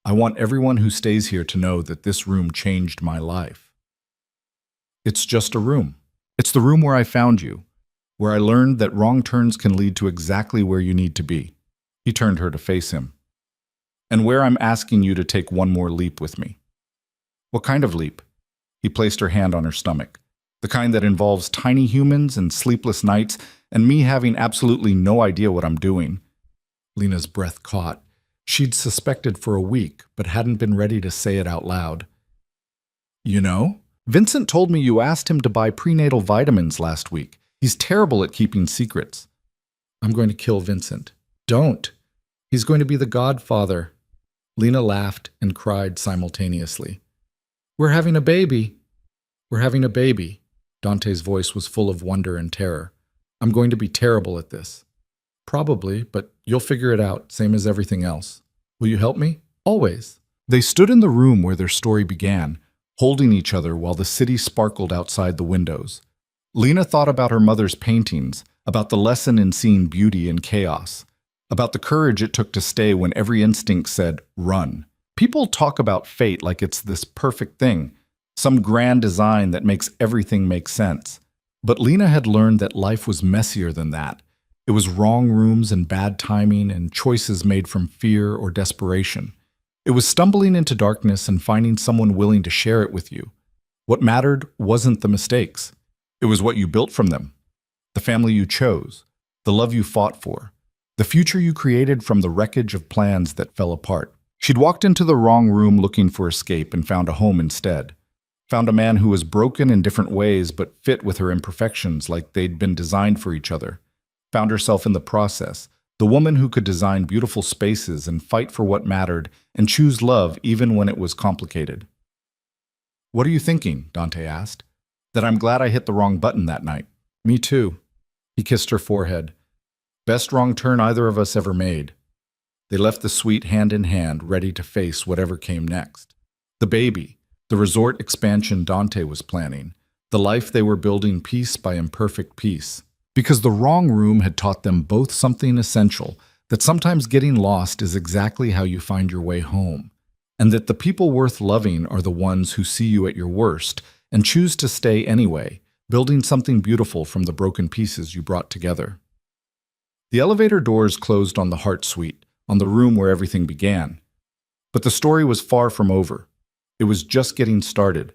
I want everyone who stays here to know that this room changed my life. It's just a room. It's the room where I found you, where I learned that wrong turns can lead to exactly where you need to be. He turned her to face him. And where I'm asking you to take one more leap with me. What kind of leap? He placed her hand on her stomach. The kind that involves tiny humans and sleepless nights and me having absolutely no idea what I'm doing. Lena's breath caught. She'd suspected for a week, but hadn't been ready to say it out loud. You know, Vincent told me you asked him to buy prenatal vitamins last week. He's terrible at keeping secrets. I'm going to kill Vincent. Don't. He's going to be the godfather. Lena laughed and cried simultaneously. We're having a baby. We're having a baby. Dante's voice was full of wonder and terror. I'm going to be terrible at this. Probably, but you'll figure it out, same as everything else. Will you help me? Always. They stood in the room where their story began, holding each other while the city sparkled outside the windows. Lena thought about her mother's paintings, about the lesson in seeing beauty in chaos, about the courage it took to stay when every instinct said, run. People talk about fate like it's this perfect thing, some grand design that makes everything make sense. But Lena had learned that life was messier than that. It was wrong rooms and bad timing and choices made from fear or desperation. It was stumbling into darkness and finding someone willing to share it with you. What mattered wasn't the mistakes. It was what you built from them. The family you chose, the love you fought for, the future you created from the wreckage of plans that fell apart. She'd walked into the wrong room looking for escape and found a home instead. Found a man who was broken in different ways but fit with her imperfections like they'd been designed for each other. Found herself in the process, the woman who could design beautiful spaces and fight for what mattered and choose love even when it was complicated. What are you thinking? Dante asked. That I'm glad I hit the wrong button that night. Me too. He kissed her forehead. Best wrong turn either of us ever made. They left the suite hand in hand, ready to face whatever came next. The baby, the resort expansion Dante was planning, the life they were building piece by imperfect piece. Because the wrong room had taught them both something essential, that sometimes getting lost is exactly how you find your way home, and that the people worth loving are the ones who see you at your worst and choose to stay anyway, building something beautiful from the broken pieces you brought together. The elevator doors closed on the Heart Suite, on the room where everything began. But the story was far from over. It was just getting started.